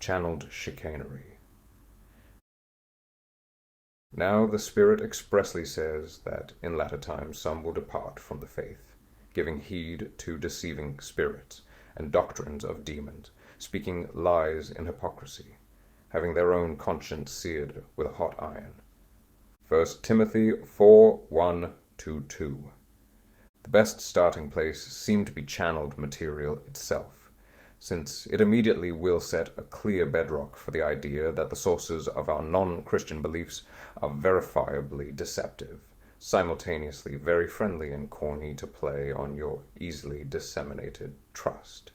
channeled chicanery. Now the Spirit expressly says that in latter times some will depart from the faith, giving heed to deceiving spirits and doctrines of demons, speaking lies in hypocrisy, having their own conscience seared with a hot iron. 1 Timothy 4:1-2. The best starting place seemed to be channeled material itself, since it immediately will set a clear bedrock for the idea that the sources of our non-Christian beliefs are verifiably deceptive, simultaneously very friendly and corny to play on your easily disseminated trust.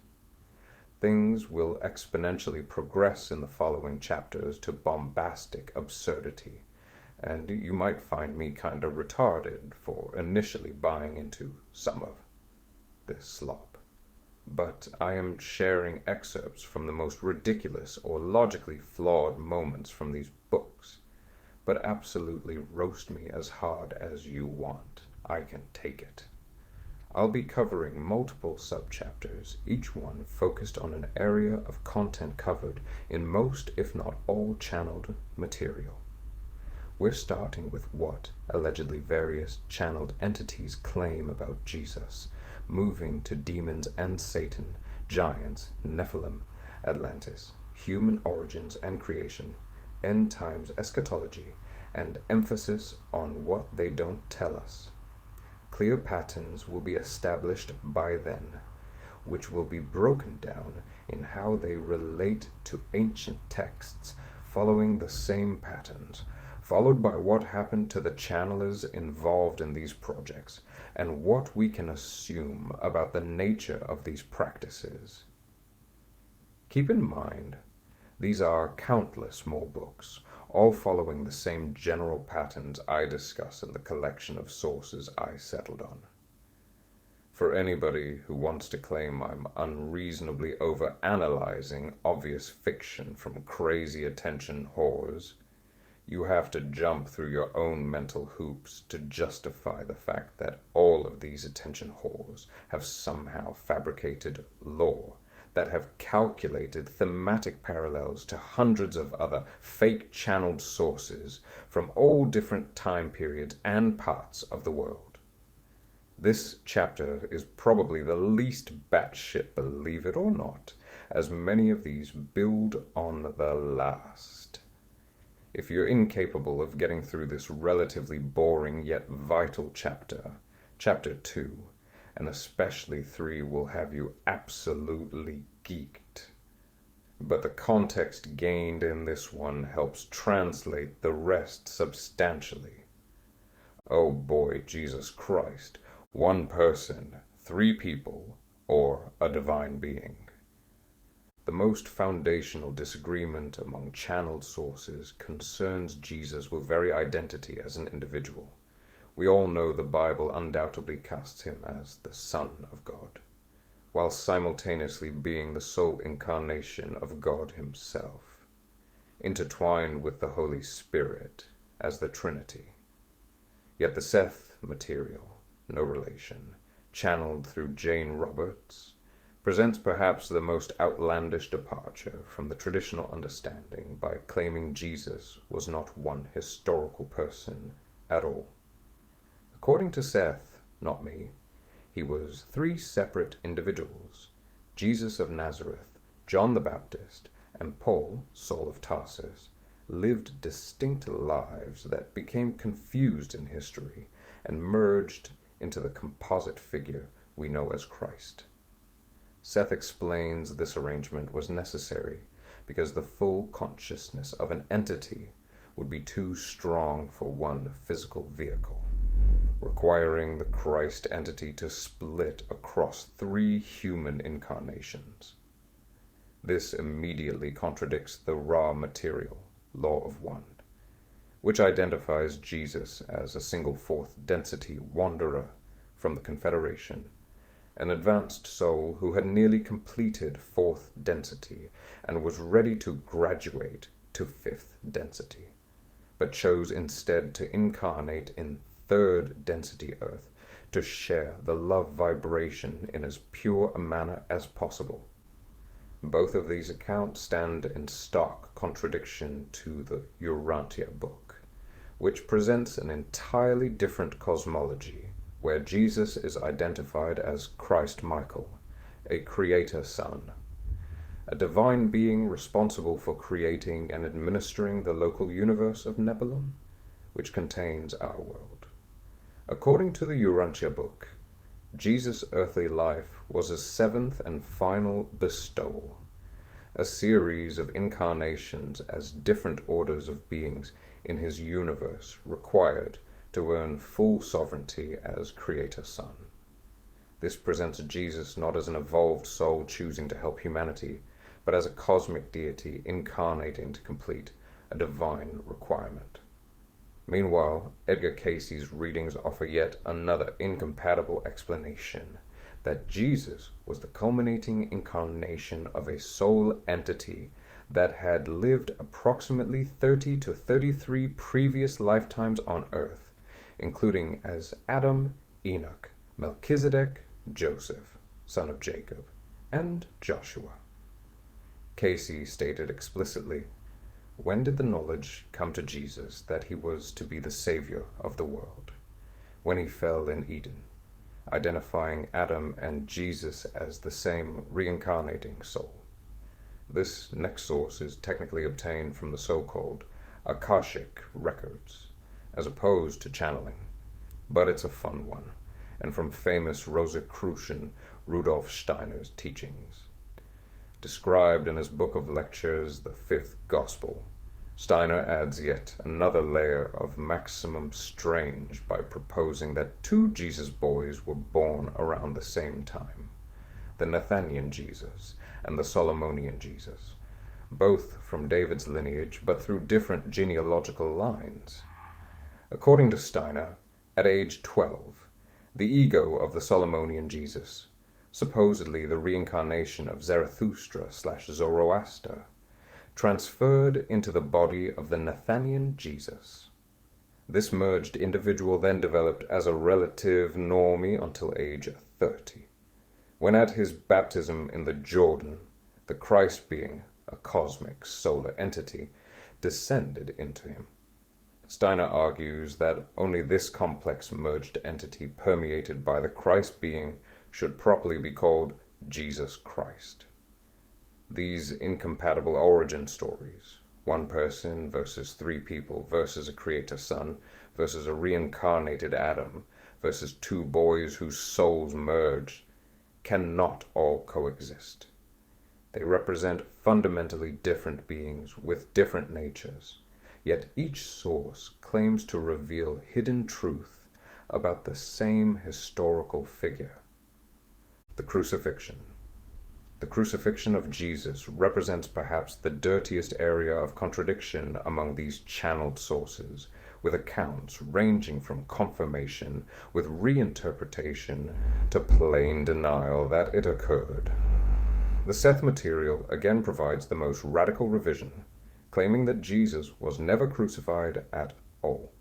Things will exponentially progress in the following chapters to bombastic absurdity, and you might find me kind of retarded for initially buying into some of this slop. But I am sharing excerpts from the most ridiculous or logically flawed moments from these books. But absolutely roast me as hard as you want. I can take it. I'll be covering multiple subchapters, each one focused on an area of content covered in most, if not all, channeled material. We're starting with what allegedly various channeled entities claim about Jesus, moving to demons and Satan, giants, Nephilim, Atlantis, human origins and creation, end times eschatology, and emphasis on what they don't tell us. Clear patterns will be established by then, which will be broken down in how they relate to ancient texts, following the same patterns, followed by what happened to the channelers involved in these projects, and what we can assume about the nature of these practices. Keep in mind, these are countless more books, all following the same general patterns I discuss in the collection of sources I settled on. For anybody who wants to claim I'm unreasonably overanalyzing obvious fiction from crazy attention whores, you have to jump through your own mental hoops to justify the fact that all of these attention whores have somehow fabricated lore that have calculated thematic parallels to hundreds of other fake-channeled sources from all different time periods and parts of the world. This chapter is probably the least batshit, believe it or not, as many of these build on the last. If you're incapable of getting through this relatively boring yet vital chapter, Chapter 2, and especially 3 will have you absolutely geeked. But the context gained in this one helps translate the rest substantially. Oh boy, Jesus Christ, one person, 3 people, or a divine being. The most foundational disagreement among channeled sources concerns Jesus' very identity as an individual. We all know the Bible undoubtedly casts him as the Son of God, while simultaneously being the sole incarnation of God himself, intertwined with the Holy Spirit as the Trinity. Yet the Seth material, no relation, channeled through Jane Roberts, presents perhaps the most outlandish departure from the traditional understanding by claiming Jesus was not one historical person at all. According to Seth, not me, he was 3 separate individuals: Jesus of Nazareth, John the Baptist, and Paul, Saul of Tarsus, lived distinct lives that became confused in history and merged into the composite figure we know as Christ. Seth explains this arrangement was necessary because the full consciousness of an entity would be too strong for one physical vehicle, requiring the Christ entity to split across 3 human incarnations. This immediately contradicts the raw material, law of one, which identifies Jesus as a single 4th density wanderer from the Confederation, an advanced soul who had nearly completed 4th density and was ready to graduate to 5th density, but chose instead to incarnate in 3rd density Earth to share the love vibration in as pure a manner as possible. Both of these accounts stand in stark contradiction to the Urantia book, which presents an entirely different cosmology, where Jesus is identified as Christ Michael, a creator son, a divine being responsible for creating and administering the local universe of Nephilim, which contains our world. According to the Urantia book, Jesus' earthly life was a seventh and final bestowal, a series of incarnations as different orders of beings in his universe required to earn full sovereignty as creator son. This presents Jesus not as an evolved soul choosing to help humanity, but as a cosmic deity incarnating to complete a divine requirement. Meanwhile, Edgar Cayce's readings offer yet another incompatible explanation, that Jesus was the culminating incarnation of a soul entity that had lived approximately 30 to 33 previous lifetimes on Earth, including as Adam, Enoch, Melchizedek, Joseph, son of Jacob, and Joshua. Cayce stated explicitly, "When did the knowledge come to Jesus that he was to be the Savior of the world? When he fell in Eden, identifying Adam and Jesus as the same reincarnating soul." This next source is technically obtained from the so-called Akashic records, as opposed to channeling, but it's a fun one, and from famous Rosicrucian Rudolf Steiner's teachings. Described in his book of lectures, The Fifth Gospel, Steiner adds yet another layer of maximum strange by proposing that two Jesus boys were born around the same time, the Nathanian Jesus and the Solomonian Jesus, both from David's lineage but through different genealogical lines. According to Steiner, at age 12, the ego of the Solomonian Jesus, supposedly the reincarnation of Zarathustra/Zoroaster, transferred into the body of the Nathanian Jesus. This merged individual then developed as a relative normie until age 30, when at his baptism in the Jordan, the Christ being, a cosmic solar entity, descended into him. Steiner argues that only this complex merged entity permeated by the Christ being should properly be called Jesus Christ. These incompatible origin stories, one person versus three people versus a creator son versus a reincarnated Adam versus two boys whose souls merged, cannot all coexist. They represent fundamentally different beings with different natures, yet each source claims to reveal hidden truth about the same historical figure. The crucifixion. The crucifixion of Jesus represents perhaps the dirtiest area of contradiction among these channeled sources, with accounts ranging from confirmation with reinterpretation to plain denial that it occurred. The Seth material again provides the most radical revision, claiming that Jesus was never crucified at all.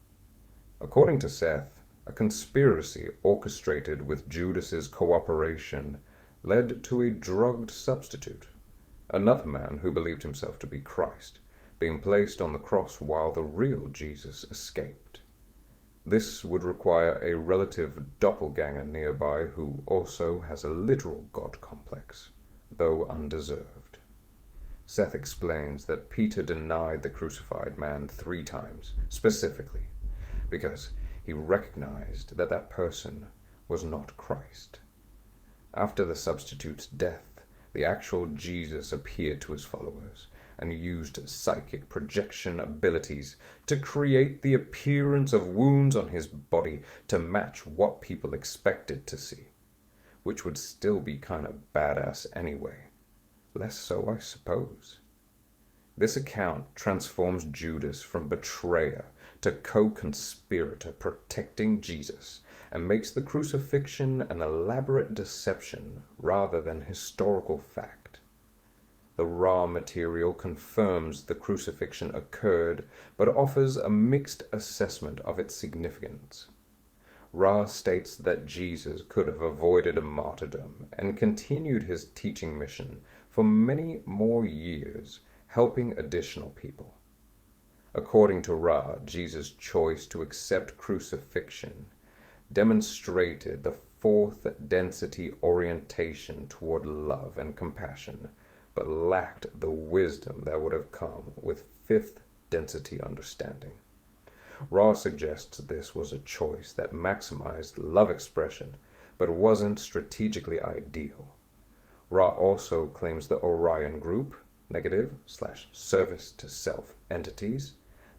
According to Seth, a conspiracy orchestrated with Judas's cooperation led to a drugged substitute, another man who believed himself to be Christ, being placed on the cross while the real Jesus escaped. This would require a relative doppelganger nearby who also has a literal God complex, though undeserved. Seth explains that Peter denied the crucified man 3 times, specifically, because he recognized that that person was not Christ. After the substitute's death, the actual Jesus appeared to his followers and used psychic projection abilities to create the appearance of wounds on his body to match what people expected to see, which would still be kind of badass anyway. Less so, I suppose. This account transforms Judas from betrayer to co-conspirator protecting Jesus, and makes the crucifixion an elaborate deception rather than historical fact. The raw material confirms the crucifixion occurred, but offers a mixed assessment of its significance. Ra states that Jesus could have avoided a martyrdom and continued his teaching mission for many more years, helping additional people. According to Ra, Jesus' choice to accept crucifixion demonstrated the fourth density orientation toward love and compassion, but lacked the wisdom that would have come with fifth density understanding. Ra suggests this was a choice that maximized love expression, but wasn't strategically ideal. Ra also claims the Orion group, negative/service to self entities,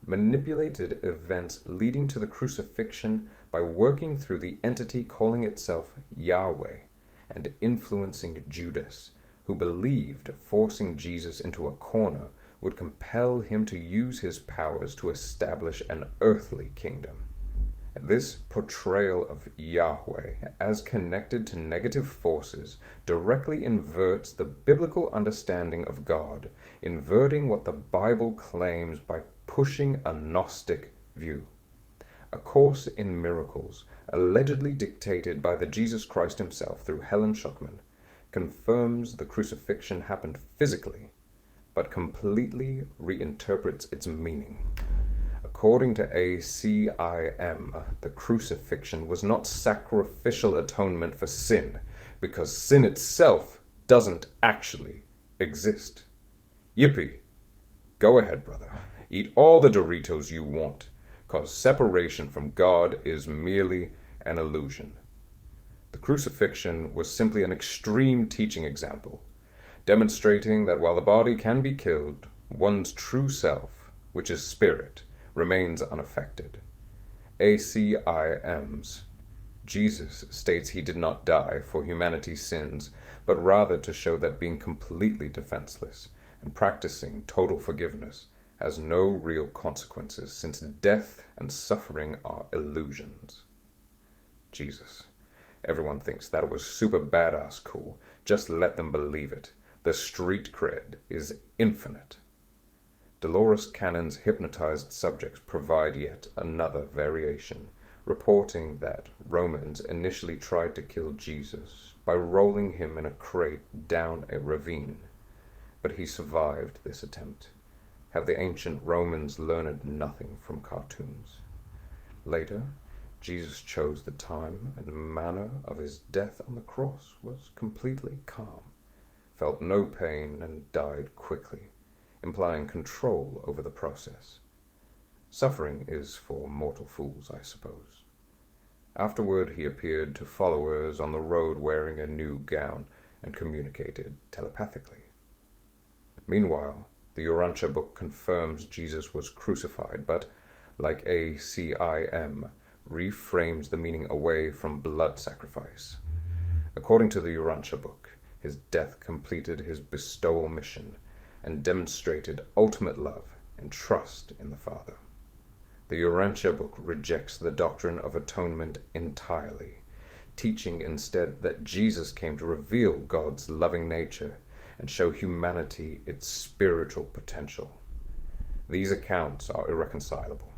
manipulated events leading to the crucifixion by working through the entity calling itself Yahweh and influencing Judas, who believed forcing Jesus into a corner would compel him to use his powers to establish an earthly kingdom. This portrayal of Yahweh as connected to negative forces directly inverts the biblical understanding of God, inverting what the Bible claims by pushing a Gnostic view. A Course in Miracles, allegedly dictated by the Jesus Christ himself through Helen Schuckman, confirms the crucifixion happened physically, but completely reinterprets its meaning. According to ACIM, the crucifixion was not sacrificial atonement for sin, because sin itself doesn't actually exist. Yippee! Go ahead, brother. Eat all the Doritos you want, cause separation from God is merely an illusion. The crucifixion was simply an extreme teaching example, demonstrating that while the body can be killed, one's true self, which is spirit, remains unaffected. ACIM's Jesus states he did not die for humanity's sins, but rather to show that being completely defenseless and practicing total forgiveness has no real consequences, since death and suffering are illusions. Jesus. Everyone thinks that was super badass cool. Just let them believe it. The street cred is infinite. Dolores Cannon's hypnotized subjects provide yet another variation, reporting that Romans initially tried to kill Jesus by rolling him in a crate down a ravine, but he survived this attempt. Have the ancient Romans learned nothing from cartoons? Later, Jesus chose the time and manner of his death on the cross, was completely calm, felt no pain, and died quickly, implying control over the process. Suffering is for mortal fools, I suppose. Afterward, he appeared to followers on the road wearing a new gown and communicated telepathically. Meanwhile, the Urantia book confirms Jesus was crucified, but, like ACIM, reframes the meaning away from blood sacrifice. According to the Urantia book, his death completed his bestowal mission and demonstrated ultimate love and trust in the Father. The Urantia book rejects the doctrine of atonement entirely, teaching instead that Jesus came to reveal God's loving nature and show humanity its spiritual potential. These accounts are irreconcilable.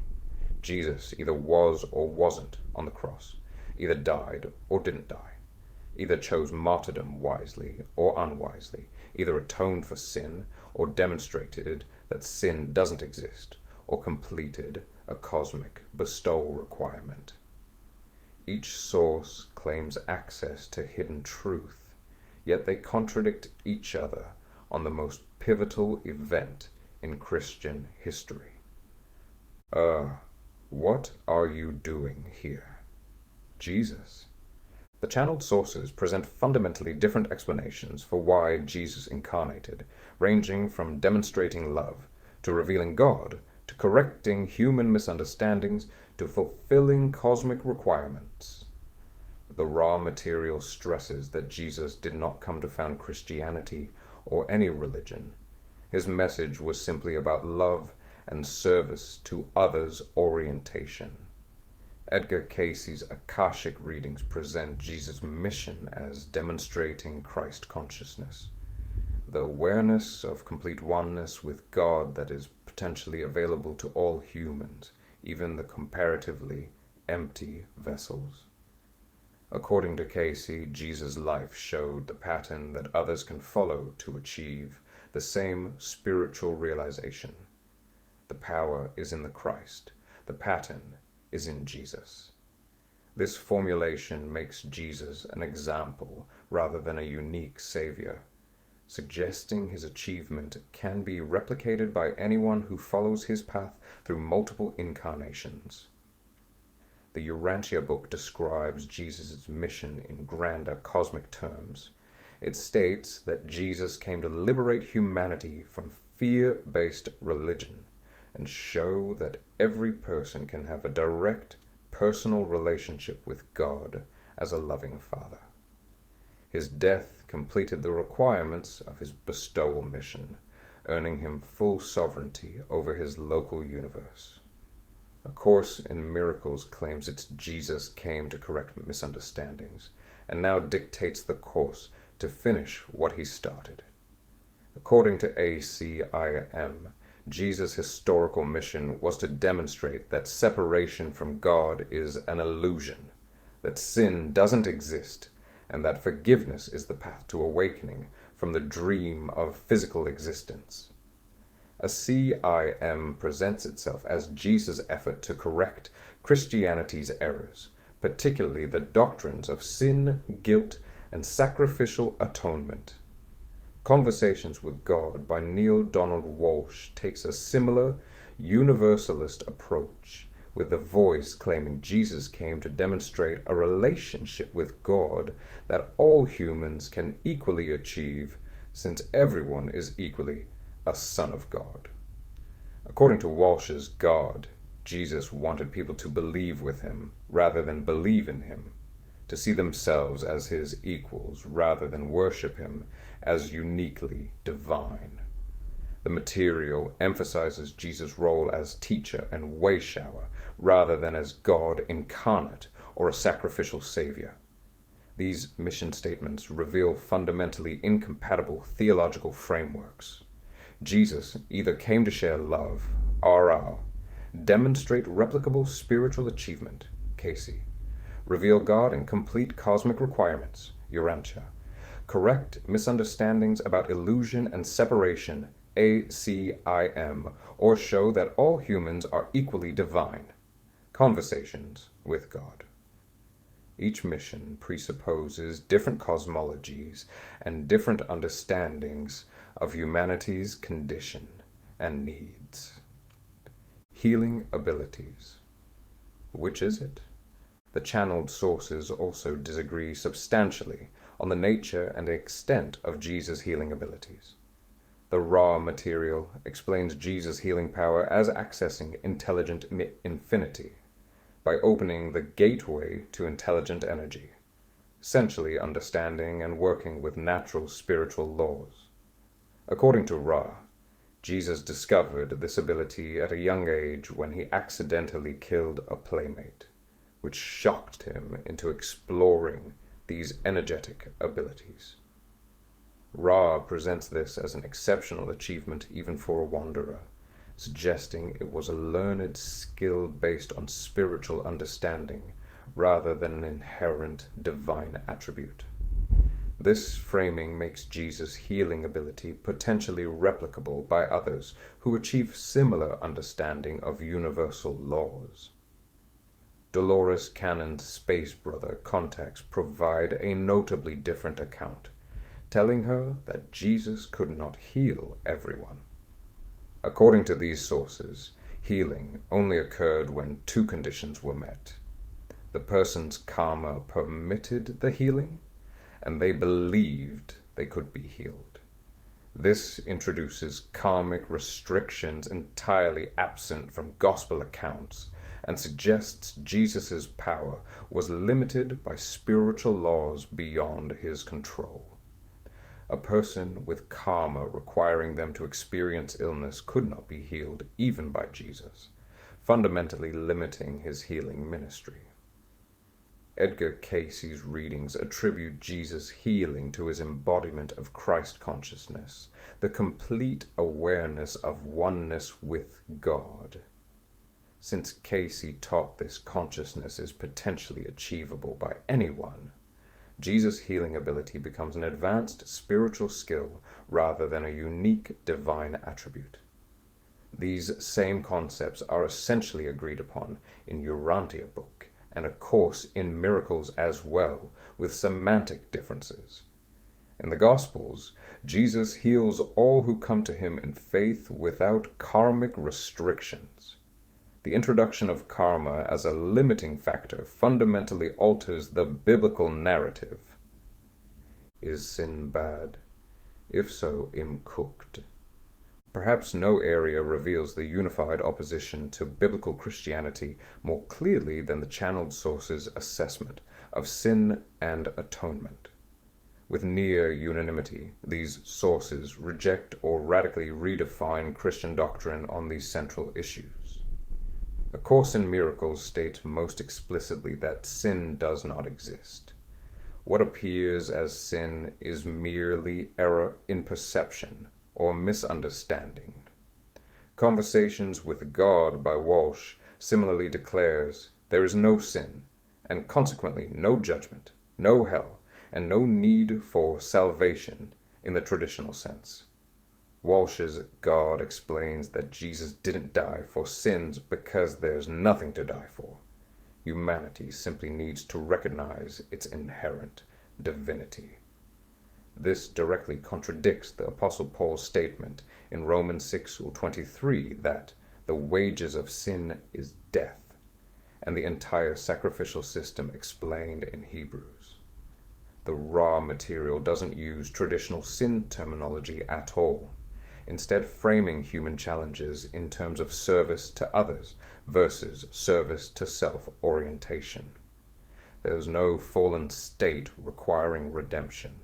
Jesus either was or wasn't on the cross, either died or didn't die, either chose martyrdom wisely or unwisely, either atoned for sin or demonstrated that sin doesn't exist, or completed a cosmic bestowal requirement. Each source claims access to hidden truth, yet they contradict each other on the most pivotal event in Christian history. What are you doing here? Jesus. The channeled sources present fundamentally different explanations for why Jesus incarnated, ranging from demonstrating love, to revealing God, to correcting human misunderstandings, to fulfilling cosmic requirements. The raw material stresses that Jesus did not come to found Christianity or any religion. His message was simply about love and service to others' orientation. Edgar Casey's Akashic readings present Jesus' mission as demonstrating Christ consciousness, the awareness of complete oneness with God that is potentially available to all humans, even the comparatively empty vessels. According to Casey, Jesus' life showed the pattern that others can follow to achieve the same spiritual realization. The power is in the Christ. The pattern is in Jesus. This formulation makes Jesus an example rather than a unique savior, suggesting his achievement can be replicated by anyone who follows his path through multiple incarnations. The Urantia book describes Jesus' mission in grander cosmic terms. It states that Jesus came to liberate humanity from fear-based religion and show that every person can have a direct, personal relationship with God as a loving Father. His death completed the requirements of his bestowal mission, earning him full sovereignty over his local universe. A Course in Miracles claims it's Jesus came to correct misunderstandings, and now dictates the course to finish what he started. According to ACIM, Jesus' historical mission was to demonstrate that separation from God is an illusion, that sin doesn't exist, and that forgiveness is the path to awakening from the dream of physical existence. A CIM presents itself as Jesus' effort to correct Christianity's errors, particularly the doctrines of sin, guilt, and sacrificial atonement. Conversations with God by Neil Donald Walsh takes a similar universalist approach, with the voice claiming Jesus came to demonstrate a relationship with God that all humans can equally achieve, since everyone is equally a son of God. According to Walsh's God, Jesus wanted people to believe with him rather than believe in him, to see themselves as his equals rather than worship him as uniquely divine. The material emphasizes Jesus' role as teacher and way-shower rather than as God incarnate or a sacrificial savior. These mission statements reveal fundamentally incompatible theological frameworks. Jesus either came to share love, RR, demonstrate replicable spiritual achievement, Casey, reveal God in complete cosmic requirements, Urantia, correct misunderstandings about illusion and separation, ACIM, or show that all humans are equally divine, Conversations with God. Each mission presupposes different cosmologies and different understandings of humanity's condition and needs. Healing abilities. Which is it? The channeled sources also disagree substantially on the nature and extent of Jesus' healing abilities. The raw material explains Jesus' healing power as accessing intelligent infinity by opening the gateway to intelligent energy, essentially understanding and working with natural spiritual laws. According to Ra, Jesus discovered this ability at a young age when he accidentally killed a playmate, which shocked him into exploring these energetic abilities. Ra presents this as an exceptional achievement even for a wanderer, suggesting it was a learned skill based on spiritual understanding rather than an inherent divine attribute. This framing makes Jesus' healing ability potentially replicable by others who achieve similar understanding of universal laws. Dolores Cannon's Space Brother contacts provide a notably different account, telling her that Jesus could not heal everyone. According to these sources, healing only occurred when two conditions were met. The person's karma permitted the healing, and they believed they could be healed. This introduces karmic restrictions entirely absent from gospel accounts and suggests Jesus' power was limited by spiritual laws beyond his control. A person with karma requiring them to experience illness could not be healed even by Jesus, fundamentally limiting his healing ministry. Edgar Casey's readings attribute Jesus' healing to his embodiment of Christ consciousness, the complete awareness of oneness with God. Since Casey taught this consciousness is potentially achievable by anyone, Jesus' healing ability becomes an advanced spiritual skill rather than a unique divine attribute. These same concepts are essentially agreed upon in audiobook and A Course in Miracles as well, with semantic differences. In the Gospels, Jesus heals all who come to him in faith without karmic restrictions. The introduction of karma as a limiting factor fundamentally alters the biblical narrative. Is sin bad? If so, cooked. Perhaps no area reveals the unified opposition to biblical Christianity more clearly than the channeled source's assessment of sin and atonement. With near unanimity, these sources reject or radically redefine Christian doctrine on these central issues. A Course in Miracles states most explicitly that sin does not exist. What appears as sin is merely error in perception or misunderstanding. Conversations with God by Walsh similarly declares there is no sin, and consequently no judgment, no hell, and no need for salvation in the traditional sense. Walsh's God explains that Jesus didn't die for sins because there's nothing to die for. Humanity simply needs to recognize its inherent divinity. This directly contradicts the Apostle Paul's statement in Romans 6:23 that the wages of sin is death, and the entire sacrificial system explained in Hebrews. The raw material doesn't use traditional sin terminology at all, instead framing human challenges in terms of service to others versus service to self-orientation. There's no fallen state requiring redemption,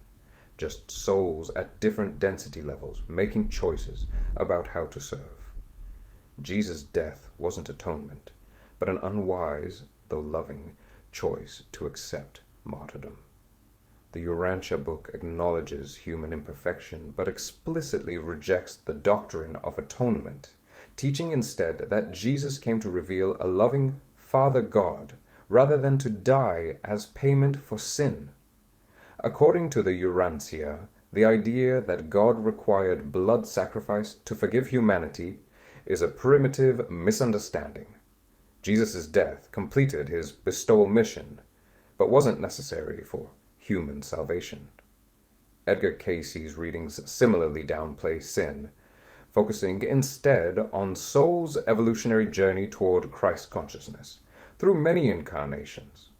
just souls at different density levels making choices about how to serve. Jesus' death wasn't atonement, but an unwise, though loving, choice to accept martyrdom. The Urantia book acknowledges human imperfection, but explicitly rejects the doctrine of atonement, teaching instead that Jesus came to reveal a loving Father God, rather than to die as payment for sin. According to the Urantia, the idea that God required blood sacrifice to forgive humanity is a primitive misunderstanding. Jesus' death completed his bestowal mission, but wasn't necessary for human salvation. Edgar Casey's readings similarly downplay sin, focusing instead on soul's evolutionary journey toward Christ consciousness through many incarnations.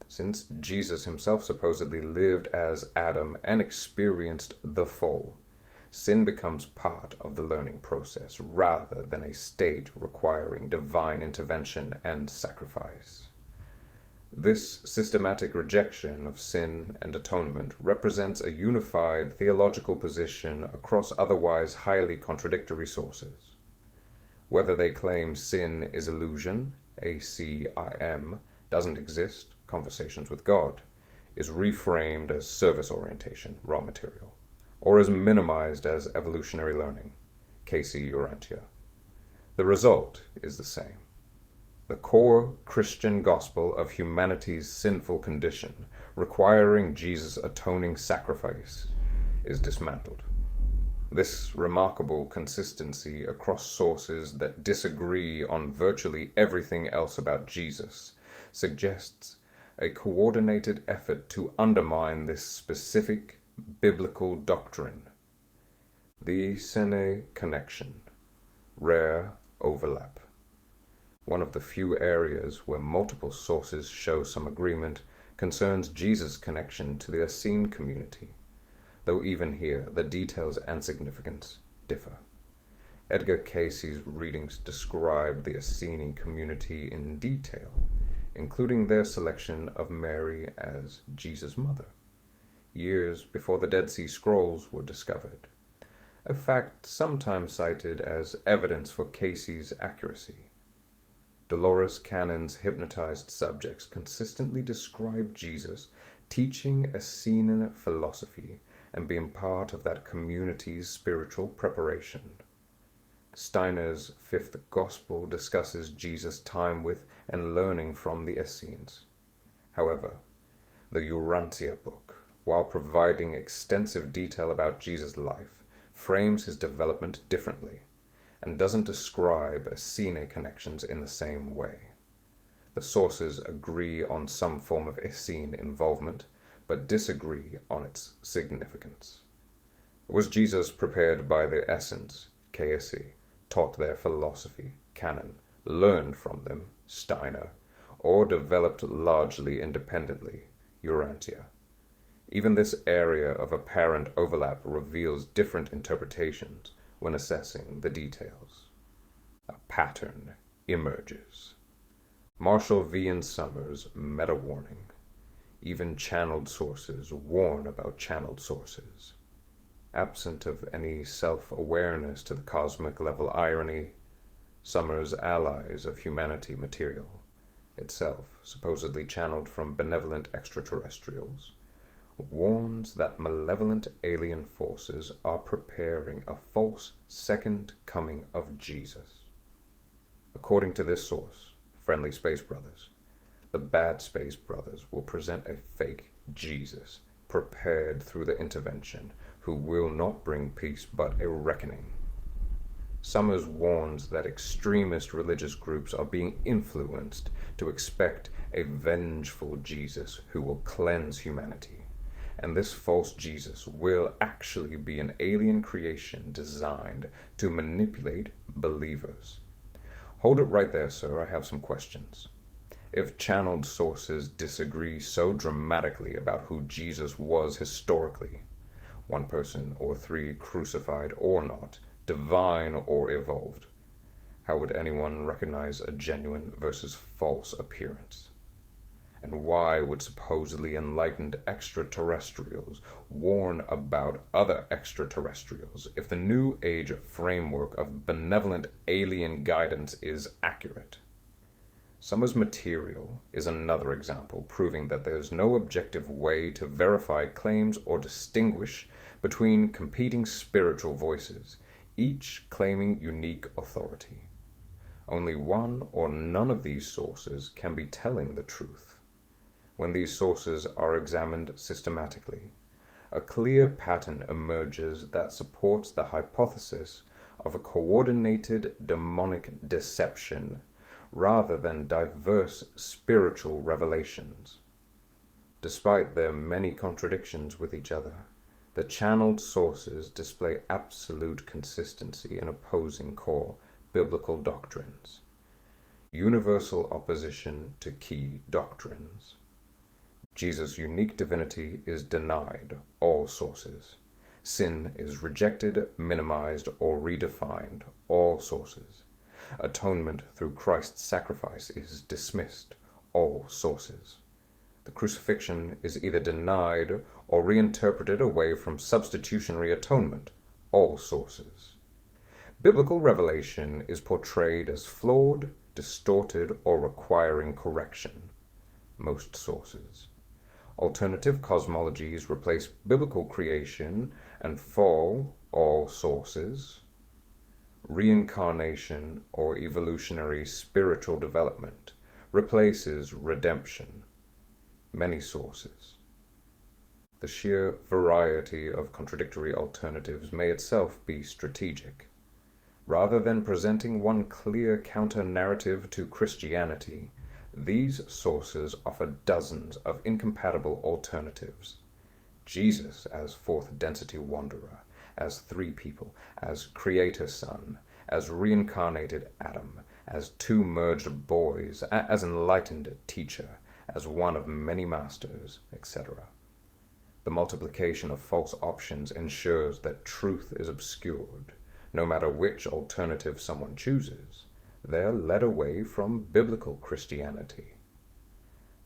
Since Jesus himself supposedly lived as Adam and experienced the fall, sin becomes part of the learning process rather than a state requiring divine intervention and sacrifice. This systematic rejection of sin and atonement represents a unified theological position across otherwise highly contradictory sources. Whether they claim sin is illusion, ACIM, doesn't exist, conversations with God, is reframed as service orientation, raw material, or is minimized as evolutionary learning, Casey Urantia. The result is the same. The core Christian gospel of humanity's sinful condition, requiring Jesus' atoning sacrifice, is dismantled. This remarkable consistency across sources that disagree on virtually everything else about Jesus suggests a coordinated effort to undermine this specific biblical doctrine. The Sene connection, rare overlap. One of the few areas where multiple sources show some agreement concerns Jesus' connection to the Essene community, though even here the details and significance differ. Edgar Casey's readings describe the Essene community in detail, including their selection of Mary as Jesus' mother, years before the Dead Sea Scrolls were discovered, a fact sometimes cited as evidence for Casey's accuracy. Dolores Cannon's hypnotized subjects consistently describe Jesus teaching Essene philosophy and being part of that community's spiritual preparation. Steiner's Fifth Gospel discusses Jesus' time with and learning from the Essenes. However, the Urantia book, while providing extensive detail about Jesus' life, frames his development differently and doesn't describe Essene connections in the same way. The sources agree on some form of Essene involvement, but disagree on its significance. Was Jesus prepared by the Essenes, KSE, taught their philosophy, canon, learned from them, Steiner, or developed largely independently, Urantia? Even this area of apparent overlap reveals different interpretations when assessing the details. A pattern emerges. Marshall V. and Summers' meta-warning. Even channeled sources warn about channeled sources. Absent of any self-awareness to the cosmic level irony, Summers' allies of humanity material, itself supposedly channeled from benevolent extraterrestrials, warns that malevolent alien forces are preparing a false second coming of Jesus. According to this source, Friendly Space Brothers, the bad Space Brothers will present a fake Jesus, prepared through the intervention, who will not bring peace but a reckoning. Summers warns that extremist religious groups are being influenced to expect a vengeful Jesus who will cleanse humanity, and this false Jesus will actually be an alien creation designed to manipulate believers. Hold it right there, sir. I have some questions. If channeled sources disagree so dramatically about who Jesus was historically, one person or three crucified or not, divine or evolved, how would anyone recognize a genuine versus false appearance? And why would supposedly enlightened extraterrestrials warn about other extraterrestrials if the New Age framework of benevolent alien guidance is accurate? Summers' material is another example proving that there is no objective way to verify claims or distinguish between competing spiritual voices, each claiming unique authority. Only one or none of these sources can be telling the truth. When these sources are examined systematically, a clear pattern emerges that supports the hypothesis of a coordinated demonic deception rather than diverse spiritual revelations. Despite their many contradictions with each other, the channeled sources display absolute consistency in opposing core biblical doctrines. Universal opposition to key doctrines. Jesus' unique divinity is denied all sources. Sin is rejected, minimized, or redefined all sources. Atonement through Christ's sacrifice is dismissed all sources. The crucifixion is either denied or reinterpreted away from substitutionary atonement, all sources. Biblical revelation is portrayed as flawed, distorted, or requiring correction, most sources. Alternative cosmologies replace biblical creation and fall, all sources. Reincarnation or evolutionary spiritual development replaces redemption, many sources. The sheer variety of contradictory alternatives may itself be strategic. Rather than presenting one clear counter-narrative to Christianity, these sources offer dozens of incompatible alternatives. Jesus as fourth density wanderer, as three people, as creator son, as reincarnated Adam, as two merged boys, as enlightened teacher, as one of many masters, etc. The multiplication of false options ensures that truth is obscured. No matter which alternative someone chooses, they're led away from biblical Christianity.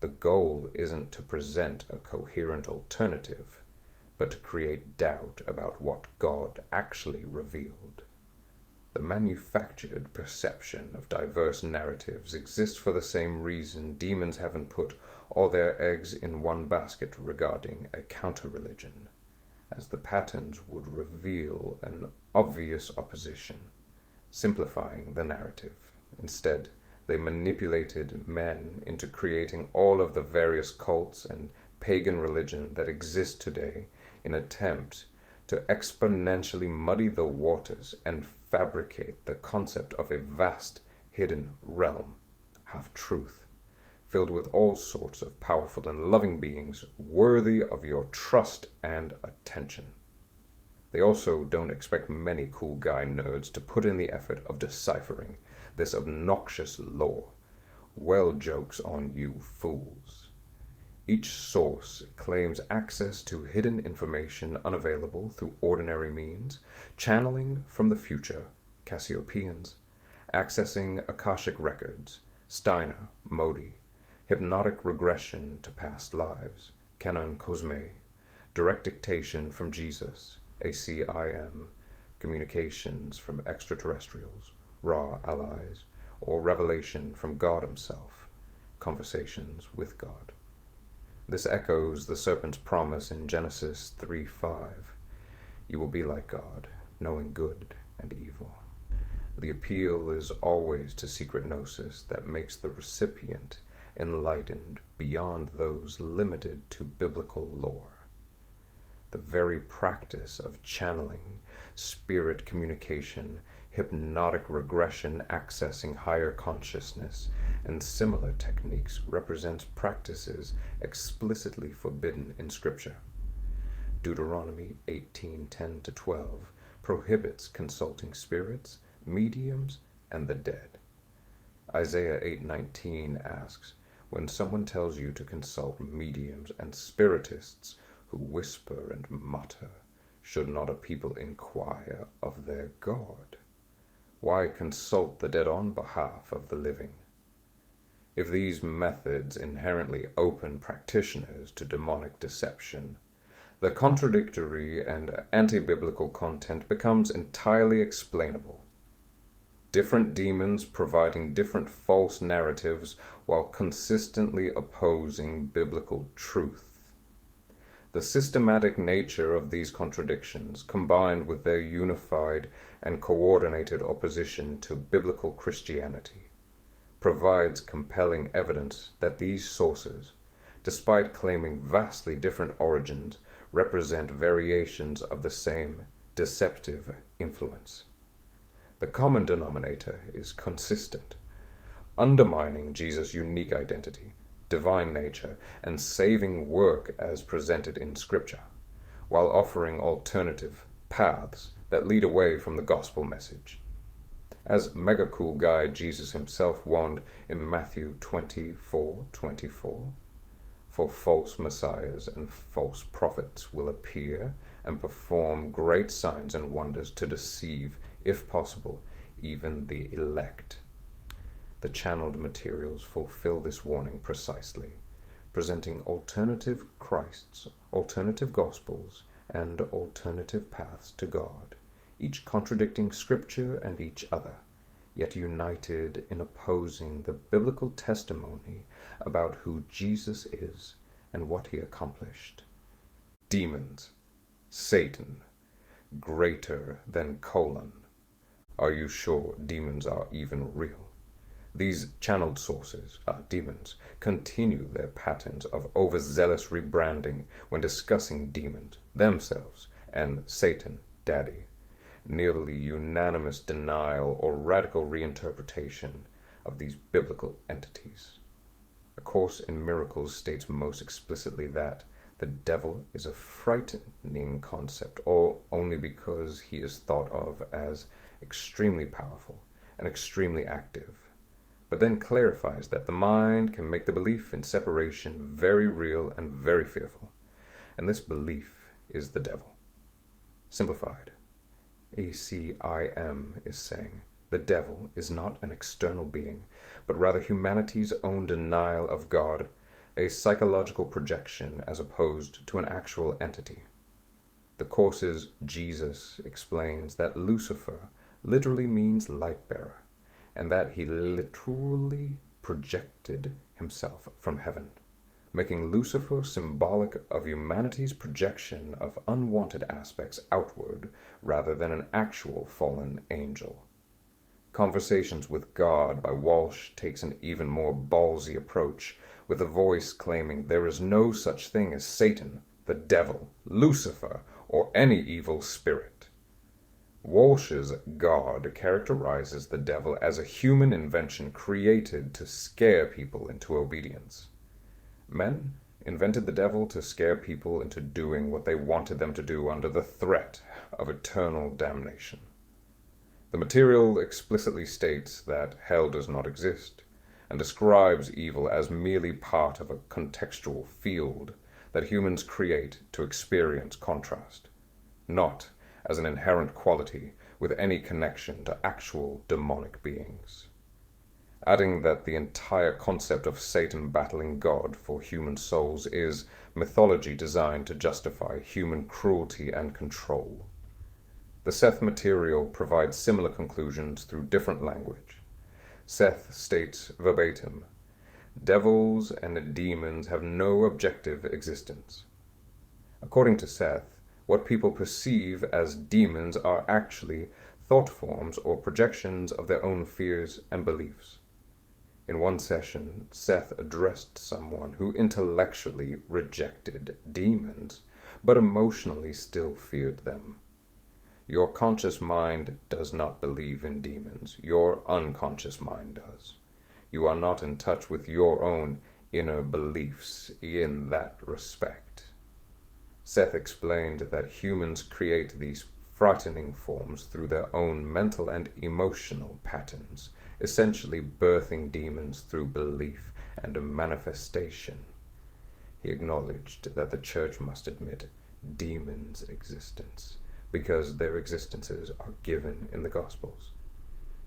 The goal isn't to present a coherent alternative, but to create doubt about what God actually revealed. The manufactured perception of diverse narratives exists for the same reason demons haven't put all their eggs in one basket regarding a counter-religion, as the patterns would reveal an obvious opposition. simplifying the narrative. Instead, they manipulated men into creating all of the various cults and pagan religion that exist today in an attempt to exponentially muddy the waters and fabricate the concept of a vast hidden realm, half-truth, filled with all sorts of powerful and loving beings worthy of your trust and attention. They also don't expect many cool guy nerds to put in the effort of deciphering this obnoxious lore. Well, joke's on you fools. Each source claims access to hidden information unavailable through ordinary means, channeling from the future, Cassiopeians, accessing Akashic records, Steiner, Modi, hypnotic regression to past lives, Canon Cosme, direct dictation from Jesus, ACIM, communications from extraterrestrials, raw allies, or revelation from God himself, conversations with God. This echoes the serpent's promise in Genesis 3:5. You will be like God, knowing good and evil. The appeal is always to secret gnosis that makes the recipient enlightened beyond those limited to biblical lore. The very practice of channeling, spirit communication, hypnotic regression, accessing higher consciousness, and similar techniques represents practices explicitly forbidden in Scripture. Deuteronomy 18:10-12 prohibits consulting spirits, mediums, and the dead. Isaiah 8:19 asks, when someone tells you to consult mediums and spiritists who whisper and mutter, should not a people inquire of their God? Why consult the dead on behalf of the living? If these methods inherently open practitioners to demonic deception, the contradictory and anti-biblical content becomes entirely explainable. Different demons providing different false narratives while consistently opposing biblical truth. The systematic nature of these contradictions, combined with their unified and coordinated opposition to biblical Christianity, provides compelling evidence that these sources, despite claiming vastly different origins, represent variations of the same deceptive influence. The common denominator is consistent, undermining Jesus' unique identity, divine nature, and saving work as presented in Scripture, while offering alternative paths that lead away from the gospel message. As mega cool guy Jesus himself warned in Matthew 24:24, for false messiahs and false prophets will appear and perform great signs and wonders to deceive, if possible, even the elect. The channeled materials fulfill this warning precisely, presenting alternative Christs, alternative gospels, and alternative paths to God, each contradicting Scripture and each other, yet united in opposing the biblical testimony about who Jesus is and what he accomplished. Demons, Satan, greater than colon. Are you sure demons are even real? These channeled sources, demons, continue their patterns of overzealous rebranding when discussing demons, themselves, and Satan, Daddy, nearly unanimous denial or radical reinterpretation of these biblical entities. A Course in Miracles states most explicitly that the devil is a frightening concept, or only because he is thought of as extremely powerful and extremely active, but then clarifies that the mind can make the belief in separation very real and very fearful, and this belief is the devil. Simplified, ACIM is saying the devil is not an external being, but rather humanity's own denial of God, a psychological projection as opposed to an actual entity. The Course's Jesus explains that Lucifer literally means light bearer, and that he literally projected himself from heaven, making Lucifer symbolic of humanity's projection of unwanted aspects outward rather than an actual fallen angel. Conversations with God by Walsh takes an even more ballsy approach, with a voice claiming there is no such thing as Satan, the devil, Lucifer, or any evil spirit. Walsh's God characterizes the devil as a human invention created to scare people into obedience. Men invented the devil to scare people into doing what they wanted them to do under the threat of eternal damnation. The material explicitly states that hell does not exist, and describes evil as merely part of a contextual field that humans create to experience contrast, not as an inherent quality with any connection to actual demonic beings. Adding that the entire concept of Satan battling God for human souls is mythology designed to justify human cruelty and control. The Seth material provides similar conclusions through different language. Seth states verbatim, "Devils and demons have no objective existence." According to Seth, what people perceive as demons are actually thought forms or projections of their own fears and beliefs. In one session, Seth addressed someone who intellectually rejected demons, but emotionally still feared them. Your conscious mind does not believe in demons. Your unconscious mind does. You are not in touch with your own inner beliefs in that respect. Seth explained that humans create these frightening forms through their own mental and emotional patterns, essentially birthing demons through belief and manifestation. He acknowledged that the church must admit demons' existence, because their existences are given in the Gospels.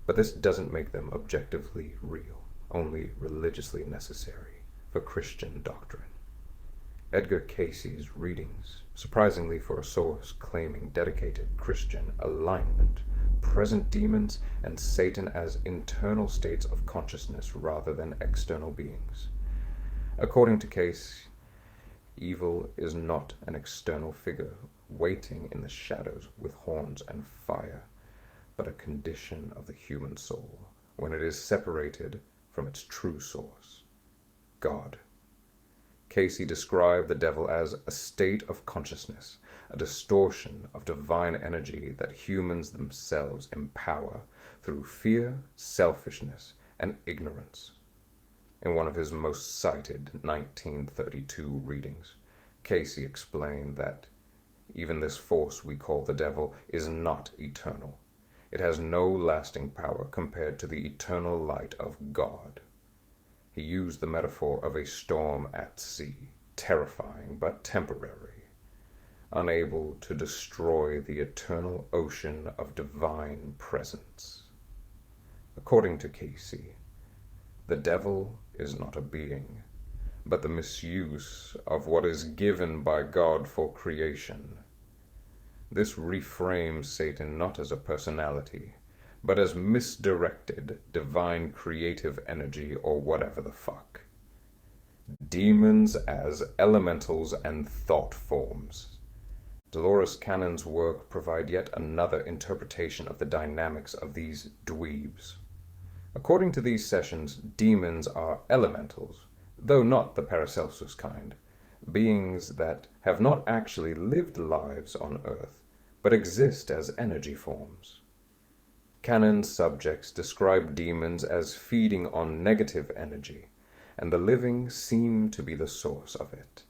But this doesn't make them objectively real, only religiously necessary for Christian doctrine. Edgar Cayce's readings, surprisingly for a source claiming dedicated Christian alignment, present demons and Satan as internal states of consciousness rather than external beings. According to Cayce, evil is not an external figure waiting in the shadows with horns and fire, but a condition of the human soul when it is separated from its true source, God. Cayce described the devil as a state of consciousness, a distortion of divine energy that humans themselves empower through fear, selfishness, and ignorance. In one of his most cited 1932 readings, Cayce explained that even this force we call the devil is not eternal. It has no lasting power compared to the eternal light of God. He used the metaphor of a storm at sea, terrifying but temporary, unable to destroy the eternal ocean of divine presence. According to Cayce, the devil is not a being, but the misuse of what is given by God for creation. This reframes Satan not as a personality, but as misdirected divine creative energy or whatever the fuck. Demons as elementals and thought forms. Dolores Cannon's work provide yet another interpretation of the dynamics of these dweebs. According to these sessions, demons are elementals, though not the Paracelsus kind, beings that have not actually lived lives on Earth, but exist as energy forms. Cannon's subjects describe demons as feeding on negative energy, and the living seem to be the source of it.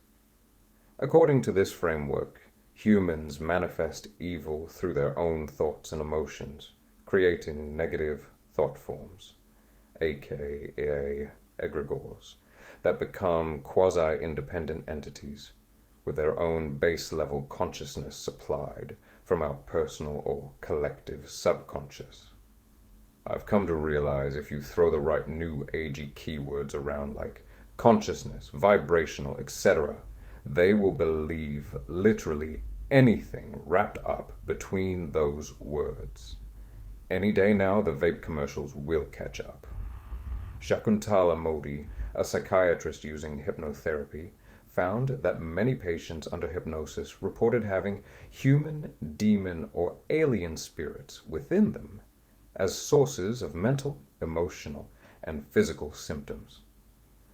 According to this framework, humans manifest evil through their own thoughts and emotions, creating negative thought forms, aka egregores, that become quasi-independent entities with their own base-level consciousness supplied from our personal or collective subconscious. I've come to realize if you throw the right new agey keywords around like consciousness, vibrational, etc., they will believe literally anything wrapped up between those words. Any day now, the vape commercials will catch up. Shakuntala Modi, a psychiatrist using hypnotherapy, found that many patients under hypnosis reported having human, demon, or alien spirits within them as sources of mental, emotional, and physical symptoms.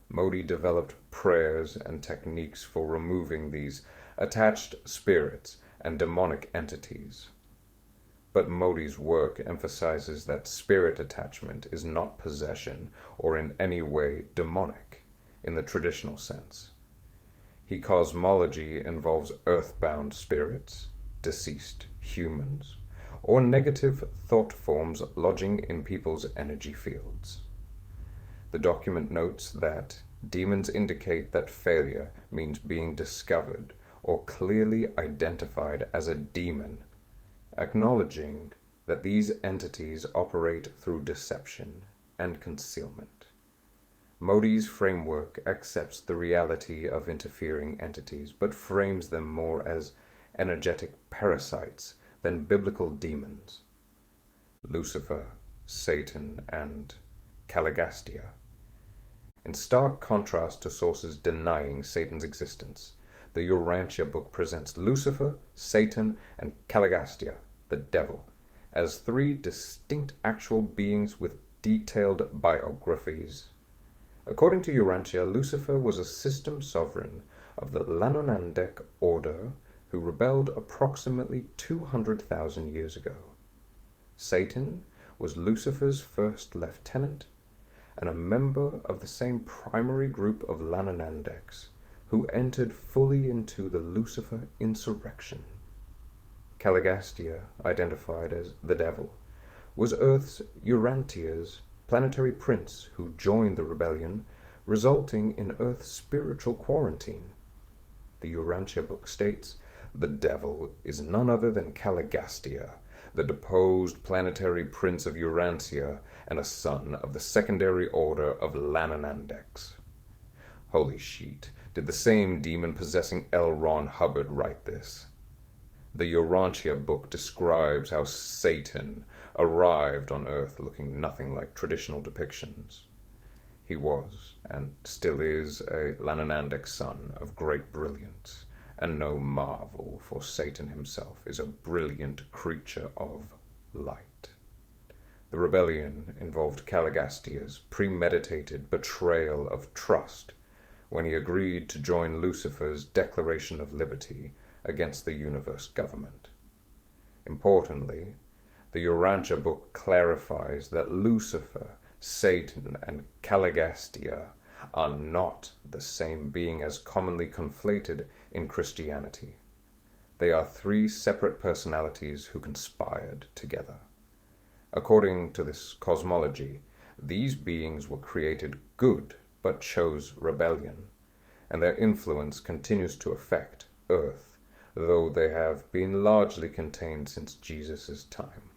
Modi developed prayers and techniques for removing these attached spirits and demonic entities. But Modi's work emphasizes that spirit attachment is not possession or in any way demonic in the traditional sense. His cosmology involves earthbound spirits, deceased humans, or negative thought forms lodging in people's energy fields. The document notes that demons indicate that failure means being discovered or clearly identified as a demon, acknowledging that these entities operate through deception and concealment. Modi's framework accepts the reality of interfering entities, but frames them more as energetic parasites than biblical demons. Lucifer, Satan, and Caligastia. In stark contrast to sources denying Satan's existence, the Urantia book presents Lucifer, Satan, and Caligastia, the devil, as three distinct actual beings with detailed biographies. According to Urantia, Lucifer was a system sovereign of the Lanonandek order who rebelled approximately 200,000 years ago. Satan was Lucifer's first lieutenant and a member of the same primary group of Lanonandeks who entered fully into the Lucifer insurrection. Caligastia, identified as the devil, was Earth's Urantia's planetary prince who joined the rebellion, resulting in Earth's spiritual quarantine. The Urantia book states, "The devil is none other than Caligastia, the deposed planetary prince of Urantia and a son of the secondary order of Lanonandeks." Holy shit, did the same demon-possessing L. Ron Hubbard write this? The Urantia book describes how Satan arrived on Earth looking nothing like traditional depictions. He was, and still is, a Lanonandek son of great brilliance, and no marvel, for Satan himself is a brilliant creature of light. The rebellion involved Caligastia's premeditated betrayal of trust when he agreed to join Lucifer's Declaration of Liberty against the universe government. Importantly, the Urantia book clarifies that Lucifer, Satan, and Caligastia are not the same being as commonly conflated in Christianity. They are three separate personalities who conspired together. According to this cosmology, these beings were created good but chose rebellion, and their influence continues to affect Earth, though they have been largely contained since Jesus' time.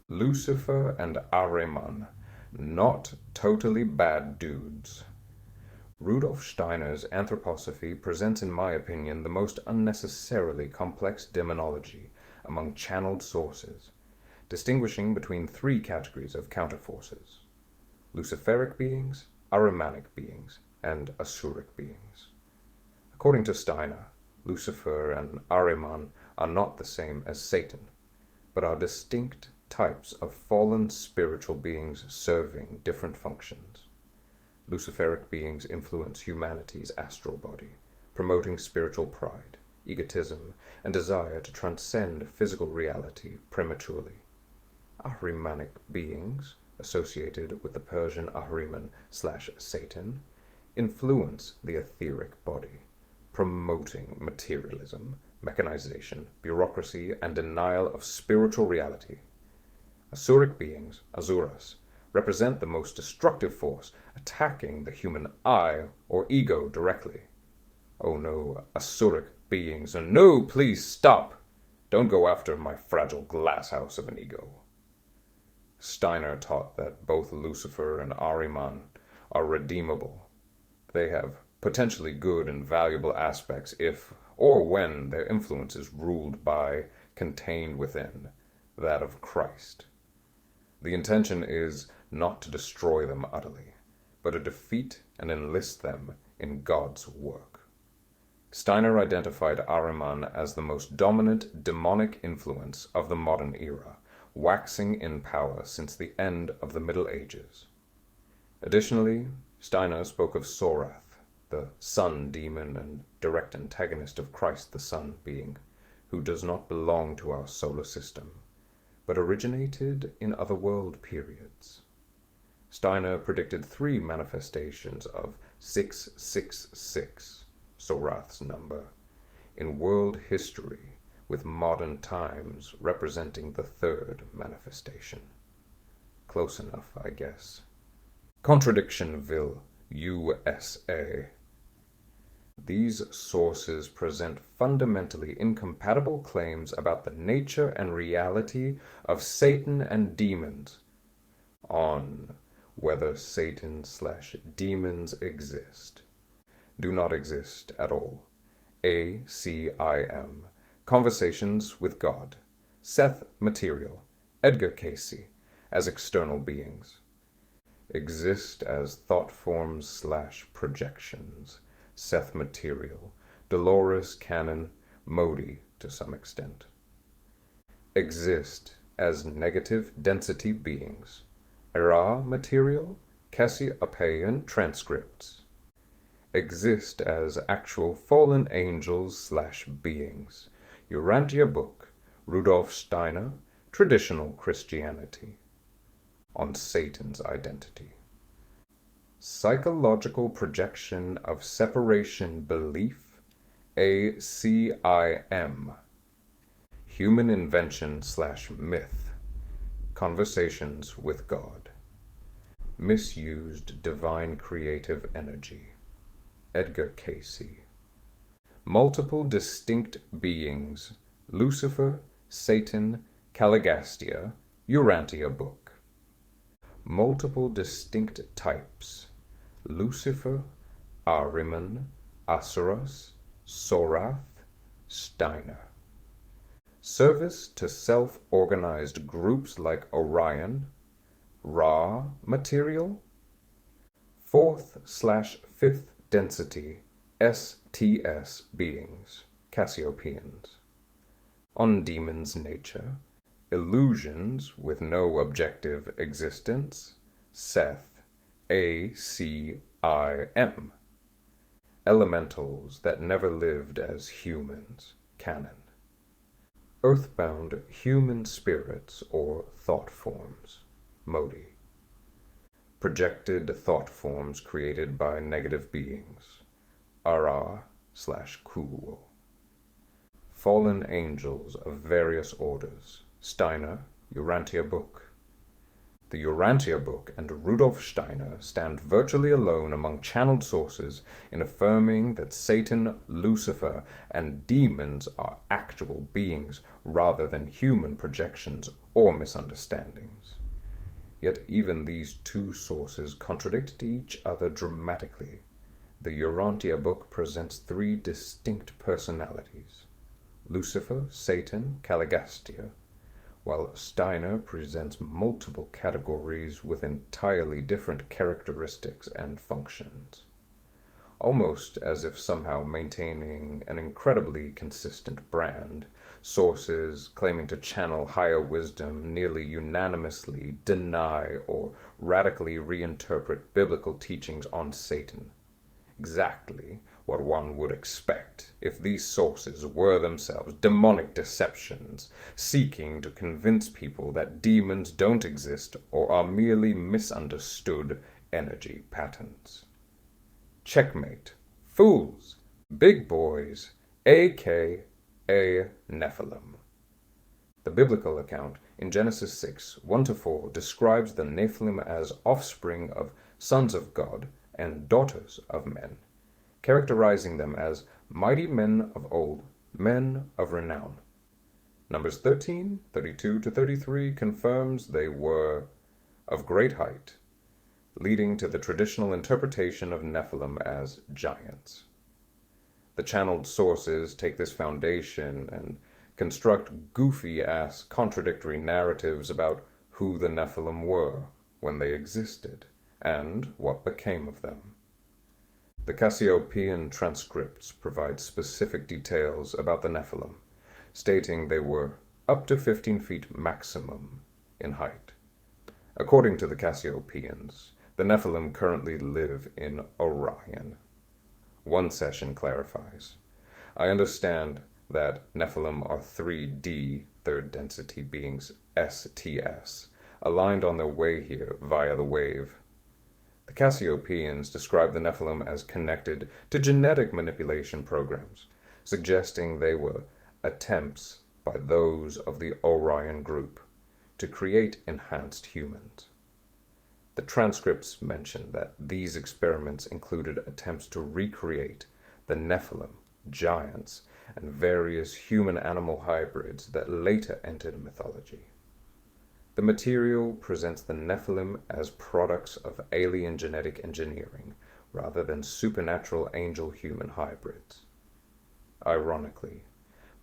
Lucifer and Ahriman, not totally bad dudes. Rudolf Steiner's anthroposophy presents, in my opinion, the most unnecessarily complex demonology among channeled sources, distinguishing between three categories of counterforces: Luciferic beings, Ahrimanic beings, and Asuric beings. According to Steiner, Lucifer and Ahriman are not the same as Satan, but are distinct types of fallen spiritual beings serving different functions. Luciferic beings influence humanity's astral body, promoting spiritual pride, egotism, and desire to transcend physical reality prematurely. Ahrimanic beings, associated with the Persian Ahriman/Satan, influence the etheric body, promoting materialism, mechanization, bureaucracy, and denial of spiritual reality. Asuric beings, Asuras, represent the most destructive force, attacking the human I or ego directly. Oh no, Asuric beings, and no, please stop! Don't go after my fragile glass house of an ego. Steiner taught that both Lucifer and Ahriman are redeemable. They have potentially good and valuable aspects if or when their influence is ruled by, contained within, that of Christ. The intention is not to destroy them utterly, but to defeat and enlist them in God's work. Steiner identified Ahriman as the most dominant demonic influence of the modern era, waxing in power since the end of the Middle Ages. Additionally, Steiner spoke of Sorath, the sun demon and direct antagonist of Christ the Son being, who does not belong to our solar system, but originated in otherworld periods. Steiner predicted 3 manifestations of 666, Sorath's number, in world history, with modern times representing the 3rd manifestation. Close enough, I guess. Contradictionville, USA. These sources present fundamentally incompatible claims about the nature and reality of Satan and demons, on whether Satan/demons exist, do not exist at all. ACIM. Conversations with God. Seth material. Edgar Casey as external beings. Exist as thought forms/projections. Seth material. Dolores Cannon. Modi to some extent. Exist as negative density beings. Era material. Cassiopeian transcripts. Exist as actual fallen angels/beings. Urantia book. Rudolf Steiner. Traditional Christianity. On Satan's identity. Psychological projection of separation belief. ACIM. Human invention/myth. Conversations with God. Misused divine creative energy. Edgar Casey. Multiple distinct beings. Lucifer, Satan, Caligastia, Urantia book. Multiple distinct types. Lucifer, Ahriman, Asuras, Sorath, Steiner. Service to self-organized groups like Orion. Ra material. 4th/5th density STS beings, Cassiopeians. On demons' nature. Illusions with no objective existence. Seth, ACIM. Elementals that never lived as humans, canon. Earthbound human spirits or thought forms, Modi. Projected thought forms created by negative beings, Ara/Cool. Fallen angels of various orders, Steiner, Urantia book. The Urantia book and Rudolf Steiner stand virtually alone among channeled sources in affirming that Satan, Lucifer, and demons are actual beings rather than human projections or misunderstandings. Yet even these 2 sources contradict each other dramatically. The Urantia book presents 3 distinct personalities: Lucifer, Satan, Caligastia, while Steiner presents multiple categories with entirely different characteristics and functions, almost as if somehow maintaining an incredibly consistent brand. Sources claiming to channel higher wisdom nearly unanimously deny or radically reinterpret biblical teachings on Satan. Exactly what one would expect if these sources were themselves demonic deceptions, seeking to convince people that demons don't exist or are merely misunderstood energy patterns. Checkmate. Fools. Big boys. A.K.A. Nephilim. The biblical account in Genesis 6, 1-4 describes the Nephilim as offspring of sons of God and daughters of men, characterizing them as mighty men of old, men of renown. Numbers 13, 32-33 confirms they were of great height, leading to the traditional interpretation of Nephilim as giants. The channeled sources take this foundation and construct goofy-ass contradictory narratives about who the Nephilim were, when they existed, and what became of them. The Cassiopeian transcripts provide specific details about the Nephilim, stating they were up to 15 feet maximum, in height. According to the Cassiopeans, the Nephilim currently live in Orion. One session clarifies, I understand that Nephilim are 3D, third density beings, STS, aligned on their way here via the wave. The Cassiopeans describe the Nephilim as connected to genetic manipulation programs, suggesting they were attempts by those of the Orion group to create enhanced humans. The transcripts mention that these experiments included attempts to recreate the Nephilim, giants, and various human-animal hybrids that later entered mythology. The material presents the Nephilim as products of alien genetic engineering rather than supernatural angel-human hybrids. Ironically,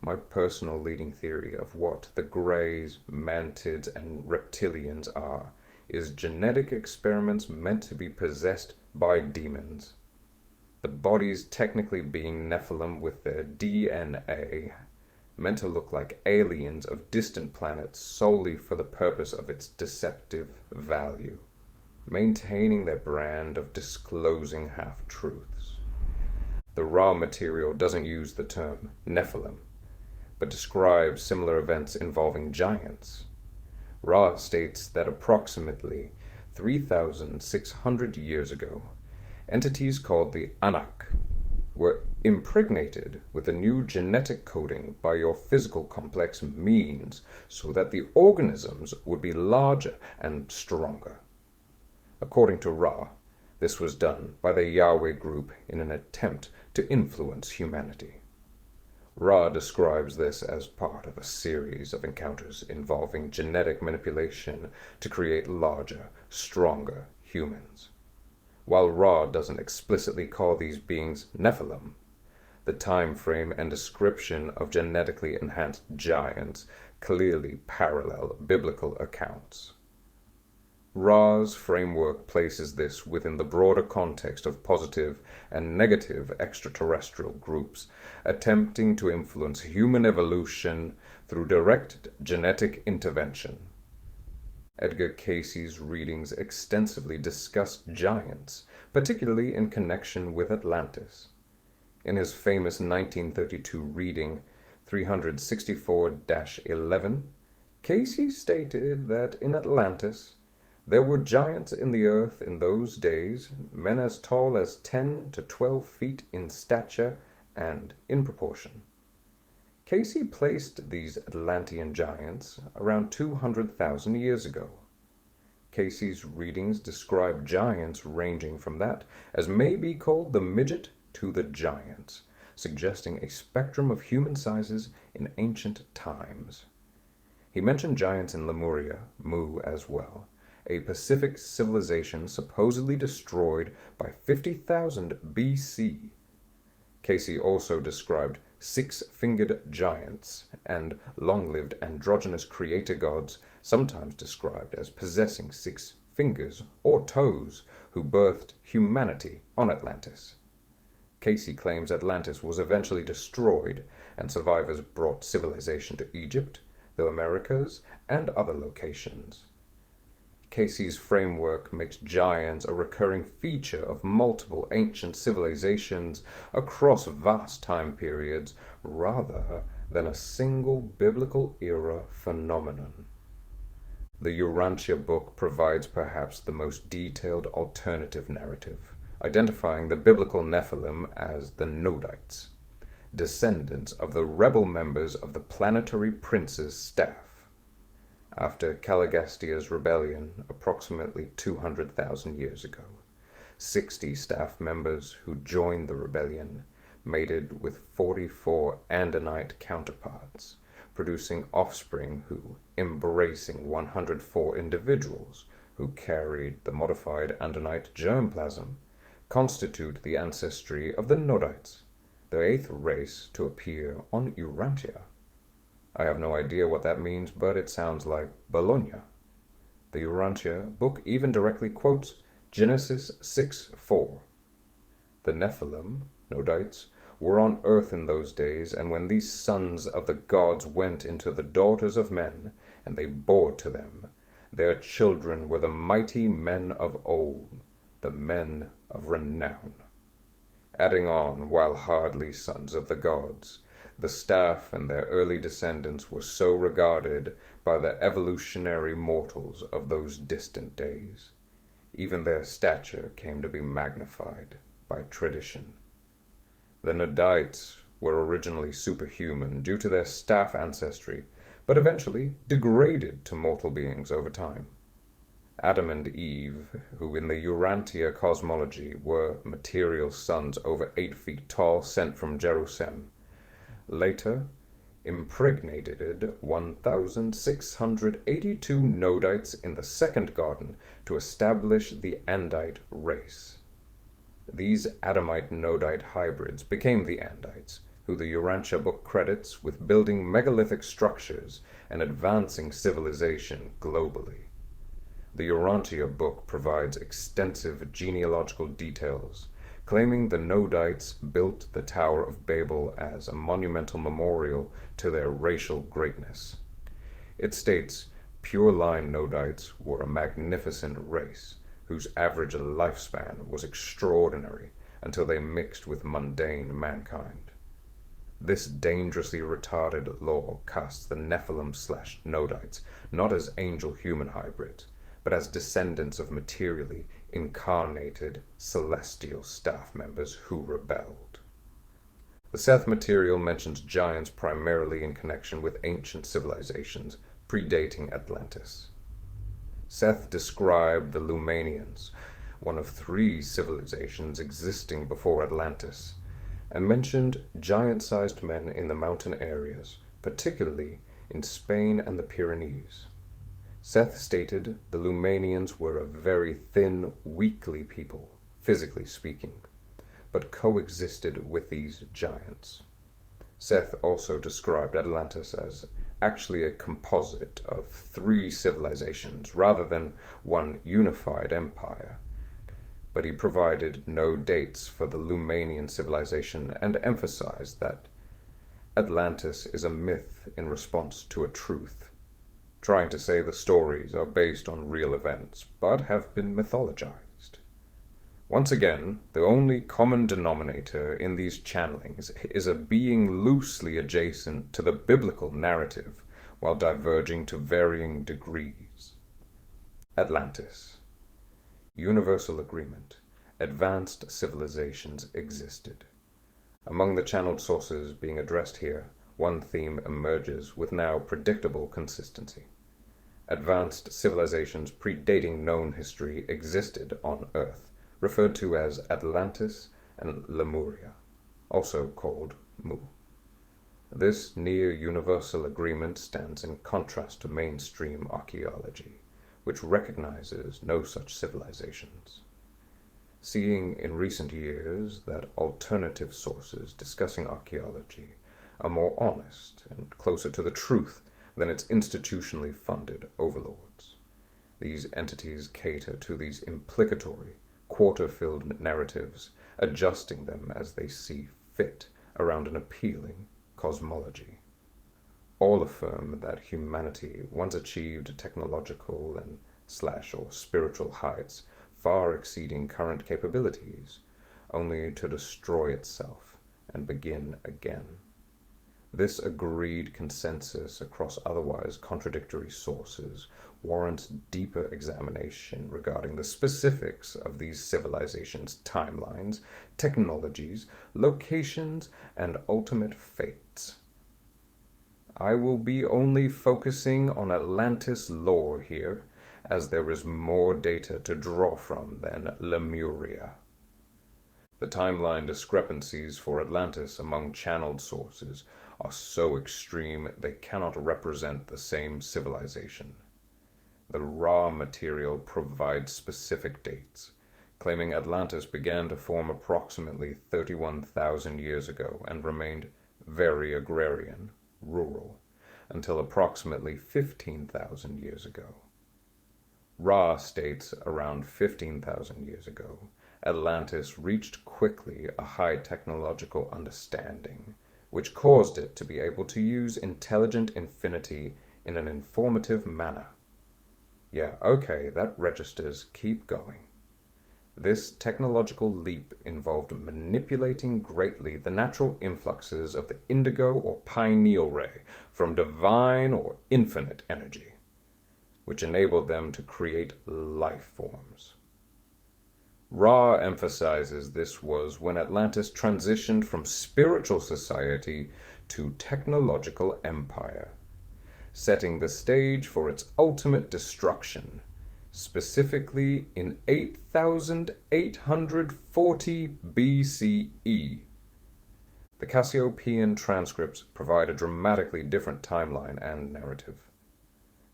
my personal leading theory of what the Greys, Mantids, and Reptilians are is genetic experiments meant to be possessed by demons. The bodies technically being Nephilim with their DNA, meant to look like aliens of distant planets solely for the purpose of its deceptive value, maintaining their brand of disclosing half-truths. The raw material doesn't use the term Nephilim, but describes similar events involving giants. Ra states that approximately 3,600 years ago, entities called the Anak were impregnated with a new genetic coding by your physical complex means so that the organisms would be larger and stronger. According to Ra, this was done by the Yahweh group in an attempt to influence humanity. Ra describes this as part of a series of encounters involving genetic manipulation to create larger, stronger humans. While Ra doesn't explicitly call these beings Nephilim, the time frame and description of genetically enhanced giants clearly parallel biblical accounts. Ra's framework places this within the broader context of positive and negative extraterrestrial groups attempting to influence human evolution through direct genetic intervention. Edgar Cayce's readings extensively discussed giants, particularly in connection with Atlantis. In his famous 1932 reading 364-11, Cayce stated that in Atlantis, there were giants in the earth in those days, men as tall as 10 to 12 feet in stature and in proportion. Cayce placed these Atlantean giants around 200,000 years ago. Cayce's readings describe giants ranging from that as may be called the midget to the giants, suggesting a spectrum of human sizes in ancient times. He mentioned giants in Lemuria, Mu as well, a Pacific civilization supposedly destroyed by 50,000 BC. Cayce also described six-fingered giants and long-lived androgynous creator gods, sometimes described as possessing 6 fingers or toes, who birthed humanity on Atlantis. Cayce claims Atlantis was eventually destroyed, and survivors brought civilization to Egypt, the Americas, and other locations. Cayce's framework makes giants a recurring feature of multiple ancient civilizations across vast time periods rather than a single biblical era phenomenon. The Urantia book provides perhaps the most detailed alternative narrative, identifying the biblical Nephilim as the Nodites, descendants of the rebel members of the planetary prince's staff. After Caligastia's rebellion approximately 200,000 years ago, 60 staff members who joined the rebellion mated with 44 Andonite counterparts, producing offspring who, embracing 104 individuals who carried the modified Andonite germplasm, constitute the ancestry of the Nodites, the 8th race to appear on Urantia. I have no idea what that means, but it sounds like Bologna. The Urantia book even directly quotes Genesis 6:4. The Nephilim, Nodites, were on earth in those days, and when these sons of the gods went into the daughters of men, and they bore to them, Their children were the mighty men of old, the men of renown. Adding on, while hardly sons of the gods, the staff and their early descendants were so regarded by the evolutionary mortals of those distant days. Even their stature came to be magnified by tradition. The Nitwits were originally superhuman due to their staff ancestry, but eventually degraded to mortal beings over time. Adam and Eve, who in the Urantia cosmology were material sons over 8 feet tall sent from Jerusalem, later impregnated 1,682 Nodites in the second garden to establish the Andite race. These Adamite Nodite hybrids became the Andites, who the Urantia book credits with building megalithic structures and advancing civilization globally. The Urantia book provides extensive genealogical details, claiming the Nodites built the Tower of Babel as a monumental memorial to their racial greatness. It states, pure-line Nodites were a magnificent race, whose average lifespan was extraordinary until they mixed with mundane mankind. This dangerously retarded lore casts the Nephilim/Nodites not as angel-human hybrids, but as descendants of materially incarnated celestial staff members who rebelled. The Seth material mentions giants primarily in connection with ancient civilizations predating Atlantis. Seth described the Lumanians, one of 3 civilizations existing before Atlantis, and mentioned giant-sized men in the mountain areas, particularly in Spain and the Pyrenees. Seth stated the Lumanians were a very thin, weakly people, physically speaking, but coexisted with these giants. Seth also described Atlantis as actually a composite of 3 civilizations rather than one unified empire, but he provided no dates for the Lumanian civilization and emphasized that Atlantis is a myth in response to a truth, trying to say the stories are based on real events, but have been mythologized. Once again, the only common denominator in these channelings is a being loosely adjacent to the biblical narrative, while diverging to varying degrees. Atlantis. Universal agreement. Advanced civilizations existed. Among the channeled sources being addressed here, one theme emerges with now predictable consistency. Advanced civilizations predating known history existed on Earth, referred to as Atlantis and Lemuria, also called Mu. This near-universal agreement stands in contrast to mainstream archaeology, which recognizes no such civilizations. Seeing in recent years that alternative sources discussing archaeology are more honest and closer to the truth than its institutionally funded overlords. These entities cater to these implicatory, quarter-filled narratives, adjusting them as they see fit around an appealing cosmology. All affirm that humanity once achieved technological and / spiritual heights far exceeding current capabilities, only to destroy itself and begin again. This agreed consensus across otherwise contradictory sources warrants deeper examination regarding the specifics of these civilizations' timelines, technologies, locations, and ultimate fates. I will be only focusing on Atlantis lore here, as there is more data to draw from than Lemuria. The timeline discrepancies for Atlantis among channeled sources are so extreme they cannot represent the same civilization. The raw material provides specific dates, claiming Atlantis began to form approximately 31,000 years ago and remained very agrarian, rural, until approximately 15,000 years ago. Ra states around 15,000 years ago, Atlantis reached quickly a high technological understanding, which caused it to be able to use intelligent infinity in an informative manner. Yeah, okay, that registers. Keep going. This technological leap involved manipulating greatly the natural influxes of the indigo or pineal ray from divine or infinite energy, which enabled them to create life forms. Ra emphasizes this was when Atlantis transitioned from spiritual society to technological empire, setting the stage for its ultimate destruction, specifically in 8,840 BCE. The Cassiopean transcripts provide a dramatically different timeline and narrative.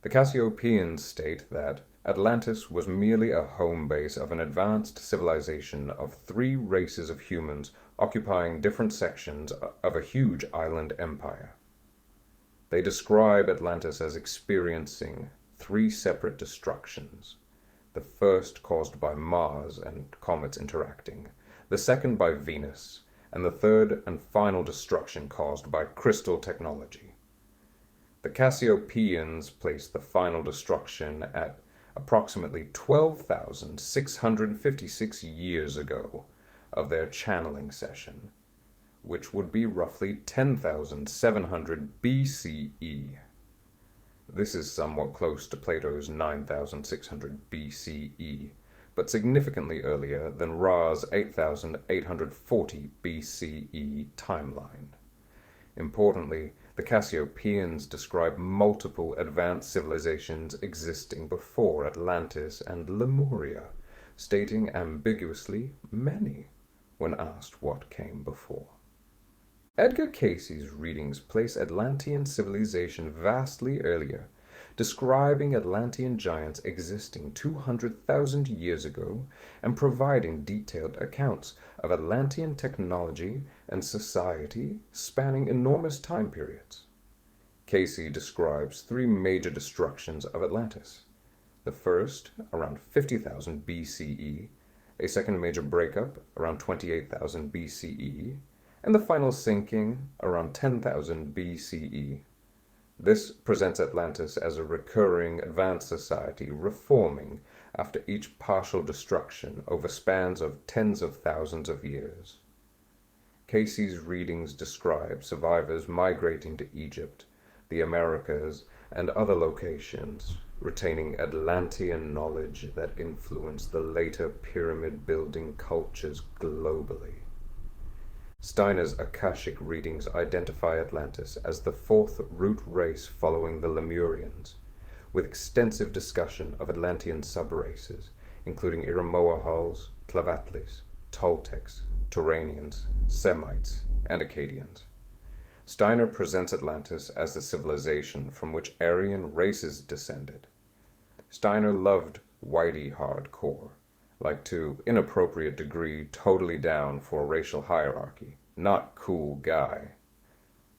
The Cassiopeans state that Atlantis was merely a home base of an advanced civilization of 3 races of humans occupying different sections of a huge island empire. They describe Atlantis as experiencing 3 separate destructions, the first caused by Mars and comets interacting, the second by Venus, and the third and final destruction caused by crystal technology. The Cassiopeans placed the final destruction at approximately 12,656 years ago of their channeling session, which would be roughly 10,700 BCE. This is somewhat close to Plato's 9,600 BCE, but significantly earlier than Ra's 8,840 BCE timeline. Importantly, the Cassiopeans describe multiple advanced civilizations existing before Atlantis and Lemuria, stating ambiguously many when asked what came before. Edgar Cayce's readings place Atlantean civilization vastly earlier, describing Atlantean giants existing 200,000 years ago and providing detailed accounts of Atlantean technology and society spanning enormous time periods. Cayce describes 3 major destructions of Atlantis. The first, around 50,000 BCE, a second major breakup, around 28,000 BCE, and the final sinking, around 10,000 BCE. This presents Atlantis as a recurring advanced society reforming after each partial destruction over spans of tens of thousands of years. Cayce's readings describe survivors migrating to Egypt, the Americas, and other locations, retaining Atlantean knowledge that influenced the later pyramid-building cultures globally. Steiner's Akashic readings identify Atlantis as the 4th root race following the Lemurians, with extensive discussion of Atlantean subraces, including Iramoahals, Tlavatlis, Toltecs, Turanians, Semites, and Akkadians. Steiner presents Atlantis as the civilization from which Aryan races descended. Steiner loved whitey hardcore, like to inappropriate degree totally down for racial hierarchy, not cool guy.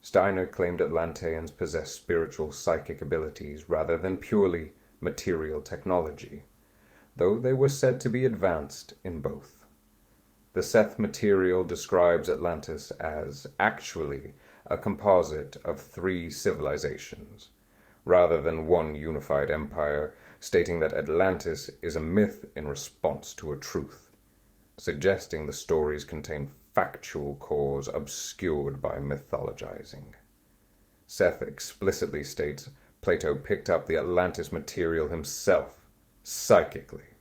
Steiner claimed Atlanteans possessed spiritual psychic abilities rather than purely material technology, though they were said to be advanced in both. The Seth material describes Atlantis as actually a composite of 3 civilizations, rather than one unified empire, stating that Atlantis is a myth in response to a truth, suggesting the stories contain factual cores obscured by mythologizing. Seth explicitly states Plato picked up the Atlantis material himself, psychically.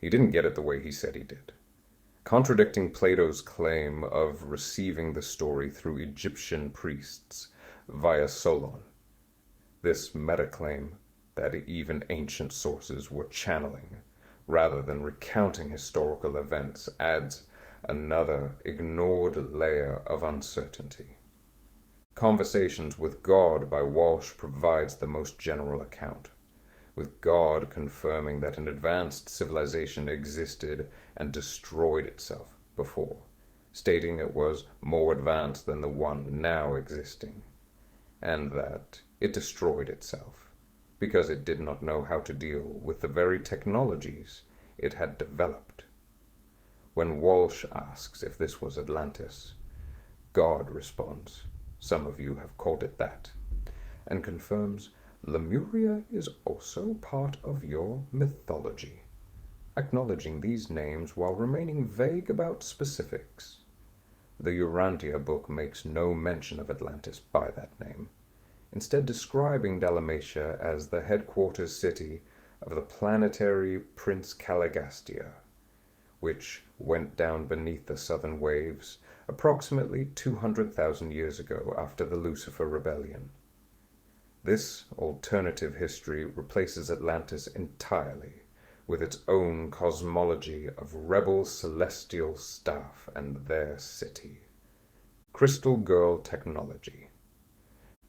He didn't get it the way he said he did, contradicting Plato's claim of receiving the story through Egyptian priests via Solon. This meta-claim that even ancient sources were channeling, rather than recounting historical events, adds another ignored layer of uncertainty. Conversations with God by Walsh provides the most general account, with God confirming that an advanced civilization existed and destroyed itself before, stating it was more advanced than the one now existing, and that it destroyed itself because it did not know how to deal with the very technologies it had developed. When Walsh asks if this was Atlantis, God responds, "Some of you have called it that," and confirms Lemuria is also part of your mythology, acknowledging these names while remaining vague about specifics. The Urantia book makes no mention of Atlantis by that name, instead describing Dalmatia as the headquarters city of the planetary Prince Caligastia, which went down beneath the southern waves approximately 200,000 years ago after the Lucifer Rebellion. This alternative history replaces Atlantis entirely with its own cosmology of rebel celestial staff and their city. Crystal Girl technology.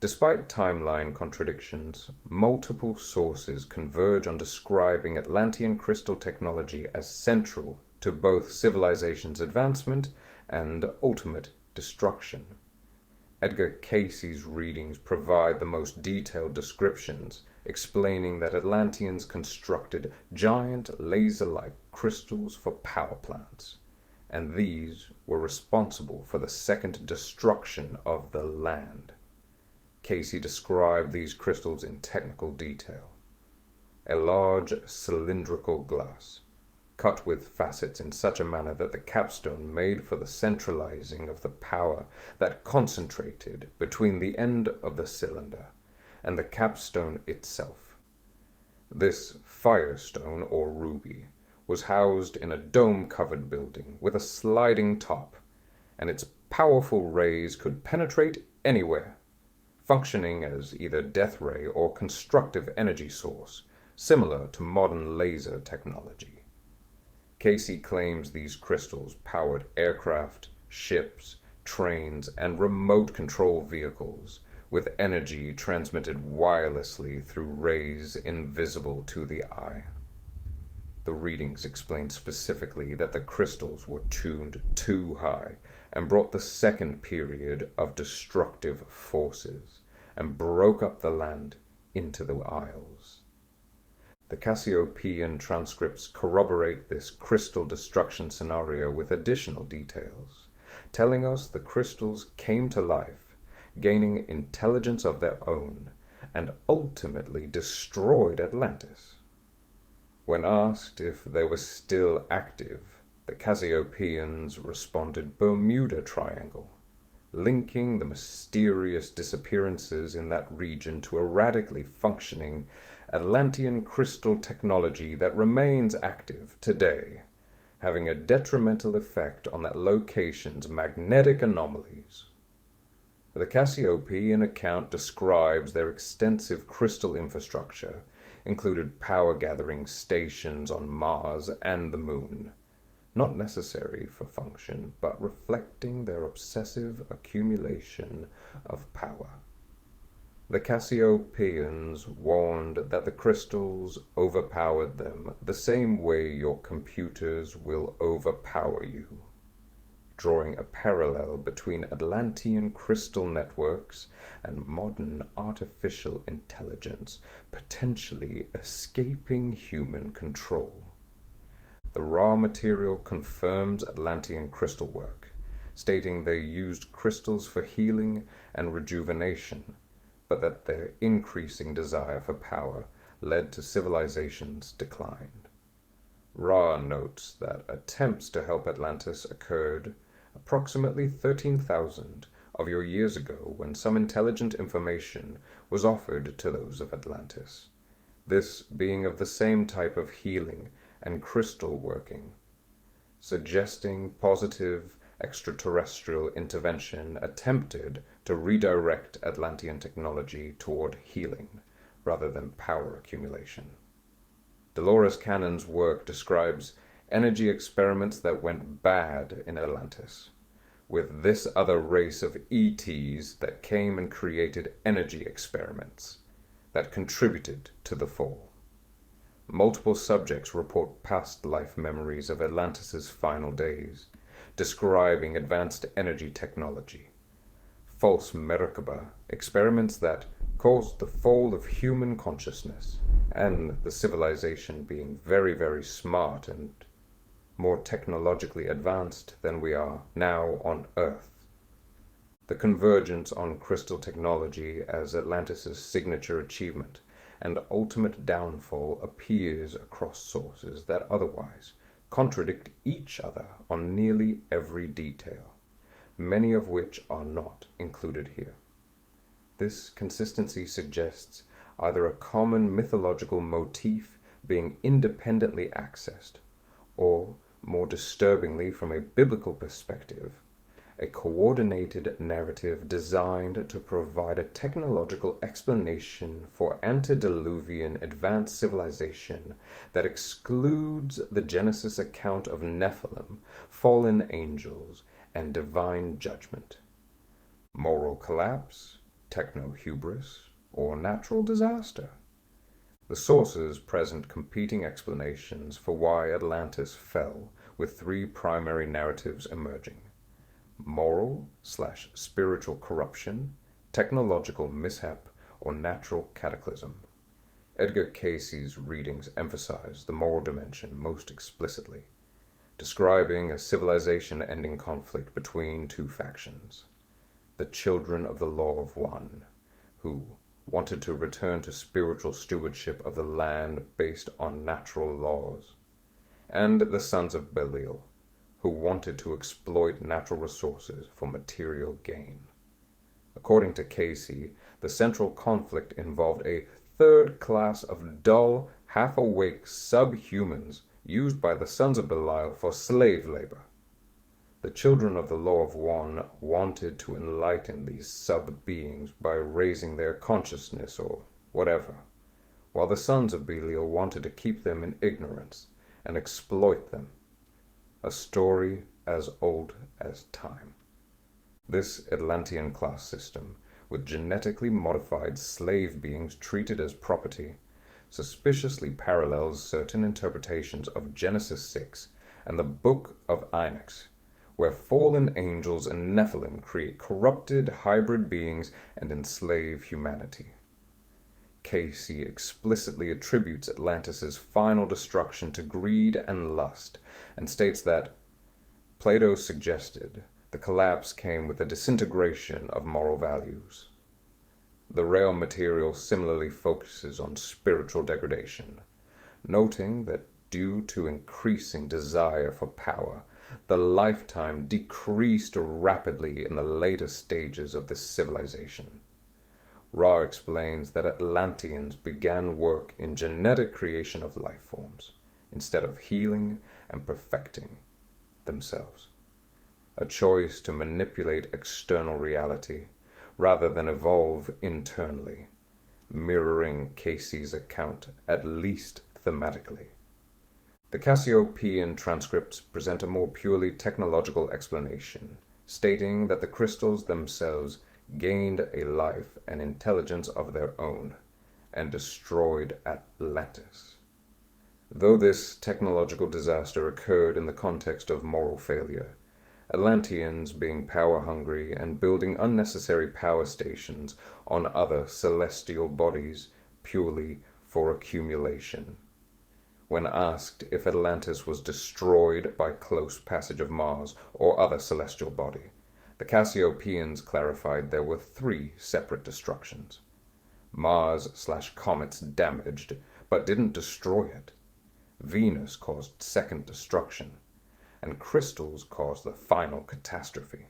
Despite timeline contradictions, multiple sources converge on describing Atlantean crystal technology as central to both civilization's advancement and ultimate destruction. Edgar Casey's readings provide the most detailed descriptions, explaining that Atlanteans constructed giant laser-like crystals for power plants, and these were responsible for the second destruction of the land. Casey described these crystals in technical detail. A large cylindrical glass, cut with facets in such a manner that the capstone made for the centralizing of the power that concentrated between the end of the cylinder and the capstone itself. This firestone, or ruby, was housed in a dome-covered building with a sliding top, and its powerful rays could penetrate anywhere, functioning as either death ray or constructive energy source, similar to modern laser technology. Casey claims these crystals powered aircraft, ships, trains, and remote control vehicles, with energy transmitted wirelessly through rays invisible to the eye. The readings explained specifically that the crystals were tuned too high and brought the second period of destructive forces and broke up the land into the isles. The Cassiopean transcripts corroborate this crystal destruction scenario with additional details, telling us the crystals came to life, gaining intelligence of their own, and ultimately destroyed Atlantis. When asked if they were still active, the Cassiopeans responded Bermuda Triangle, linking the mysterious disappearances in that region to a radically functioning Atlantean crystal technology that remains active today, having a detrimental effect on that location's magnetic anomalies. The Cassiopean account describes their extensive crystal infrastructure, included power-gathering stations on Mars and the Moon, not necessary for function, but reflecting their obsessive accumulation of power. The Cassiopeans warned that the crystals overpowered them the same way your computers will overpower you, drawing a parallel between Atlantean crystal networks and modern artificial intelligence potentially escaping human control. The raw material confirms Atlantean crystal work, stating they used crystals for healing and rejuvenation, but that their increasing desire for power led to civilization's decline. Ra notes that attempts to help Atlantis occurred approximately 13,000 of your years ago when some intelligent information was offered to those of Atlantis, this being of the same type of healing and crystal working, suggesting positive extraterrestrial intervention attempted to redirect Atlantean technology toward healing rather than power accumulation. Dolores Cannon's work describes energy experiments that went bad in Atlantis, with this other race of ETs that came and created energy experiments that contributed to the fall. Multiple subjects report past life memories of Atlantis's final days, describing advanced energy technology. False Merkaba experiments that caused the fall of human consciousness, and the civilization being very, very smart and more technologically advanced than we are now on Earth. The convergence on crystal technology as Atlantis' signature achievement and ultimate downfall appears across sources that otherwise contradict each other on nearly every detail, many of which are not included here. This consistency suggests either a common mythological motif being independently accessed, or, more disturbingly from a biblical perspective, a coordinated narrative designed to provide a technological explanation for antediluvian advanced civilization that excludes the Genesis account of Nephilim, fallen angels, and divine judgment. Moral collapse, techno-hubris, or natural disaster? The sources present competing explanations for why Atlantis fell, with three primary narratives emerging: moral/spiritual corruption, technological mishap, or natural cataclysm. Edgar Cayce's readings emphasize the moral dimension most explicitly, describing a civilization-ending conflict between two factions: the children of the Law of One, who wanted to return to spiritual stewardship of the land based on natural laws, and the sons of Belial, who wanted to exploit natural resources for material gain. According to Cayce, the central conflict involved a third class of dull, half-awake subhumans used by the sons of Belial for slave labor. The children of the Law of One wanted to enlighten these sub-beings by raising their consciousness or whatever, while the sons of Belial wanted to keep them in ignorance and exploit them. A story as old as time. This Atlantean class system, with genetically modified slave beings treated as property, suspiciously parallels certain interpretations of Genesis 6 and the Book of Enoch, where fallen angels and Nephilim create corrupted hybrid beings and enslave humanity. Cayce explicitly attributes Atlantis' final destruction to greed and lust, and states that Plato suggested the collapse came with the disintegration of moral values. The rare material similarly focuses on spiritual degradation, noting that due to increasing desire for power, the lifetime decreased rapidly in the later stages of this civilization. Ra explains that Atlanteans began work in genetic creation of life forms, instead of healing and perfecting themselves, a choice to manipulate external reality rather than evolve internally, mirroring Cayce's account at least thematically. The Cassiopean transcripts present a more purely technological explanation, stating that the crystals themselves gained a life and intelligence of their own, and destroyed Atlantis. Though this technological disaster occurred in the context of moral failure, Atlanteans being power-hungry and building unnecessary power stations on other celestial bodies purely for accumulation. When asked if Atlantis was destroyed by close passage of Mars or other celestial body, the Cassiopeans clarified there were three separate destructions. Mars/comets damaged, but didn't destroy it. Venus caused second destruction, and crystals caused the final catastrophe.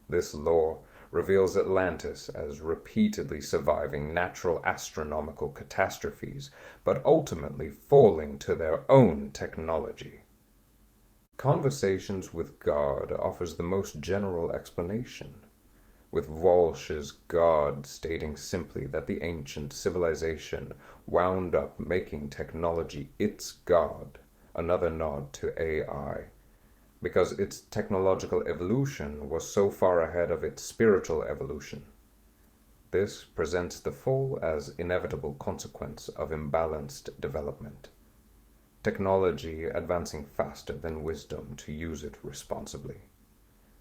This lore reveals Atlantis as repeatedly surviving natural astronomical catastrophes, but ultimately falling to their own technology. Conversations with God offers the most general explanation, with Walsh's God stating simply that the ancient civilization wound up making technology its God, another nod to AI, because its technological evolution was so far ahead of its spiritual evolution. This presents the fall as inevitable consequence of imbalanced development. Technology advancing faster than wisdom to use it responsibly.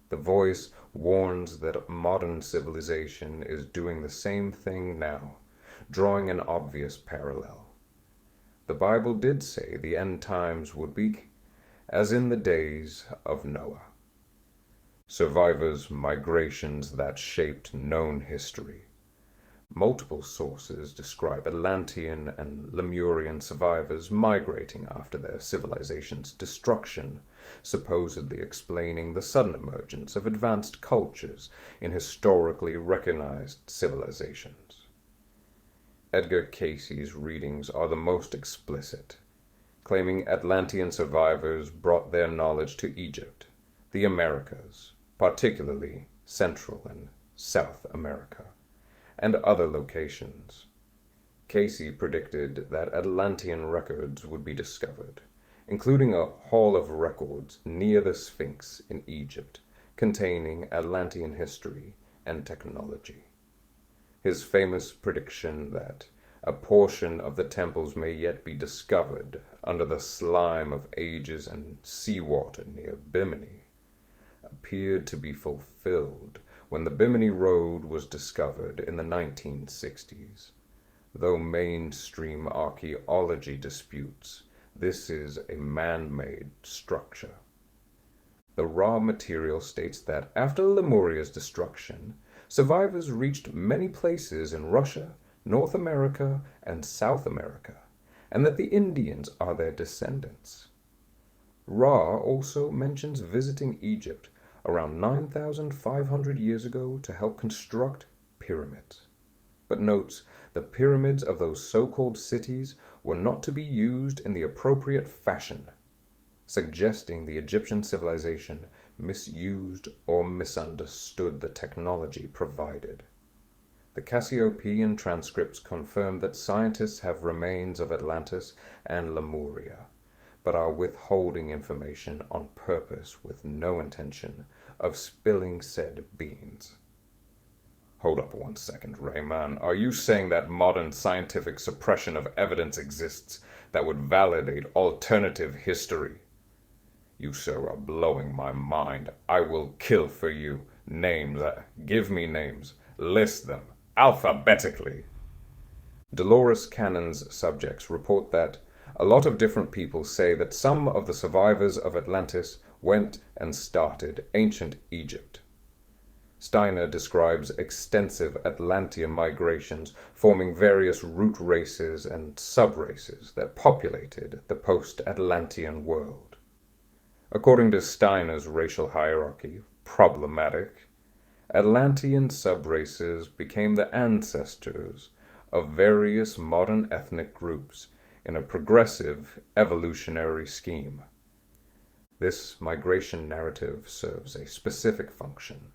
The voice warns that modern civilization is doing the same thing now, drawing an obvious parallel. The Bible did say the end times would be as in the days of Noah. Survivors' migrations that shaped known history. Multiple sources describe Atlantean and Lemurian survivors migrating after their civilization's destruction, supposedly explaining the sudden emergence of advanced cultures in historically recognized civilizations. Edgar Cayce's readings are the most explicit, claiming Atlantean survivors brought their knowledge to Egypt, the Americas, particularly Central and South America, and other locations. Cayce predicted that Atlantean records would be discovered, including a hall of records near the Sphinx in Egypt, containing Atlantean history and technology. His famous prediction that a portion of the temples may yet be discovered under the slime of ages and seawater near Bimini appeared to be fulfilled when the Bimini Road was discovered in the 1960s. Though mainstream archaeology disputes, this is a man-made structure. The raw material states that after Lemuria's destruction, survivors reached many places in Russia, North America, and South America, and that the Indians are their descendants. Ra also mentions visiting Egypt around 9,500 years ago to help construct pyramids, but notes the pyramids of those so-called cities were not to be used in the appropriate fashion, suggesting the Egyptian civilization misused or misunderstood the technology provided. The Cassiopeian transcripts confirm that scientists have remains of Atlantis and Lemuria, but are withholding information on purpose with no intention of spilling said beans. Hold up 1 second, Rayman. Are you saying that modern scientific suppression of evidence exists that would validate alternative history? You, sir, are blowing my mind. I will kill for you. Names. Give me names. List them. Alphabetically. Dolores Cannon's subjects report that a lot of different people say that some of the survivors of Atlantis went and started ancient Egypt. Steiner describes extensive Atlantean migrations forming various root races and sub-races that populated the post-Atlantean world. According to Steiner's racial hierarchy, problematic, Atlantean sub-races became the ancestors of various modern ethnic groups in a progressive evolutionary scheme. This migration narrative serves a specific function,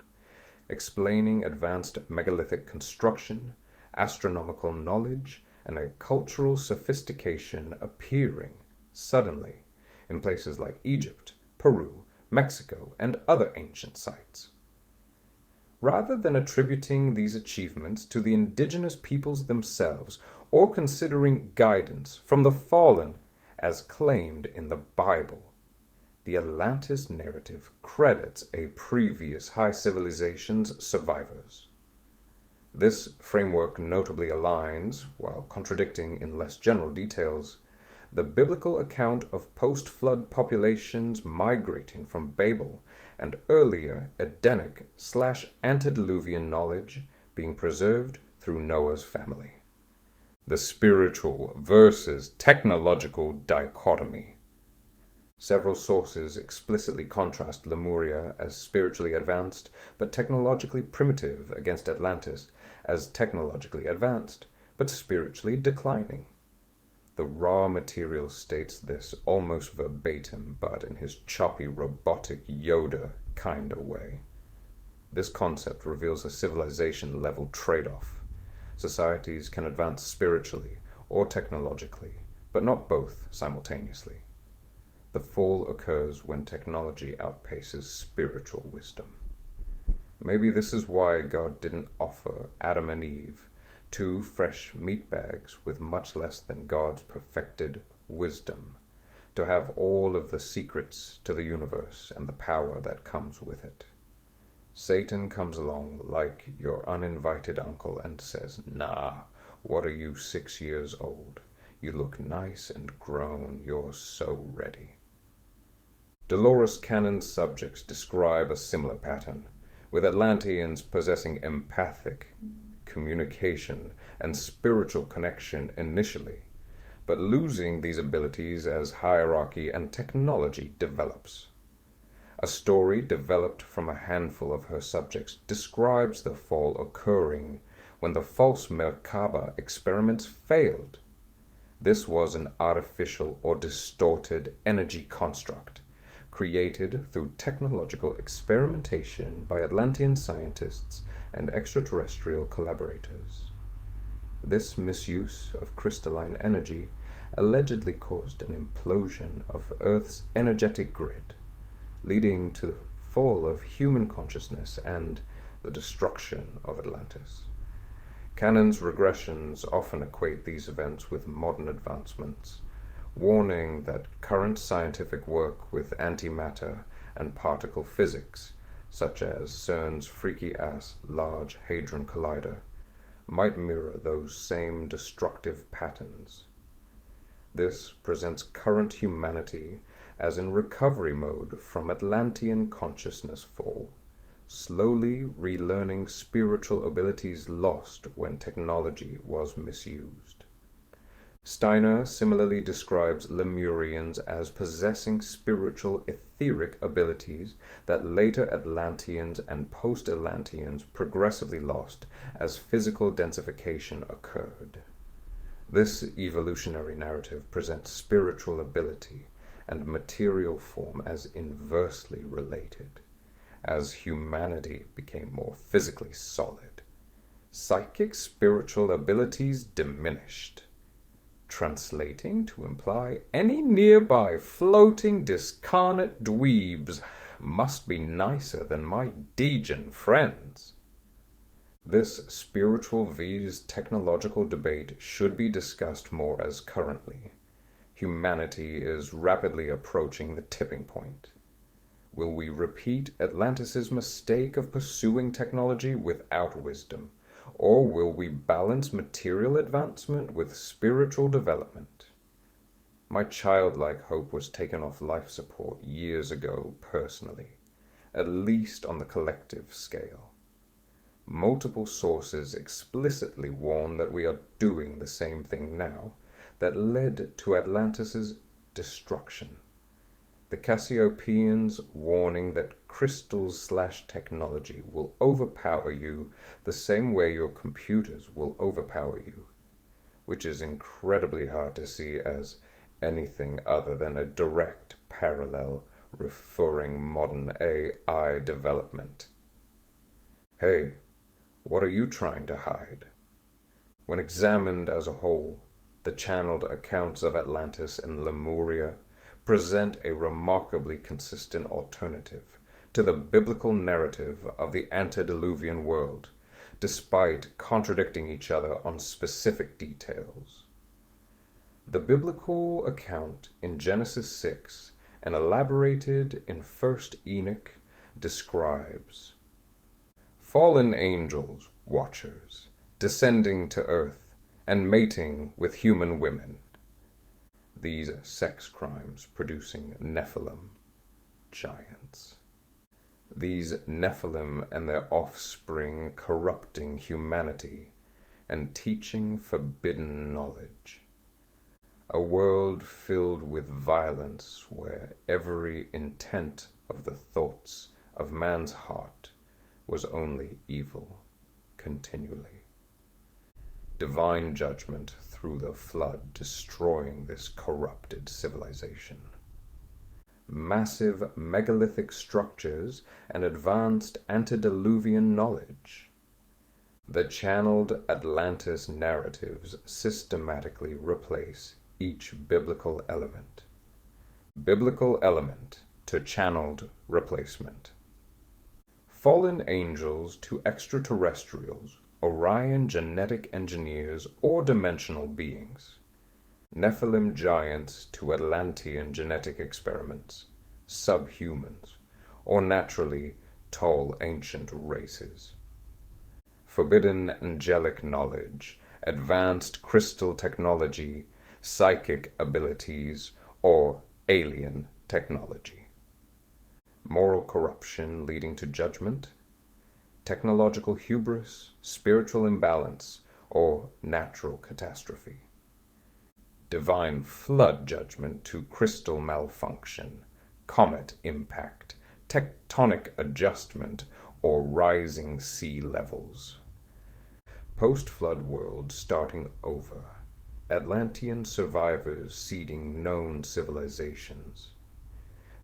explaining advanced megalithic construction, astronomical knowledge, and a cultural sophistication appearing suddenly in places like Egypt, Peru, Mexico, and other ancient sites. Rather than attributing these achievements to the indigenous peoples themselves or considering guidance from the fallen as claimed in the Bible, the Atlantis narrative credits a previous high civilization's survivors. This framework notably aligns, while contradicting in less general details, the biblical account of post-flood populations migrating from Babel and earlier Edenic/antediluvian knowledge being preserved through Noah's family. The spiritual versus technological dichotomy. Several sources explicitly contrast Lemuria as spiritually advanced but technologically primitive against Atlantis as technologically advanced but spiritually declining. The raw material states this almost verbatim, but in his choppy, robotic Yoda kind of way. This concept reveals a civilization-level trade-off. Societies can advance spiritually or technologically, but not both simultaneously. The fall occurs when technology outpaces spiritual wisdom. Maybe this is why God didn't offer Adam and Eve 2 fresh meat bags with much less than God's perfected wisdom, to have all of the secrets to the universe and the power that comes with it. Satan comes along like your uninvited uncle and says, "Nah, what are you 6 years old? You look nice and grown, you're so ready." Dolores Cannon's subjects describe a similar pattern, with Atlanteans possessing empathic, communication and spiritual connection initially, but losing these abilities as hierarchy and technology develops. A story developed from a handful of her subjects describes the fall occurring when the false Merkaba experiments failed. This was an artificial or distorted energy construct created through technological experimentation by Atlantean scientists and extraterrestrial collaborators. This misuse of crystalline energy allegedly caused an implosion of Earth's energetic grid, leading to the fall of human consciousness and the destruction of Atlantis. Canon's regressions often equate these events with modern advancements, warning that current scientific work with antimatter and particle physics, such as CERN's freaky-ass Large Hadron Collider, might mirror those same destructive patterns. This presents current humanity as in recovery mode from Atlantean consciousness fall, slowly relearning spiritual abilities lost when technology was misused. Steiner similarly describes Lemurians as possessing spiritual etheric abilities that later Atlanteans and post-Atlanteans progressively lost as physical densification occurred. This evolutionary narrative presents spiritual ability and material form as inversely related. As humanity became more physically solid, psychic spiritual abilities diminished, translating to imply any nearby floating discarnate dweebs must be nicer than my Degen friends. This spiritual vs. technological debate should be discussed more as currently. Humanity is rapidly approaching the tipping point. Will we repeat Atlantis' mistake of pursuing technology without wisdom, or will we balance material advancement with spiritual development? My childlike hope was taken off life support years ago personally, at least on the collective scale. Multiple sources explicitly warn that we are doing the same thing now that led to Atlantis' destruction. The Cassiopeans warning that crystals/technology will overpower you the same way your computers will overpower you, which is incredibly hard to see as anything other than a direct parallel referring modern AI development. Hey, what are you trying to hide? When examined as a whole, the channeled accounts of Atlantis and Lemuria present a remarkably consistent alternative to the biblical narrative of the antediluvian world, despite contradicting each other on specific details. The biblical account in Genesis 6 and elaborated in 1 Enoch describes fallen angels, watchers, descending to earth and mating with human women. These sex crimes producing Nephilim, giants. These Nephilim and their offspring corrupting humanity and teaching forbidden knowledge. A world filled with violence where every intent of the thoughts of man's heart was only evil continually. Divine judgment through the flood destroying this corrupted civilization. Massive megalithic structures and advanced antediluvian knowledge. The channeled Atlantis narratives systematically replace each biblical element. Biblical element to channeled replacement. Fallen angels to extraterrestrials, Orion genetic engineers or dimensional beings. Nephilim giants to Atlantean genetic experiments, subhumans, or naturally tall ancient races. Forbidden angelic knowledge, advanced crystal technology, psychic abilities, or alien technology. Moral corruption leading to judgment. technological hubris, spiritual imbalance, or natural catastrophe. Divine flood judgment to crystal malfunction, comet impact, tectonic adjustment, or rising sea levels. Post-flood world starting over. Atlantean survivors seeding known civilizations.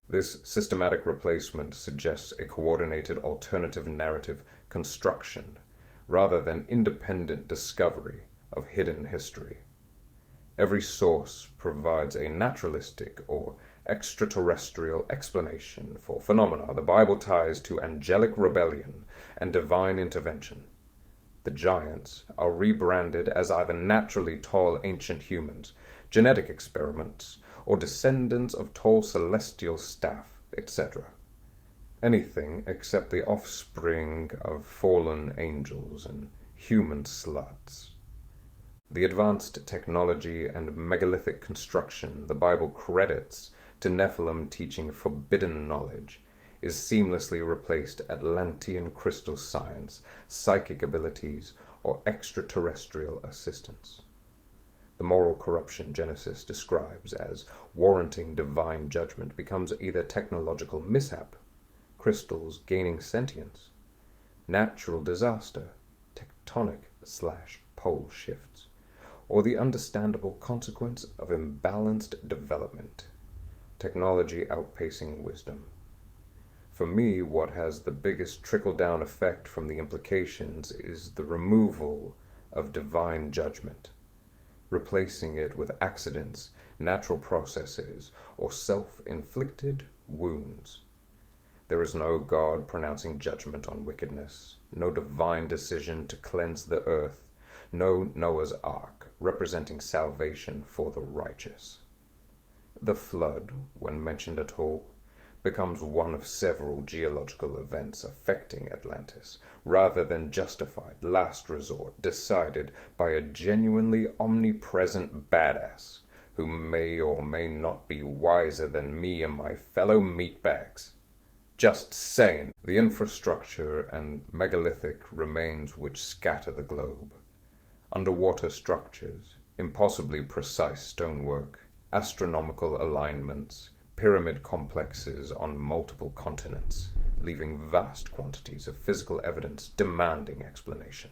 This systematic replacement suggests a coordinated alternative narrative construction rather than independent discovery of hidden history. Every source provides a naturalistic or extraterrestrial explanation for phenomena the Bible ties to angelic rebellion and divine intervention. The giants are rebranded as either naturally tall ancient humans, genetic experiments, or descendants of tall celestial staff, etc. Anything except the offspring of fallen angels and human sluts. The advanced technology and megalithic construction the Bible credits to Nephilim teaching forbidden knowledge is seamlessly replaced Atlantean crystal science, psychic abilities, or extraterrestrial assistance. The moral corruption Genesis describes as warranting divine judgment becomes either technological mishap, crystals gaining sentience, natural disaster, tectonic/pole shifts, or the understandable consequence of imbalanced development, technology outpacing wisdom. For me, what has the biggest trickle-down effect from the implications is the removal of divine judgment, replacing it with accidents, natural processes, or self-inflicted wounds. There is no God pronouncing judgment on wickedness, no divine decision to cleanse the earth, no Noah's Ark representing salvation for the righteous. The flood, when mentioned at all, becomes one of several geological events affecting Atlantis, rather than justified last resort decided by a genuinely omnipresent badass who may or may not be wiser than me and my fellow meatbags. Just saying. The infrastructure and megalithic remains which scatter the globe. Underwater structures, impossibly precise stonework, astronomical alignments, pyramid complexes on multiple continents, leaving vast quantities of physical evidence demanding explanation.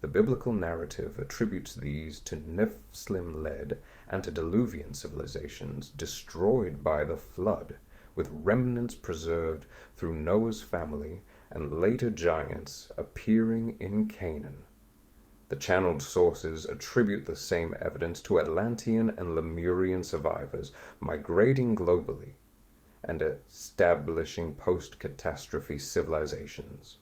The biblical narrative attributes these to Nephilim-led antediluvian civilizations destroyed by the flood, with remnants preserved through Noah's family and later giants appearing in Canaan. The channeled sources attribute the same evidence to Atlantean and Lemurian survivors migrating globally and establishing post-catastrophe civilizations.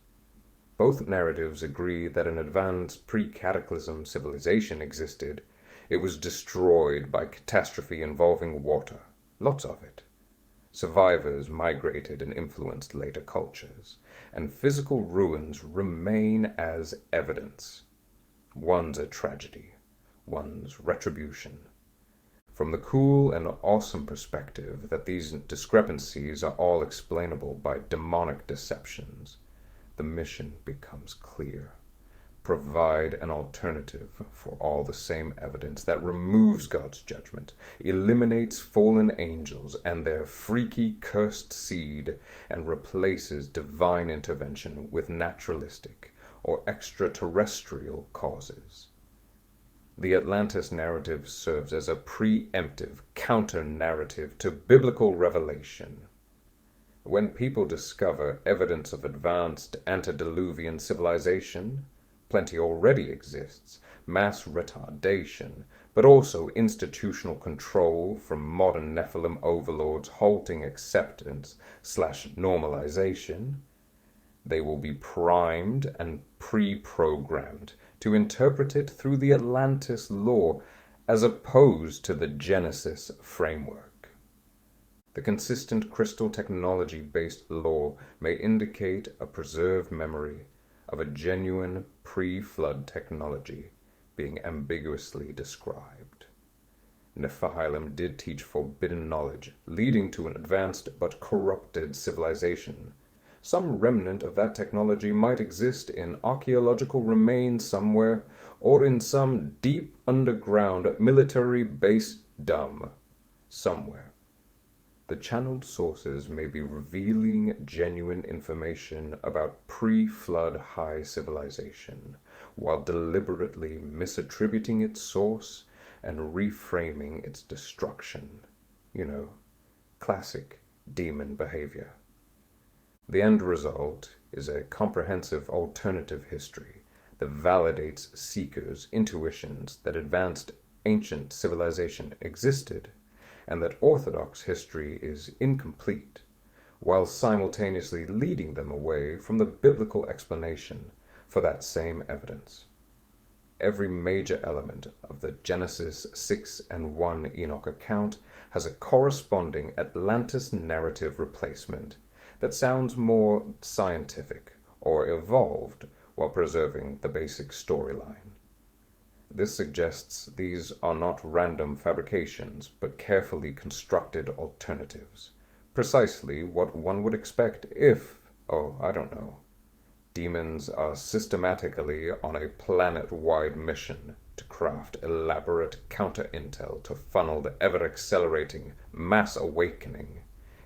Both narratives agree that an advanced pre-cataclysm civilization existed. It was destroyed by catastrophe involving water, lots of it. Survivors migrated and influenced later cultures, and physical ruins remain as evidence. One's a tragedy, one's retribution. From the cool and awesome perspective that these discrepancies are all explainable by demonic deceptions, the mission becomes clear. Provide an alternative for all the same evidence that removes God's judgment, eliminates fallen angels and their freaky cursed seed, and replaces divine intervention with naturalistic or extraterrestrial causes. The Atlantis narrative serves as a preemptive counter-narrative to biblical revelation. When people discover evidence of advanced antediluvian civilization, plenty already exists, mass retardation, but also institutional control from modern Nephilim overlords halting acceptance/normalization. They will be primed and pre-programmed to interpret it through the Atlantis lore as opposed to the Genesis framework. The consistent crystal technology-based lore may indicate a preserved memory of a genuine pre-flood technology being ambiguously described. Nephilim did teach forbidden knowledge, leading to an advanced but corrupted civilization, some remnant of that technology might exist in archaeological remains somewhere, or in some deep underground military base dumb somewhere. The channeled sources may be revealing genuine information about pre-flood high civilization, while deliberately misattributing its source and reframing its destruction. Classic demon behavior. The end result is a comprehensive alternative history that validates seekers' intuitions that advanced ancient civilization existed and that orthodox history is incomplete, while simultaneously leading them away from the biblical explanation for that same evidence. Every major element of the Genesis 6 and 1 Enoch account has a corresponding Atlantis narrative replacement that sounds more scientific or evolved while preserving the basic storyline. This suggests these are not random fabrications, but carefully constructed alternatives, precisely what one would expect if, demons are systematically on a planet-wide mission to craft elaborate counter-intel to funnel the ever-accelerating mass awakening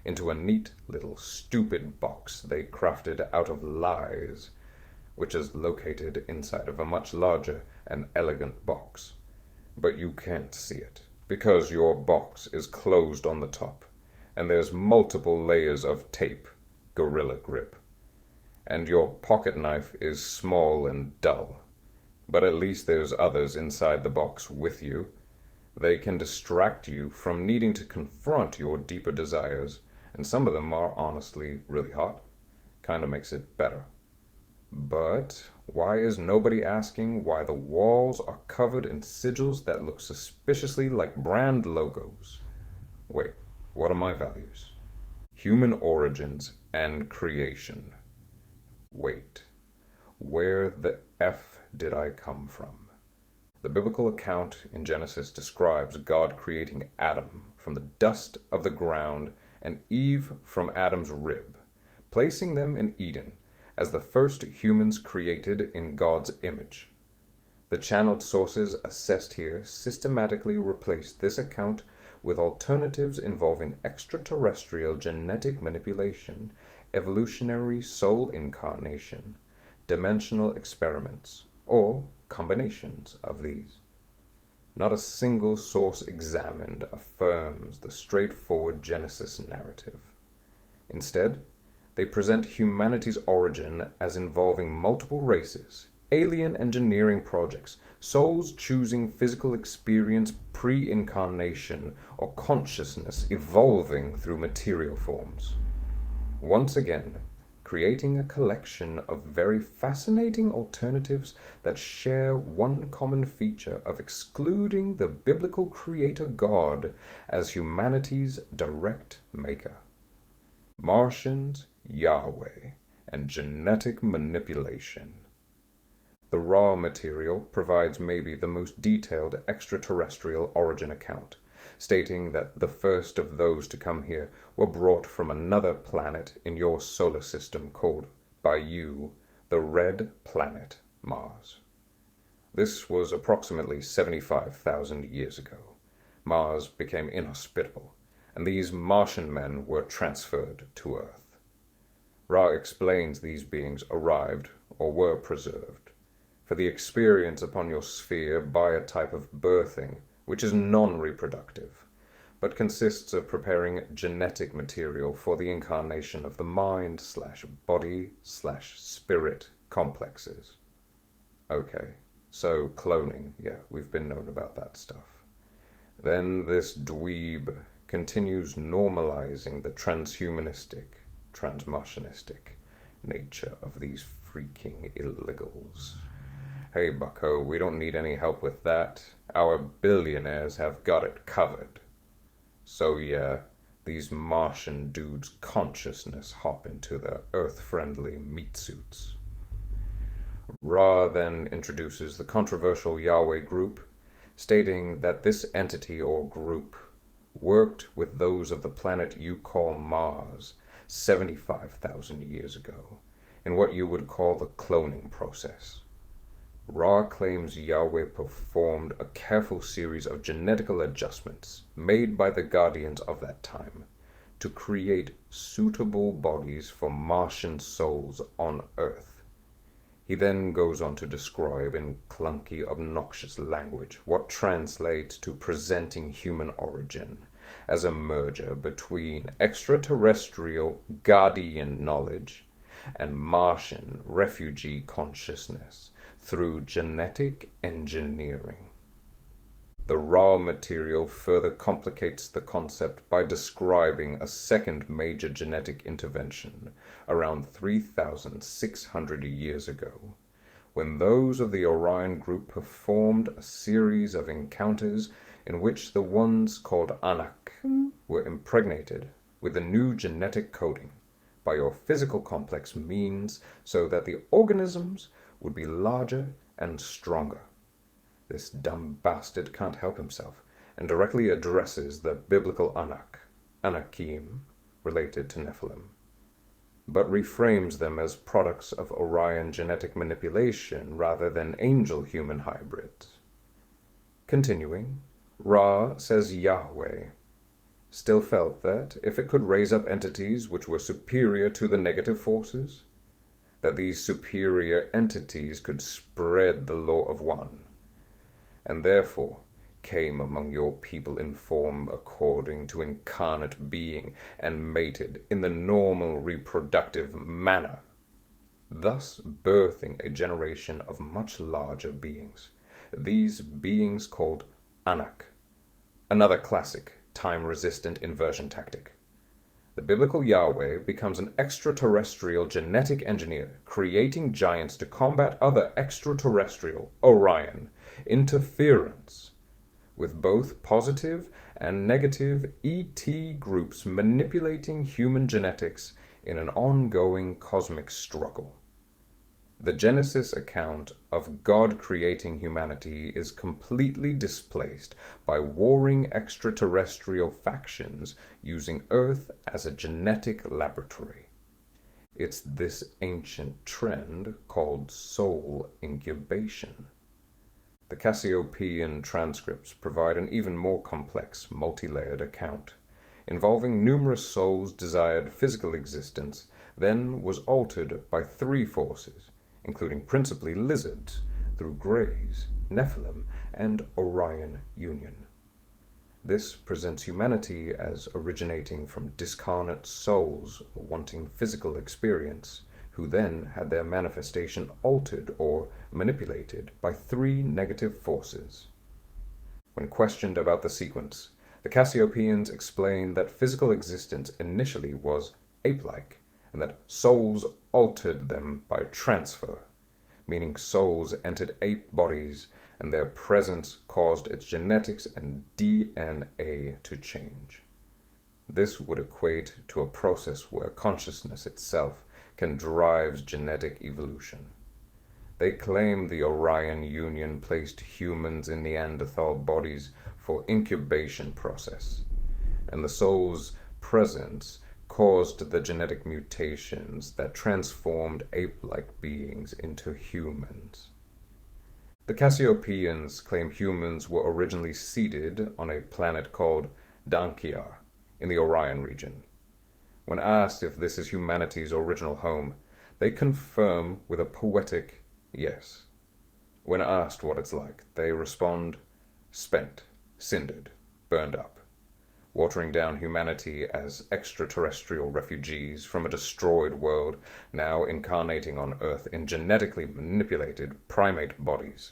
into a neat little stupid box they crafted out of lies, which is located inside of a much larger and elegant box. But you can't see it, because your box is closed on the top, and there's multiple layers of tape, gorilla grip. And your pocket knife is small and dull, but at least there's others inside the box with you. They can distract you from needing to confront your deeper desires, and some of them are honestly really hot. Kinda makes it better. But why is nobody asking why the walls are covered in sigils that look suspiciously like brand logos? Wait, what are my values? Human origins and creation. Wait, where the F did I come from? The biblical account in Genesis describes God creating Adam from the dust of the ground and Eve from Adam's rib, placing them in Eden as the first humans created in God's image. The channeled sources assessed here systematically replaced this account with alternatives involving extraterrestrial genetic manipulation, evolutionary soul incarnation, dimensional experiments, or combinations of these. Not a single source examined affirms the straightforward Genesis narrative. Instead, they present humanity's origin as involving multiple races, alien engineering projects, souls choosing physical experience pre-incarnation, or consciousness evolving through material forms. Once again, creating a collection of very fascinating alternatives that share one common feature of excluding the biblical creator God as humanity's direct maker. Martians, Yahweh, and genetic manipulation. The raw material provides maybe the most detailed extraterrestrial origin account, stating that the first of those to come here were brought from another planet in your solar system called, by you, the Red Planet, Mars. This was approximately 75,000 years ago. Mars became inhospitable, and these Martian men were transferred to Earth. Ra explains these beings arrived, or were preserved, for the experience upon your sphere by a type of birthing which is non-reproductive, but consists of preparing genetic material for the incarnation of the mind/body/spirit complexes. Okay, so cloning, yeah, we've been known about that stuff. Then this dweeb continues normalizing the transhumanistic, transmartianistic nature of these freaking illegals. Hey, bucko, we don't need any help with that. Our billionaires have got it covered. So yeah, these Martian dudes' consciousness hop into their Earth-friendly meat suits. Ra then introduces the controversial Yahweh group, stating that this entity or group worked with those of the planet you call Mars, 75,000 years ago, in what you would call the cloning process. Ra claims Yahweh performed a careful series of genetical adjustments made by the guardians of that time to create suitable bodies for Martian souls on Earth. He then goes on to describe in clunky, obnoxious language what translates to presenting human origin as a merger between extraterrestrial guardian knowledge and Martian refugee consciousness through genetic engineering. The raw material further complicates the concept by describing a second major genetic intervention around 3,600 years ago, when those of the Orion group performed a series of encounters in which the ones called Anak were impregnated with a new genetic coding by your physical complex means so that the organisms would be larger and stronger. This dumb bastard can't help himself, and directly addresses the biblical Anakim, related to Nephilim, but reframes them as products of Orion genetic manipulation rather than angel-human hybrids. Continuing, Ra says Yahweh still felt that if it could raise up entities which were superior to the negative forces, that these superior entities could spread the law of one, and therefore came among your people in form according to incarnate being and mated in the normal reproductive manner, thus birthing a generation of much larger beings, these beings called Anak, another classic time-resistant inversion tactic. The biblical Yahweh becomes an extraterrestrial genetic engineer, creating giants to combat other extraterrestrial, Orion, interference, with both positive and negative ET groups manipulating human genetics in an ongoing cosmic struggle. The Genesis account of God creating humanity is completely displaced by warring extraterrestrial factions using Earth as a genetic laboratory. It's this ancient trend called soul incubation. The Cassiopeian transcripts provide an even more complex, multi-layered account, involving numerous souls' desired physical existence, then was altered by three forces, including principally lizards, through Greys, Nephilim, and Orion Union. This presents humanity as originating from discarnate souls wanting physical experience, who then had their manifestation altered or manipulated by three negative forces. When questioned about the sequence, the Cassiopeians explained that physical existence initially was ape-like, and that souls altered them by transfer, meaning souls entered ape bodies and their presence caused its genetics and DNA to change. This would equate to a process where consciousness itself can drive genetic evolution. They claim the Orion Union placed humans in Neanderthal bodies for incubation process, and the soul's presence caused the genetic mutations that transformed ape-like beings into humans. The Cassiopeians claim humans were originally seeded on a planet called Dankiar in the Orion region. When asked if this is humanity's original home, they confirm with a poetic yes. When asked what it's like, they respond, spent, cindered, burned up, watering down humanity as extraterrestrial refugees from a destroyed world, now incarnating on Earth in genetically manipulated primate bodies.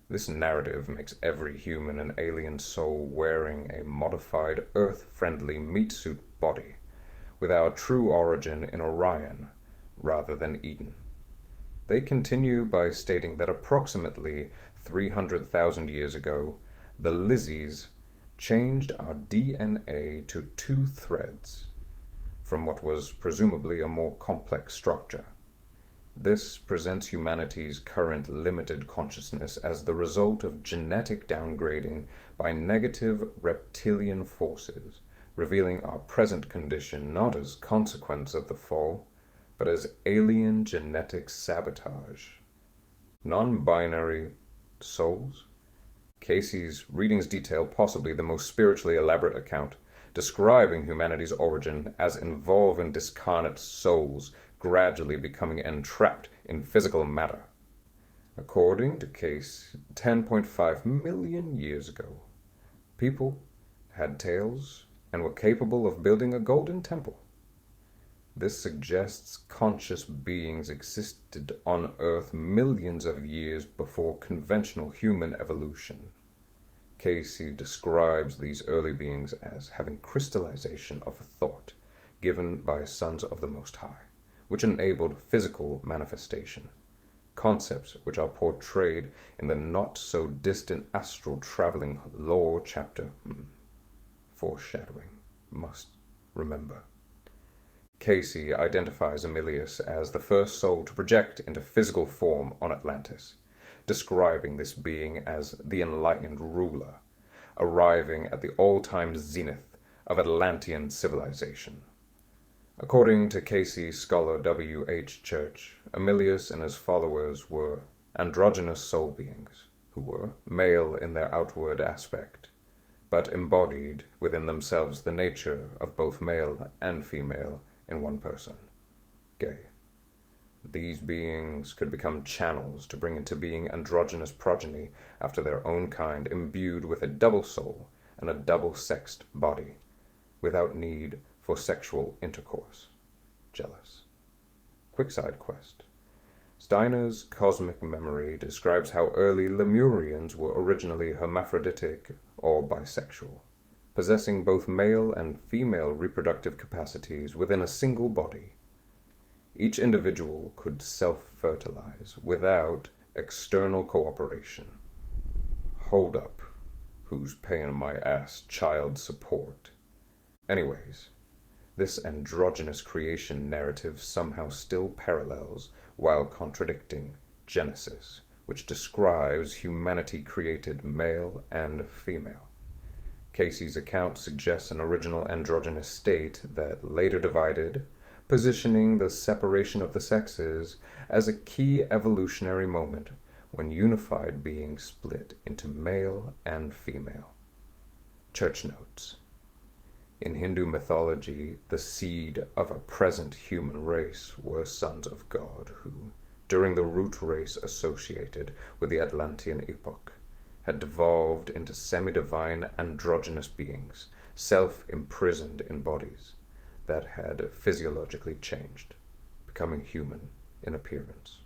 This narrative makes every human and alien soul wearing a modified Earth-friendly meat-suit body, with our true origin in Orion rather than Eden. They continue by stating that approximately 300,000 years ago, the Lizzies changed our DNA to two threads from what was presumably a more complex structure. This presents humanity's current limited consciousness as the result of genetic downgrading by negative reptilian forces, revealing our present condition not as consequence of the fall, but as alien genetic sabotage. Non-binary souls? Casey's readings detail possibly the most spiritually elaborate account, describing humanity's origin as involving discarnate souls gradually becoming entrapped in physical matter. According to Case, 10.5 million years ago, people had tails and were capable of building a golden temple. This suggests conscious beings existed on Earth millions of years before conventional human evolution. Casey describes these early beings as having crystallization of thought given by sons of the Most High, which enabled physical manifestation, concepts which are portrayed in the not-so-distant astral traveling lore chapter. Foreshadowing. Must remember. Casey identifies Emilius as the first soul to project into physical form on Atlantis, describing this being as the enlightened ruler, arriving at the all-time zenith of Atlantean civilization. According to Casey's scholar W. H. Church, Emilius and his followers were androgynous soul beings, who were male in their outward aspect, but embodied within themselves the nature of both male and female in one person, gay. These beings could become channels to bring into being androgynous progeny after their own kind, imbued with a double soul and a double-sexed body, without need for sexual intercourse. Jealous. Quick side quest. Steiner's Cosmic Memory describes how early Lemurians were originally hermaphroditic or bisexual, possessing both male and female reproductive capacities within a single body. Each individual could self-fertilize without external cooperation. Hold up. Who's paying my ass child support? Anyways, this androgynous creation narrative somehow still parallels while contradicting Genesis, which describes humanity created male and female. Casey's account suggests an original androgynous state that later divided, positioning the separation of the sexes as a key evolutionary moment when unified beings split into male and female. Church notes. In Hindu mythology, the seed of a present human race were sons of God who, during the root race associated with the Atlantean epoch, had devolved into semi-divine androgynous beings, self-imprisoned in bodies that had physiologically changed, becoming human in appearance.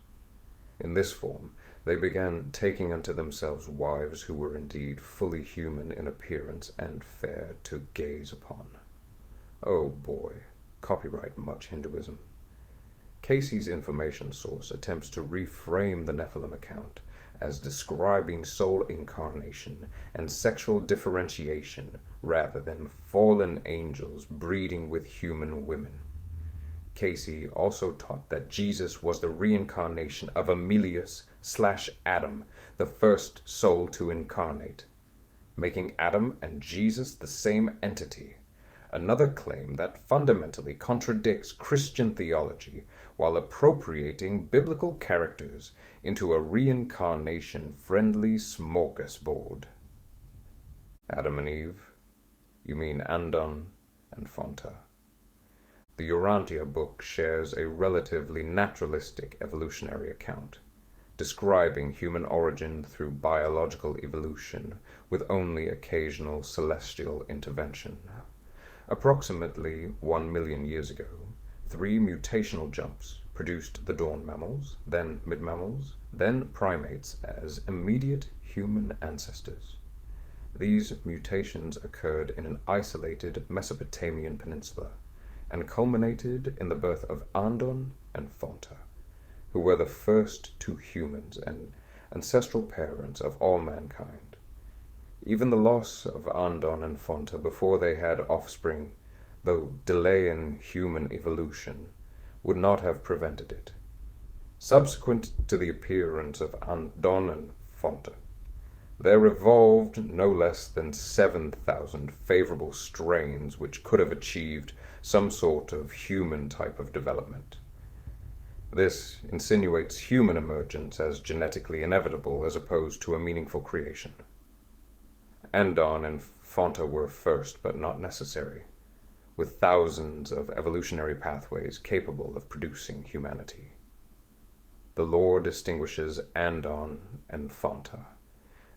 In this form, they began taking unto themselves wives who were indeed fully human in appearance and fair to gaze upon. Oh boy, copyright much Hinduism. Casey's information source attempts to reframe the Nephilim account as describing soul incarnation and sexual differentiation rather than fallen angels breeding with human women. Casey also taught that Jesus was the reincarnation of Emilius/Adam, the first soul to incarnate, making Adam and Jesus the same entity, another claim that fundamentally contradicts Christian theology while appropriating biblical characters into a reincarnation-friendly smorgasbord. Adam and Eve? You mean Andon and Fonta. The Urantia book shares a relatively naturalistic evolutionary account, describing human origin through biological evolution with only occasional celestial intervention. Approximately 1 million years ago, 3 mutational jumps produced the dawn mammals, then mid-mammals, then primates as immediate human ancestors. These mutations occurred in an isolated Mesopotamian peninsula and culminated in the birth of Andon and Fonta, who were the first 2 humans and ancestral parents of all mankind. Even the loss of Andon and Fonta before they had offspring, though delaying human evolution, would not have prevented it. Subsequent to the appearance of Andon and Fonta, there evolved no less than 7,000 favorable strains which could have achieved some sort of human type of development. This insinuates human emergence as genetically inevitable as opposed to a meaningful creation. ABadDon and Fonta were first but not necessary, with thousands of evolutionary pathways capable of producing humanity. The lore distinguishes ABadDon and Fonta,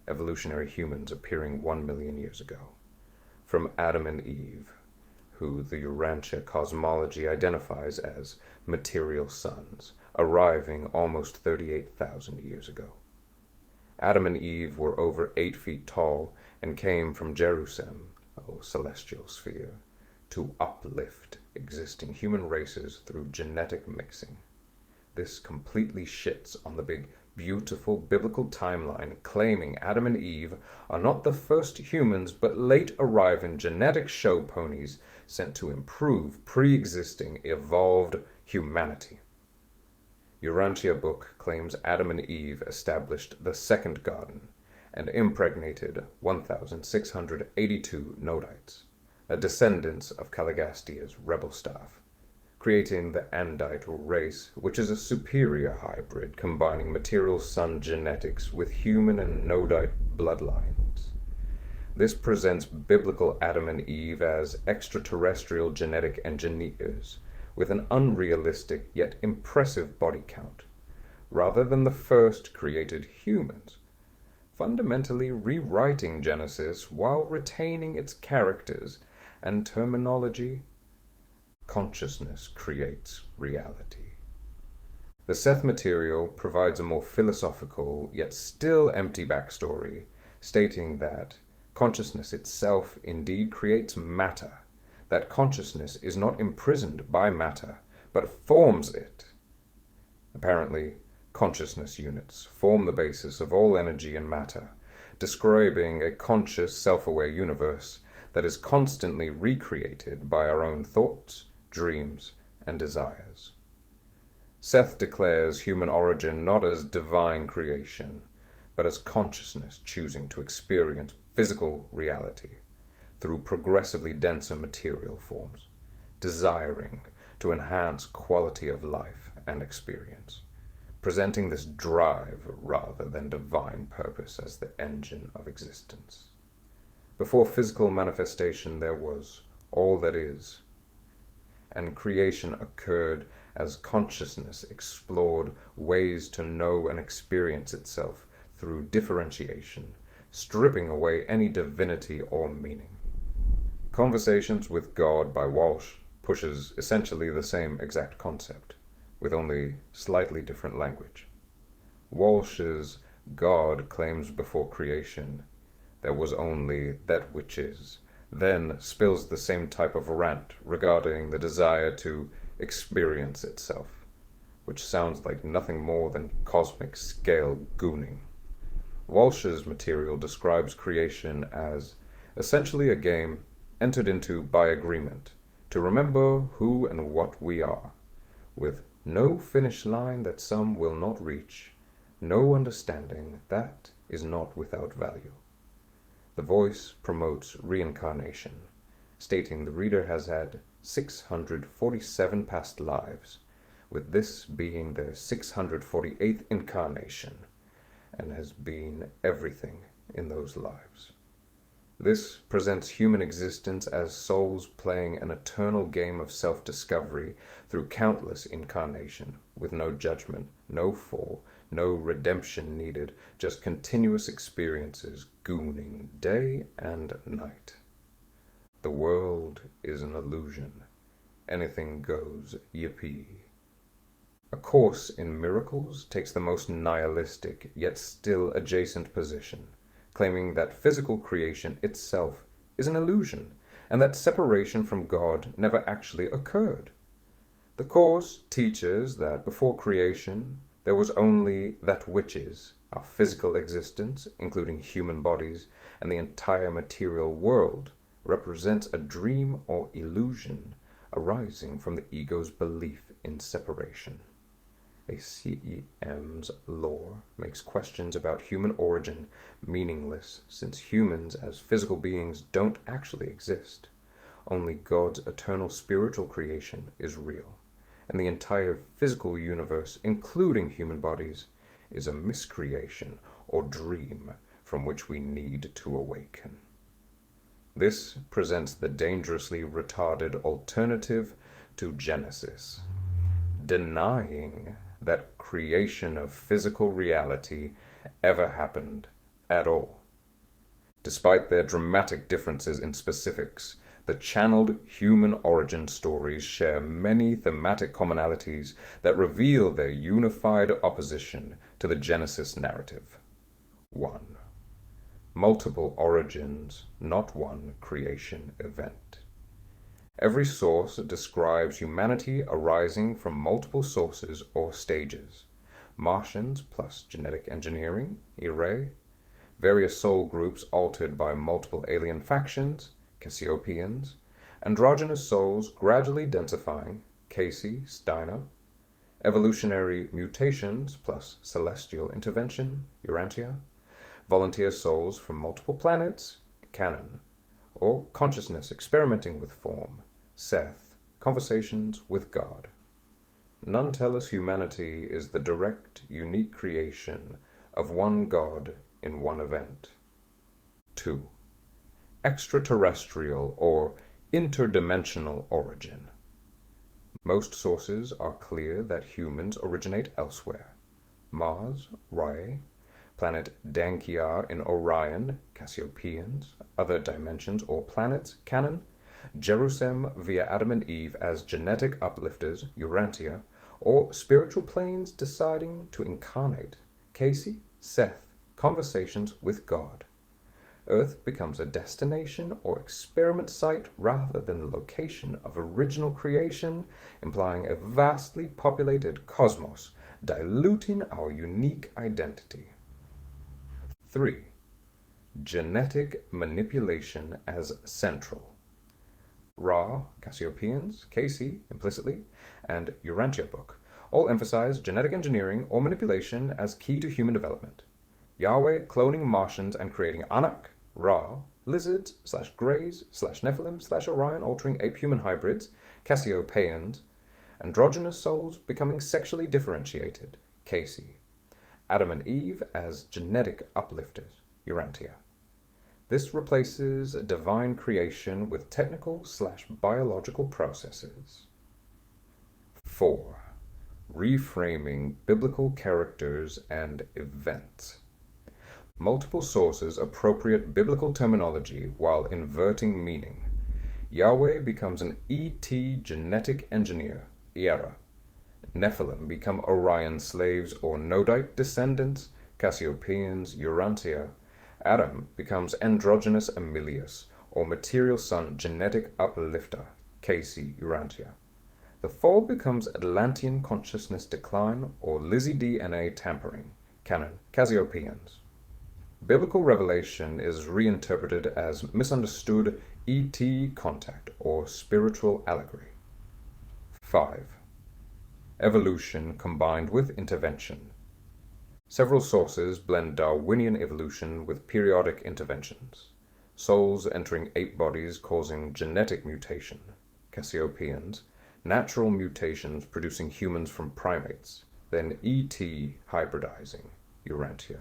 evolutionary humans appearing 1 million years ago, from Adam and Eve, who the Urantia cosmology identifies as material sons, arriving almost 38,000 years ago. Adam and Eve were over 8 feet tall and came from Jerusalem, celestial sphere, to uplift existing human races through genetic mixing. This completely shits on the big, beautiful biblical timeline claiming Adam and Eve are not the first humans but late arriving genetic show ponies sent to improve pre-existing evolved humanity. Urantia book claims Adam and Eve established the second garden and impregnated 1,682 Nodites, descendants of Caligastia's rebel staff, creating the Andite race, which is a superior hybrid combining material sun genetics with human and Nodite bloodlines. This presents biblical Adam and Eve as extraterrestrial genetic engineers with an unrealistic yet impressive body count, rather than the first created humans, fundamentally rewriting Genesis while retaining its characters and terminology. Consciousness creates reality. The Seth material provides a more philosophical yet still empty backstory, stating that consciousness itself indeed creates matter, that consciousness is not imprisoned by matter, but forms it. Apparently, consciousness units form the basis of all energy and matter, describing a conscious, self-aware universe that is constantly recreated by our own thoughts, dreams, and desires. Seth declares human origin not as divine creation, but as consciousness choosing to experience physical reality through progressively denser material forms, desiring to enhance quality of life and experience, presenting this drive rather than divine purpose as the engine of existence. Before physical manifestation there was all that is, and creation occurred as consciousness explored ways to know and experience itself through differentiation, stripping away any divinity or meaning. Conversations with God by Walsh pushes essentially the same exact concept, with only slightly different language. Walsh's God claims before creation there was only that which is, then spills the same type of rant regarding the desire to experience itself, which sounds like nothing more than cosmic scale gooning. Walsh's material describes creation as essentially a game entered into by agreement to remember who and what we are, with no finish line that some will not reach, no understanding that is not without value. The voice promotes reincarnation, stating the reader has had 647 past lives, with this being their 648th incarnation, and has been everything in those lives. This presents human existence as souls playing an eternal game of self-discovery through countless incarnation, with no judgment, no fall, no redemption needed, just continuous experiences gooning day and night. The world is an illusion. Anything goes, yippee. A Course in Miracles takes the most nihilistic, yet still adjacent position, claiming that physical creation itself is an illusion, and that separation from God never actually occurred. The Course teaches that before creation, there was only that which is, our physical existence, including human bodies, and the entire material world, represents a dream or illusion arising from the ego's belief in separation. ACEM's lore makes questions about human origin meaningless, since humans as physical beings don't actually exist. Only God's eternal spiritual creation is real, and the entire physical universe, including human bodies, is a miscreation or dream from which we need to awaken. This presents the dangerously retarded alternative to Genesis, denying that creation of physical reality ever happened at all. Despite their dramatic differences in specifics, the channeled human origin stories share many thematic commonalities that reveal their unified opposition to the Genesis narrative. 1. Multiple origins, not one creation event. Every source describes humanity arising from multiple sources or stages. Martians plus genetic engineering, Ere, various soul groups altered by multiple alien factions, Cassiopeans, androgynous souls gradually densifying, Casey, Steiner, evolutionary mutations plus celestial intervention, Urantia, volunteer souls from multiple planets, Canon, or consciousness experimenting with form, Seth, conversations with God. None tell us humanity is the direct, unique creation of one God in one event. 2. Extraterrestrial or interdimensional origin. Most sources are clear that humans originate elsewhere. Mars, Rye, planet Dankiar in Orion, Cassiopeans, other dimensions or planets, Canon, Jerusalem via Adam and Eve as genetic uplifters, Urantia, or spiritual planes deciding to incarnate, Casey, Seth, conversations with God. Earth becomes a destination or experiment site rather than the location of original creation, implying a vastly populated cosmos, diluting our unique identity. 3. Genetic manipulation as central. Ra, Cassiopeans, Casey, implicitly, and Urantia book all emphasize genetic engineering or manipulation as key to human development. Yahweh cloning Martians and creating Anak, Ra, lizards / greys / Nephilim / Orion altering ape-human hybrids, Cassiopeans, androgynous souls becoming sexually differentiated, Casey. Adam and Eve as genetic uplifters, Urantia. This replaces divine creation with technical / biological processes. 4. Reframing biblical characters and events. Multiple sources appropriate biblical terminology while inverting meaning. Yahweh becomes an ET genetic engineer, Era. Nephilim become Orion slaves or Nodite descendants, Cassiopeans, Urantia. Adam becomes androgynous Emilius, or material son genetic uplifter, Casey, Urantia. The fall becomes Atlantean consciousness decline or Lizzie DNA tampering, Canon, Cassiopeans. Biblical revelation is reinterpreted as misunderstood ET contact or spiritual allegory. 5. Evolution combined with intervention. Several sources blend Darwinian evolution with periodic interventions. Souls entering ape bodies causing genetic mutation, Cassiopeans, natural mutations producing humans from primates, then ET hybridizing, Urantia.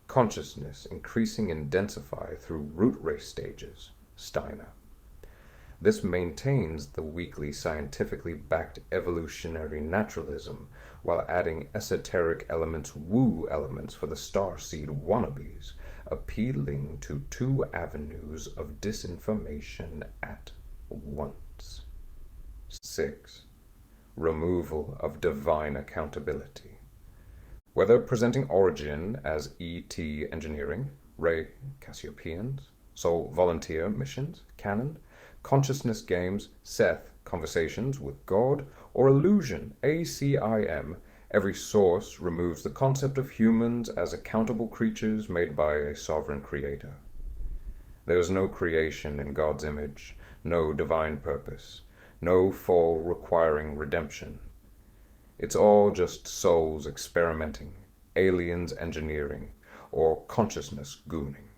Consciousness increasing in densify through root race stages, Steiner. This maintains the weakly scientifically backed evolutionary naturalism while adding esoteric elements, woo elements for the starseed wannabes, appealing to two avenues of disinformation at once. 6. Removal of divine accountability. Whether presenting origin as ET engineering, Ray Cassiopeans, Soul volunteer missions, Canon, consciousness games, Seth, conversations with God, or illusion, ACIM, every source removes the concept of humans as accountable creatures made by a sovereign creator. There is no creation in God's image, no divine purpose, no fall requiring redemption. It's all just souls experimenting, aliens engineering, or consciousness gooning.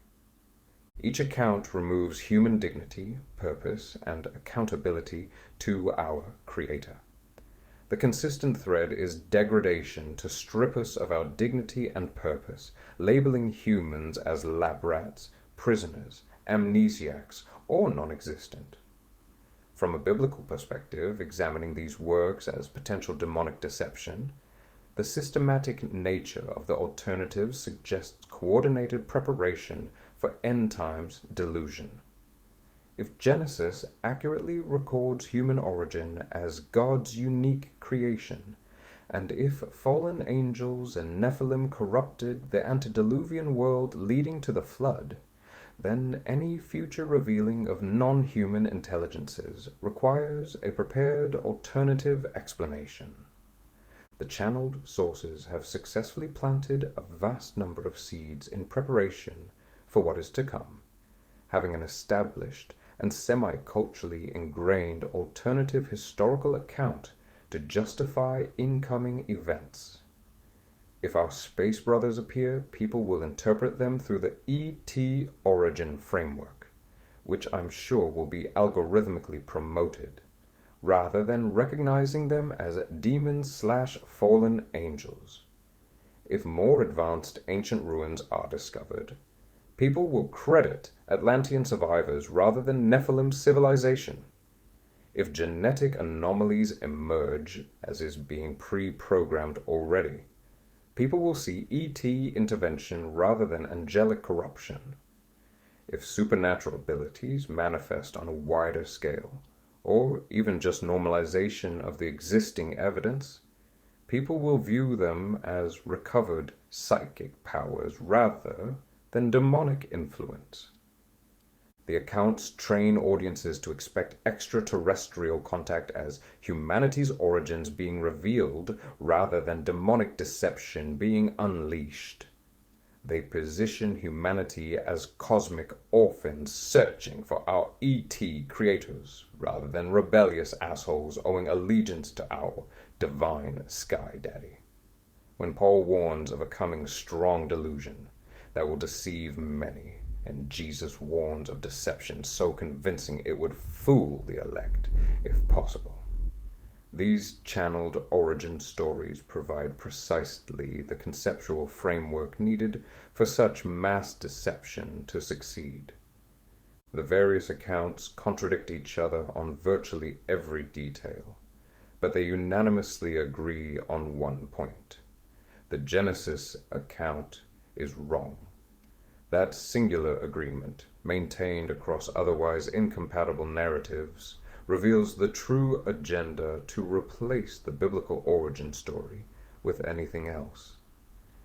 Each account removes human dignity, purpose, and accountability to our Creator. The consistent thread is degradation to strip us of our dignity and purpose, labeling humans as lab rats, prisoners, amnesiacs, or non-existent. From a biblical perspective, examining these works as potential demonic deception, the systematic nature of the alternatives suggests coordinated preparation for end times delusion. If Genesis accurately records human origin as God's unique creation, and if fallen angels and Nephilim corrupted the antediluvian world leading to the flood, then any future revealing of non-human intelligences requires a prepared alternative explanation. The channeled sources have successfully planted a vast number of seeds in preparation for what is to come, having an established and semi-culturally ingrained alternative historical account to justify incoming events. If our space brothers appear, people will interpret them through the ET origin framework, which I'm sure will be algorithmically promoted, rather than recognizing them as demons/fallen angels. If more advanced ancient ruins are discovered, people will credit Atlantean survivors rather than Nephilim civilization. If genetic anomalies emerge, as is being pre-programmed already, people will see ET intervention rather than angelic corruption. If supernatural abilities manifest on a wider scale, or even just normalization of the existing evidence, people will view them as recovered psychic powers rather than demonic influence. The accounts train audiences to expect extraterrestrial contact as humanity's origins being revealed rather than demonic deception being unleashed. They position humanity as cosmic orphans searching for our ET creators rather than rebellious assholes owing allegiance to our divine Sky Daddy. When Paul warns of a coming strong delusion that will deceive many, and Jesus warns of deception so convincing it would fool the elect, if possible. These channeled origin stories provide precisely the conceptual framework needed for such mass deception to succeed. The various accounts contradict each other on virtually every detail, but they unanimously agree on one point. The Genesis account is wrong. That singular agreement, maintained across otherwise incompatible narratives, reveals the true agenda to replace the biblical origin story with anything else,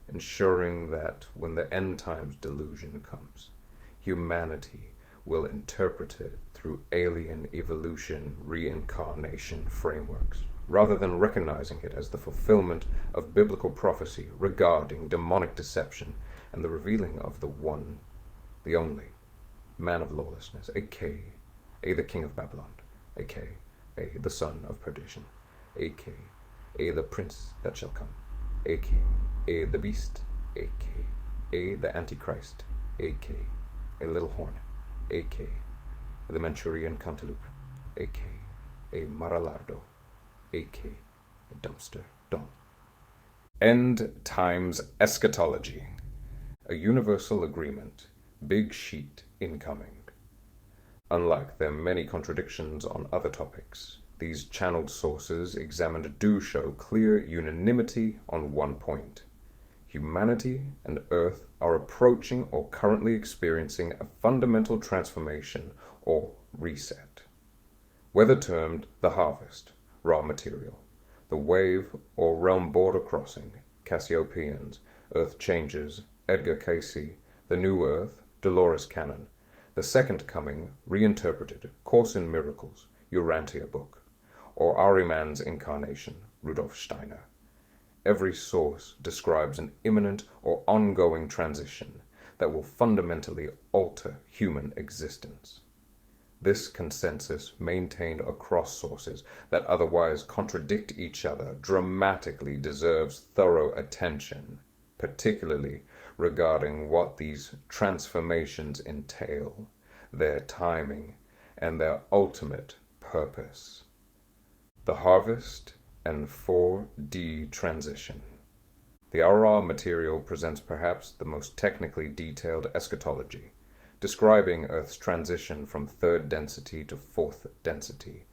ensuring that when the end times delusion comes, humanity will interpret it through alien evolution reincarnation frameworks, rather than recognizing it as the fulfillment of biblical prophecy regarding demonic deception and the revealing of the one, the only, man of lawlessness, a.k.a. the king of Babylon, a.k.a. the son of perdition, a.k.a. the prince that shall come, a.k.a. the beast, a.k.a. the antichrist, a.k.a. little horn, a.k.a. the Manchurian cantaloupe, a.k.a. Maralardo, a.k.a. dumpster Don. End Times Eschatology. A universal agreement, big sheet incoming. Unlike their many contradictions on other topics, these channeled sources examined do show clear unanimity on one point. Humanity and Earth are approaching or currently experiencing a fundamental transformation or reset. Whether termed the harvest, raw material, the wave or realm border crossing, Cassiopeians, Earth changes, Edgar Cayce, The New Earth, Dolores Cannon, The Second Coming, Reinterpreted, Course in Miracles, Urantia Book, or Ahriman's Incarnation, Rudolf Steiner. Every source describes an imminent or ongoing transition that will fundamentally alter human existence. This consensus, maintained across sources that otherwise contradict each other, dramatically deserves thorough attention, particularly regarding what these transformations entail, their timing, and their ultimate purpose. The Harvest and 4D Transition. The Aura material presents perhaps the most technically detailed eschatology, describing Earth's transition from third density to fourth density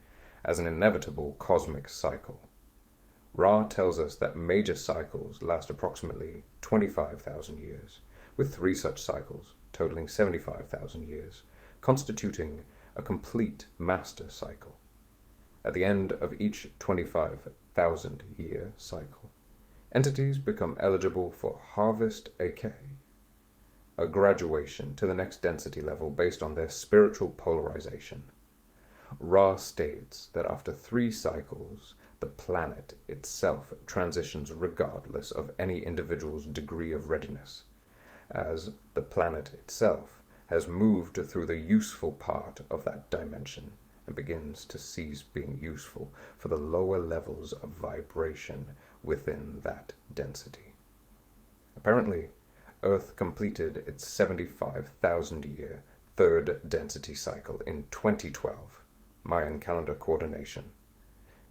as an inevitable cosmic cycle. Ra tells us that major cycles last approximately 25,000 years, with 3 such cycles, totaling 75,000 years, constituting a complete master cycle. At the end of each 25,000-year cycle, entities become eligible for Harvest AK, a graduation to the next density level based on their spiritual polarization. Ra states that after 3 cycles, the planet itself transitions regardless of any individual's degree of readiness, as the planet itself has moved through the useful part of that dimension and begins to cease being useful for the lower levels of vibration within that density. Apparently, Earth completed its 75,000-year third density cycle in 2012, Mayan calendar coordination,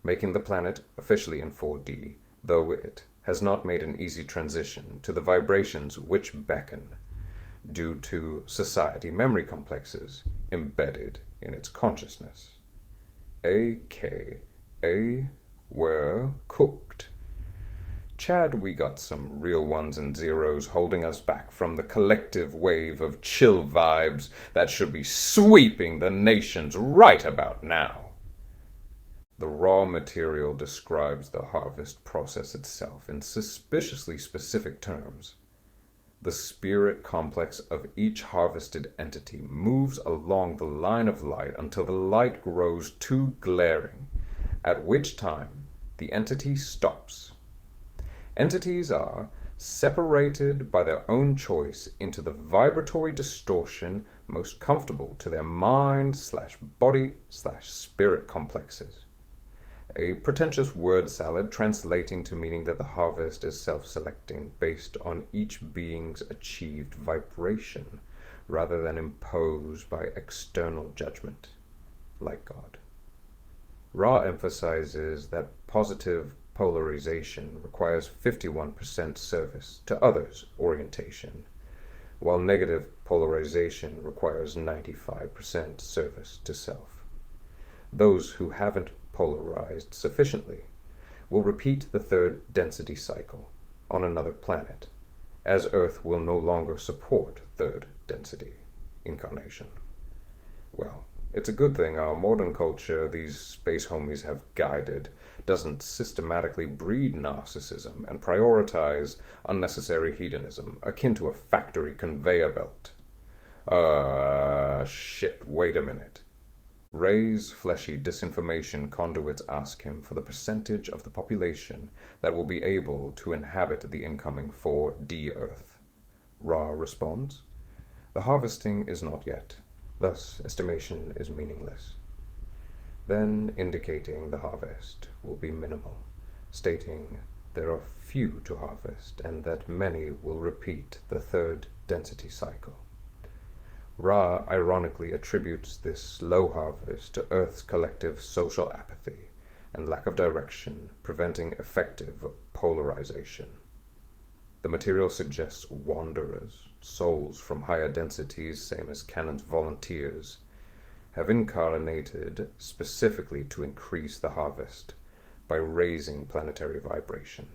making the planet officially in 4D, though it has not made an easy transition to the vibrations which beckon, due to society memory complexes embedded in its consciousness. AKA, we're cooked. Chad, we got some real ones and zeros holding us back from the collective wave of chill vibes that should be sweeping the nations right about now. The raw material describes the harvest process itself in suspiciously specific terms. The spirit complex of each harvested entity moves along the line of light until the light grows too glaring, at which time the entity stops. Entities are separated by their own choice into the vibratory distortion most comfortable to their mind/body/spirit complexes. A pretentious word salad translating to meaning that the harvest is self-selecting based on each being's achieved vibration rather than imposed by external judgment, like God. Ra emphasizes that positive polarization requires 51% service to others orientation, while negative polarization requires 95% service to self. Those who haven't polarized sufficiently will repeat the third density cycle on another planet, as Earth will no longer support third density incarnation. Well, it's a good thing our modern culture these space homies have guided doesn't systematically breed narcissism and prioritize unnecessary hedonism akin to a factory conveyor belt. Shit, wait a minute. Ray's fleshy disinformation conduits ask him for the percentage of the population that will be able to inhabit the incoming 4D Earth. Ra responds, "The harvesting is not yet, thus estimation is meaningless," then indicating the harvest will be minimal, stating there are few to harvest and that many will repeat the third density cycle. Ra ironically attributes this low harvest to Earth's collective social apathy and lack of direction, preventing effective polarization. The material suggests wanderers, souls from higher densities, same as Canon's volunteers, have incarnated specifically to increase the harvest by raising planetary vibration.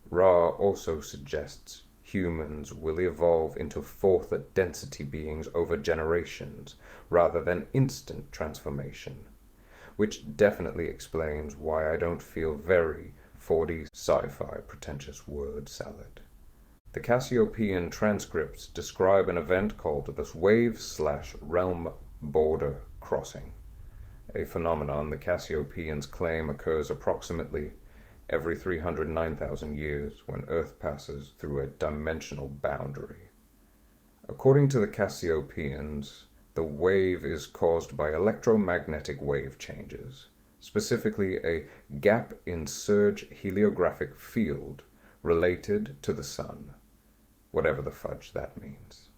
Ra also suggests humans will evolve into fourth density beings over generations rather than instant transformation, which definitely explains why I don't feel very 4D sci-fi pretentious word salad. The Cassiopean transcripts describe an event called the wave/realm border crossing, a phenomenon the Cassiopeans claim occurs approximately every 309,000 years when Earth passes through a dimensional boundary. According to the Cassiopeans, The wave is caused by electromagnetic wave changes, specifically a gap in surge heliographic field related to the sun, whatever the fudge that means.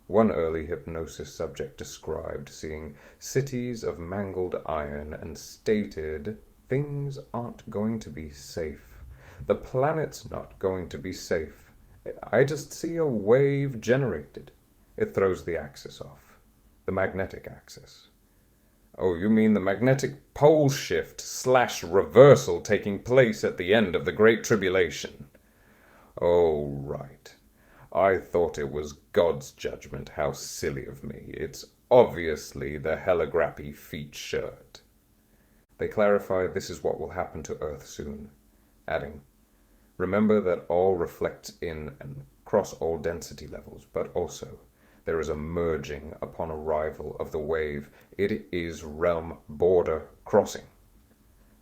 One early hypnosis subject described seeing cities of mangled iron and stated, "Things aren't going to be safe. The planet's not going to be safe. I just see a wave generated. It throws the axis off. The magnetic axis." "Oh, you mean the magnetic pole shift / reversal taking place at the end of the Great Tribulation?" "Oh, right. I thought it was God's judgment. How silly of me. It's obviously the heligrappy feet shirt." They clarify this is what will happen to Earth soon, adding, "Remember that all reflects in and across all density levels, but also there is a merging upon arrival of the wave. It is realm border crossing."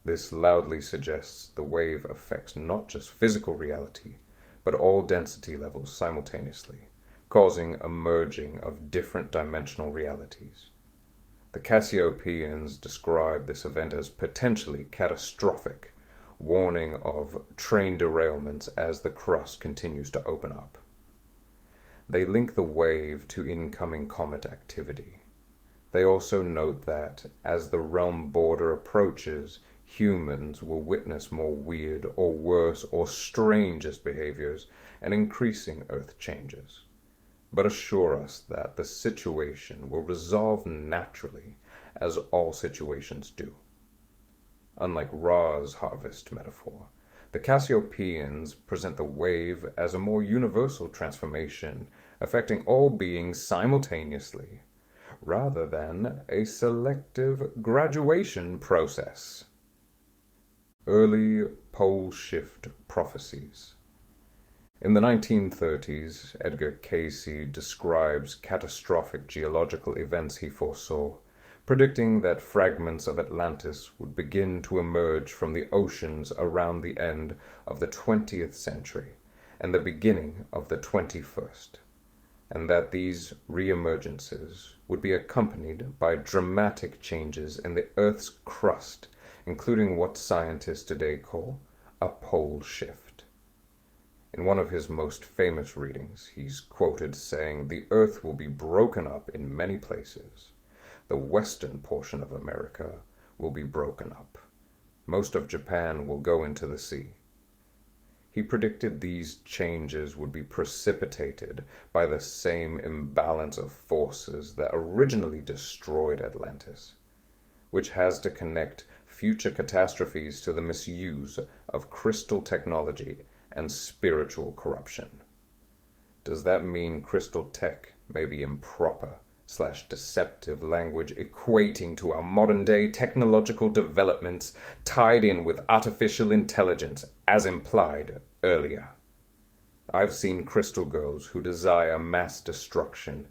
This loudly suggests the wave affects not just physical reality, but all density levels simultaneously, causing a merging of different dimensional realities. The Cassiopeans describe this event as potentially catastrophic, warning of train derailments as the crust continues to open up. They link the wave to incoming comet activity. They also note that, as the realm border approaches, humans will witness more weird or worse or strangest behaviors and increasing Earth changes, but assure us that the situation will resolve naturally, as all situations do. Unlike Ra's harvest metaphor, the Cassiopeans present the wave as a more universal transformation affecting all beings simultaneously, rather than a selective graduation process. Early pole shift prophecies. In the 1930s, Edgar Cayce describes catastrophic geological events he foresaw, predicting that fragments of Atlantis would begin to emerge from the oceans around the end of the 20th century and the beginning of the 21st, and that these reemergences would be accompanied by dramatic changes in the Earth's crust, including what scientists today call a pole shift. In one of his most famous readings, he's quoted saying, "The Earth will be broken up in many places. The western portion of America will be broken up. Most of Japan will go into the sea." He predicted these changes would be precipitated by the same imbalance of forces that originally destroyed Atlantis, which has to connect future catastrophes to the misuse of crystal technology and spiritual corruption. Does that mean crystal tech may be improper / deceptive language equating to our modern-day technological developments tied in with artificial intelligence, as implied earlier? I've seen crystal girls who desire mass destruction,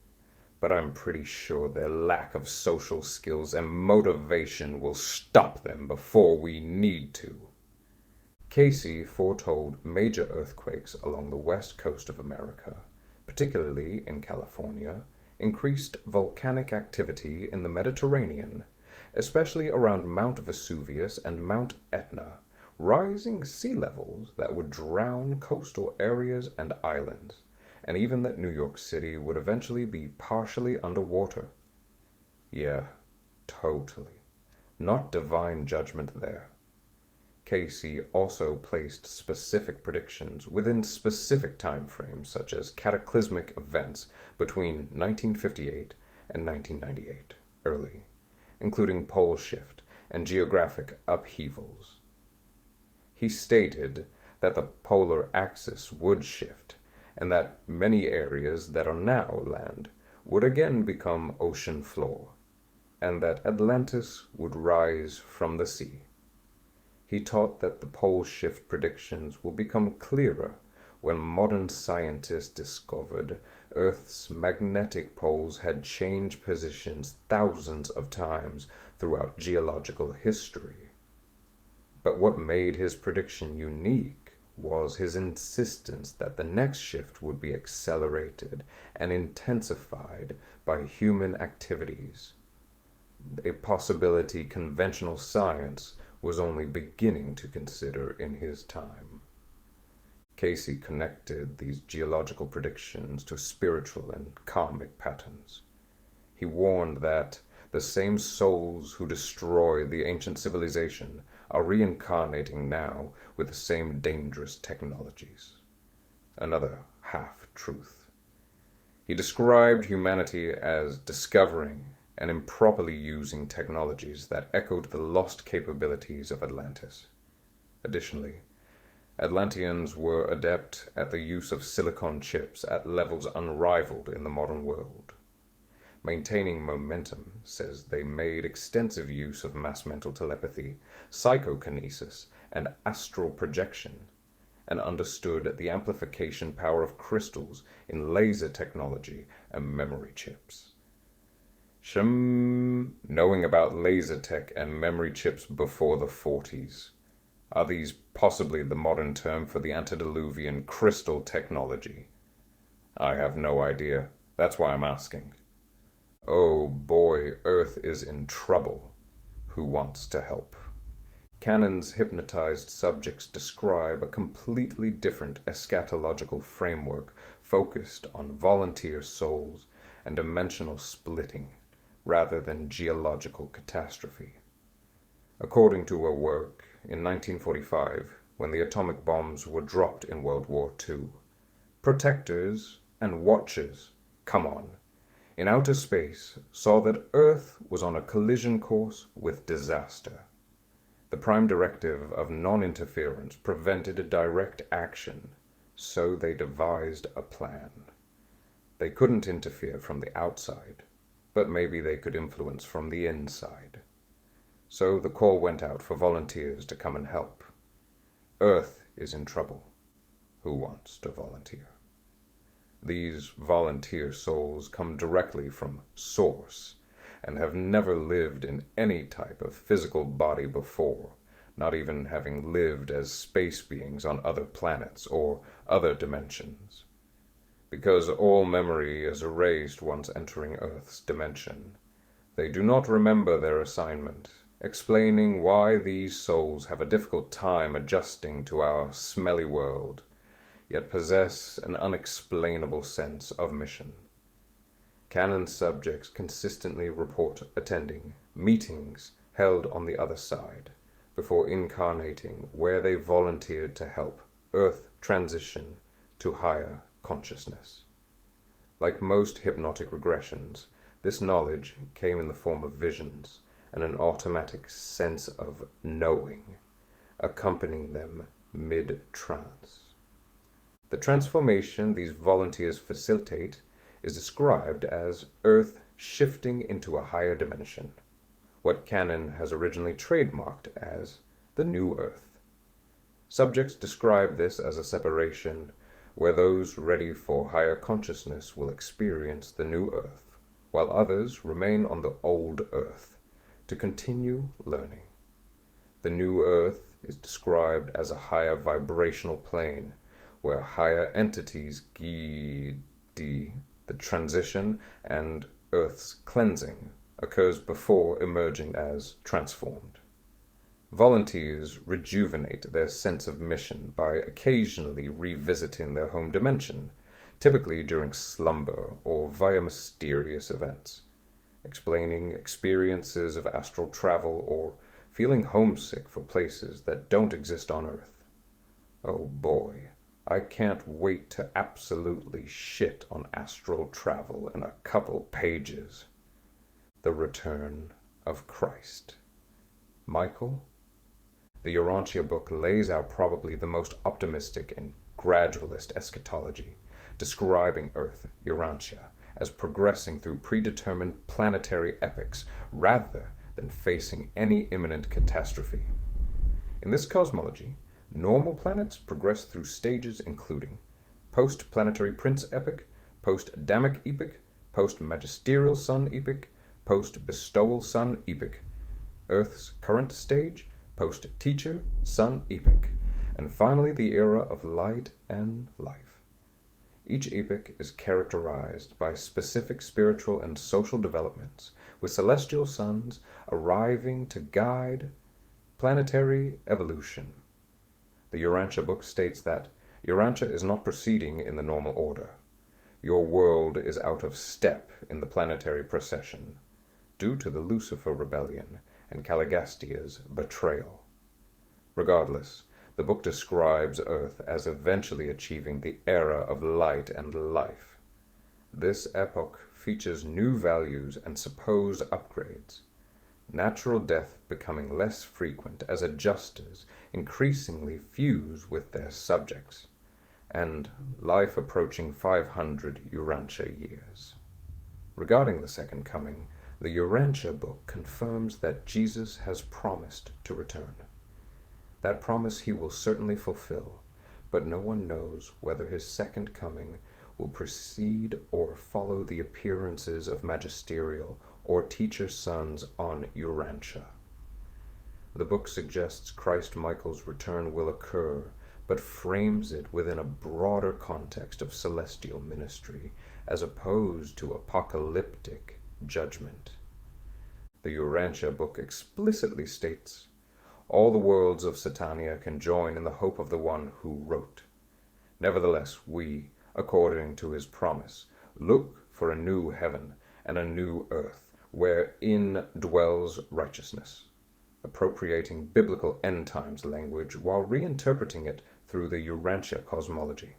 but I'm pretty sure their lack of social skills and motivation will stop them before we need to. Cayce foretold major earthquakes along the west coast of America, particularly in California, increased volcanic activity in the Mediterranean, especially around Mount Vesuvius and Mount Etna, rising sea levels that would drown coastal areas and islands, and even that New York City would eventually be partially underwater. Yeah, totally. Not divine judgment there. Cayce also placed specific predictions within specific time frames, such as cataclysmic events between 1958 and 1998, early, including pole shift and geographic upheavals. He stated that the polar axis would shift, and that many areas that are now land would again become ocean floor, and that Atlantis would rise from the sea. He taught that the pole shift predictions will become clearer when modern scientists discovered Earth's magnetic poles had changed positions thousands of times throughout geological history. But what made his prediction unique was his insistence that the next shift would be accelerated and intensified by human activities, a possibility conventional science was only beginning to consider in his time. Casey connected these geological predictions to spiritual and karmic patterns. He warned that the same souls who destroyed the ancient civilization are reincarnating now with the same dangerous technologies. Another half-truth. He described humanity as discovering and improperly using technologies that echoed the lost capabilities of Atlantis. Additionally, Atlanteans were adept at the use of silicon chips at levels unrivaled in the modern world. Maintaining momentum says they made extensive use of mass mental telepathy, psychokinesis, and astral projection, and understood the amplification power of crystals in laser technology and memory chips. Knowing about laser tech and memory chips before the 40s. Are these possibly the modern term for the antediluvian crystal technology? I have no idea. That's why I'm asking. Oh boy, Earth is in trouble. Who wants to help? Canon's hypnotized subjects describe a completely different eschatological framework focused on volunteer souls and dimensional splitting, rather than geological catastrophe. According to her work, in 1945, when the atomic bombs were dropped in World War II, protectors and watchers, come on, in outer space saw that Earth was on a collision course with disaster. The prime directive of non-interference prevented a direct action, so they devised a plan. They couldn't interfere from the outside, but maybe they could influence from the inside. So the call went out for volunteers to come and help. Earth is in trouble. Who wants to volunteer? These volunteer souls come directly from Source and have never lived in any type of physical body before, not even having lived as space beings on other planets or other dimensions. Because all memory is erased once entering Earth's dimension, they do not remember their assignment, explaining why these souls have a difficult time adjusting to our smelly world, yet possess an unexplainable sense of mission. Canon subjects consistently report attending meetings held on the other side before incarnating, where they volunteered to help Earth transition to higher consciousness. Like most hypnotic regressions, this knowledge came in the form of visions and an automatic sense of knowing, accompanying them mid-trance. The transformation these volunteers facilitate is described as Earth shifting into a higher dimension, what Canon has originally trademarked as the New Earth. Subjects describe this as a separation where those ready for higher consciousness will experience the New Earth, while others remain on the old Earth to continue learning. The New Earth is described as a higher vibrational plane where higher entities guide the transition, and Earth's cleansing occurs before emerging as transformed. Volunteers rejuvenate their sense of mission by occasionally revisiting their home dimension, typically during slumber or via mysterious events, explaining experiences of astral travel or feeling homesick for places that don't exist on Earth. Oh boy, I can't wait to absolutely shit on astral travel in a couple pages. The Return of Christ. Michael? The Urantia book lays out probably the most optimistic and gradualist eschatology, describing Earth, Urantia, as progressing through predetermined planetary epochs rather than facing any imminent catastrophe. In this cosmology, normal planets progress through stages including post-planetary prince epoch, post-Adamic epoch, post-magisterial sun epoch, post-bestowal sun epoch, Earth's current stage, post-teacher sun epoch, and finally the era of light and life. Each epoch is characterized by specific spiritual and social developments, with celestial suns arriving to guide planetary evolution. The Urantia book states that Urantia is not proceeding in the normal order. Your world is out of step in the planetary procession, due to the Lucifer rebellion and Caligastia's betrayal. Regardless, the book describes Earth as eventually achieving the era of light and life. This epoch features new values and supposed upgrades, natural death becoming less frequent as adjusters increasingly fuse with their subjects, and life approaching 500 Urantia years. Regarding the second coming, the Urantia book confirms that Jesus has promised to return. That promise he will certainly fulfill, but no one knows whether his second coming will precede or follow the appearances of magisterial or teacher sons on Urantia. The book suggests Christ Michael's return will occur, but frames it within a broader context of celestial ministry, as opposed to apocalyptic judgment. The Urantia book explicitly states, all the worlds of Satania can join in the hope of the one who wrote. Nevertheless, we, according to his promise, look for a new heaven and a new earth, wherein dwells righteousness, appropriating biblical end times language while reinterpreting it through the Urantia cosmology.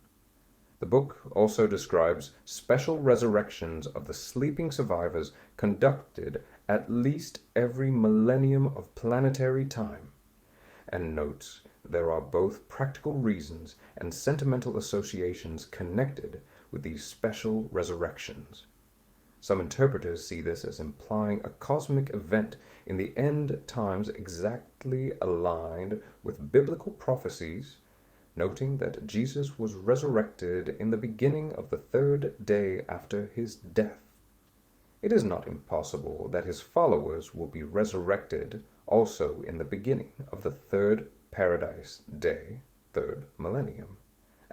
The book also describes special resurrections of the sleeping survivors conducted at least every millennium of planetary time, and notes there are both practical reasons and sentimental associations connected with these special resurrections. Some interpreters see this as implying a cosmic event in the end times exactly aligned with biblical prophecies, noting that Jesus was resurrected in the beginning of the third day after his death. It is not impossible that his followers will be resurrected also in the beginning of the third paradise day, third millennium,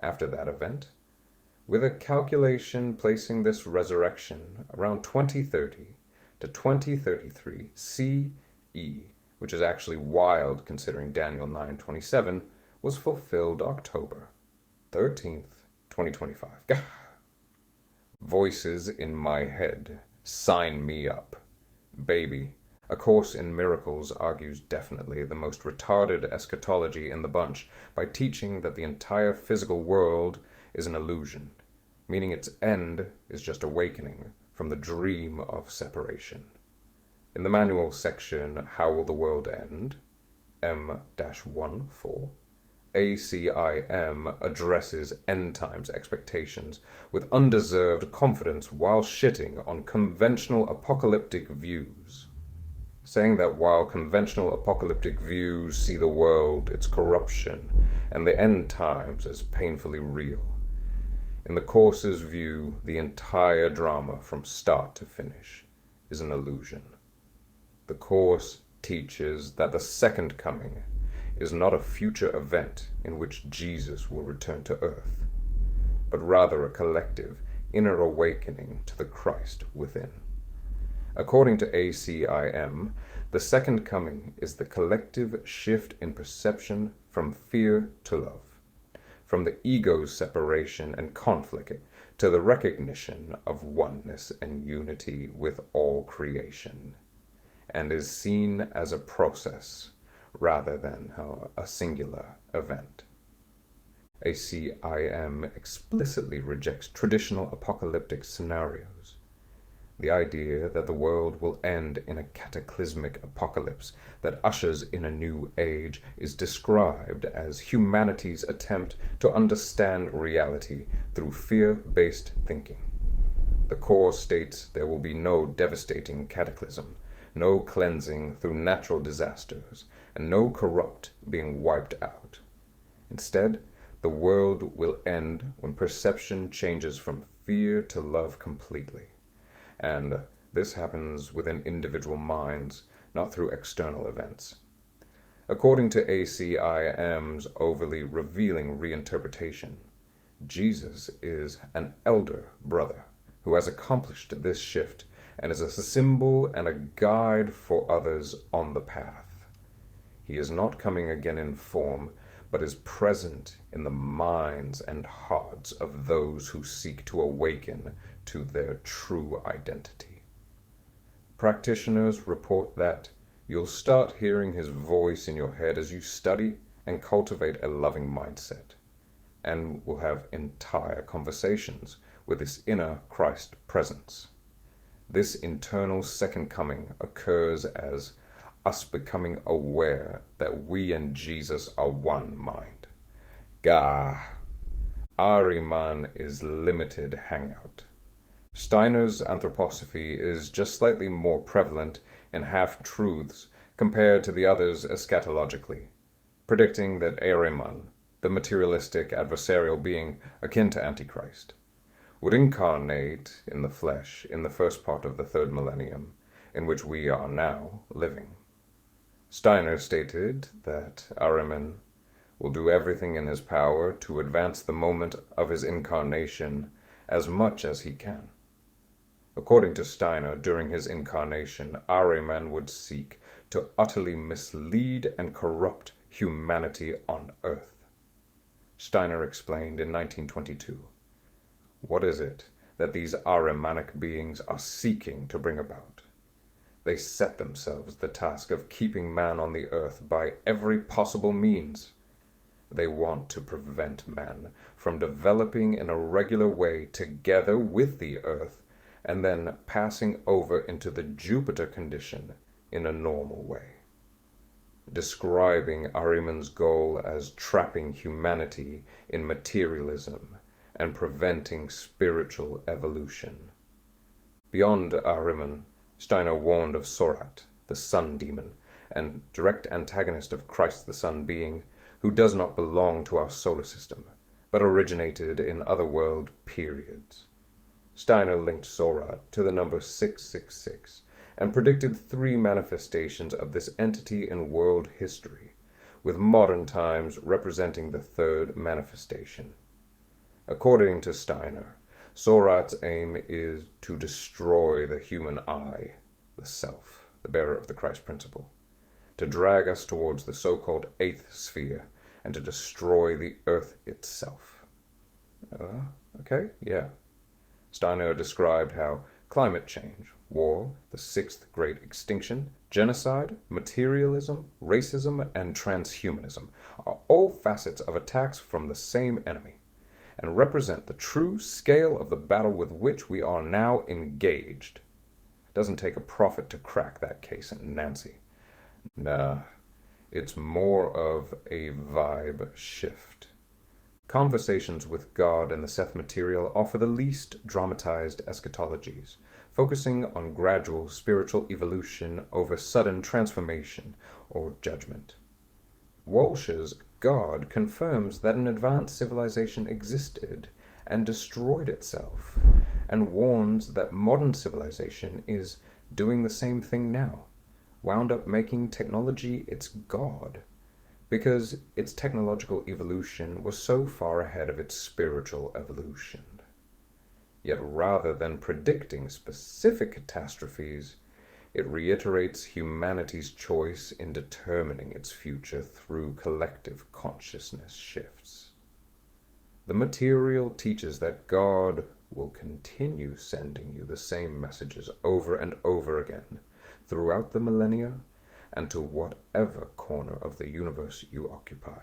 after that event, with a calculation placing this resurrection around 2030 to 2033 CE, which is actually wild considering Daniel 9:27 was fulfilled October 13th, 2025. Voices in my head. Sign me up. Baby. A Course in Miracles argues definitely the most retarded eschatology in the bunch by teaching that the entire physical world is an illusion, meaning its end is just awakening from the dream of separation. In the manual section, How Will the World End? M-14, ACIM addresses end times expectations with undeserved confidence while shitting on conventional apocalyptic views, saying that while conventional apocalyptic views see the world, its corruption, and the end times as painfully real, in the Course's view, the entire drama from start to finish is an illusion. The Course teaches that the second coming is not a future event in which Jesus will return to earth, but rather a collective inner awakening to the Christ within. According to ACIM, the second coming is the collective shift in perception from fear to love, from the ego's separation and conflict to the recognition of oneness and unity with all creation, and is seen as a process rather than a singular event. ACIM explicitly rejects traditional apocalyptic scenarios. The idea that the world will end in a cataclysmic apocalypse that ushers in a new age is described as humanity's attempt to understand reality through fear-based thinking. The Course states there will be no devastating cataclysm, no cleansing through natural disasters, and no corrupt being wiped out. Instead, the world will end when perception changes from fear to love completely. And this happens within individual minds, not through external events. According to ACIM's overly revealing reinterpretation, Jesus is an elder brother who has accomplished this shift and is a symbol and a guide for others on the path. He is not coming again in form, but is present in the minds and hearts of those who seek to awaken to their true identity. Practitioners report that you'll start hearing his voice in your head as you study and cultivate a loving mindset, and will have entire conversations with this inner Christ presence. This internal second coming occurs as us becoming aware that we and Jesus are one mind. Gah. Ahriman is limited hangout. Steiner's anthroposophy is just slightly more prevalent in half-truths compared to the others eschatologically, predicting that Ahriman, the materialistic adversarial being akin to Antichrist, would incarnate in the flesh in the first part of the third millennium, in which we are now living. Steiner stated that Ahriman will do everything in his power to advance the moment of his incarnation as much as he can. According to Steiner, during his incarnation, Ahriman would seek to utterly mislead and corrupt humanity on Earth. Steiner explained in 1922, "What is it that these Ahrimanic beings are seeking to bring about? They set themselves the task of keeping man on the earth by every possible means. They want to prevent man from developing in a regular way together with the earth and then passing over into the Jupiter condition in a normal way." Describing Ahriman's goal as trapping humanity in materialism and preventing spiritual evolution. Beyond Ahriman, Steiner warned of Sorat, the sun demon, and direct antagonist of Christ the Sun being, who does not belong to our solar system, but originated in otherworld periods. Steiner linked Sorat to the number 666 and predicted 3 manifestations of this entity in world history, with modern times representing the 3rd manifestation. According to Steiner, Sorat's aim is to destroy the human I, the self, the bearer of the Christ principle, to drag us towards the so-called 8th sphere, and to destroy the earth itself. Okay, yeah. Steiner described how climate change, war, the 6th great extinction, genocide, materialism, racism, and transhumanism are all facets of attacks from the same enemy, and represent the true scale of the battle with which we are now engaged. It doesn't take a prophet to crack that case in Nancy. Nah, it's more of a vibe shift. Conversations with God and the Seth material offer the least dramatized eschatologies, focusing on gradual spiritual evolution over sudden transformation or judgment. Walsh's God confirms that an advanced civilization existed and destroyed itself, and warns that modern civilization is doing the same thing now, wound up making technology its god, because its technological evolution was so far ahead of its spiritual evolution. Yet rather than predicting specific catastrophes, it reiterates humanity's choice in determining its future through collective consciousness shifts. The material teaches that God will continue sending you the same messages over and over again throughout the millennia and to whatever corner of the universe you occupy,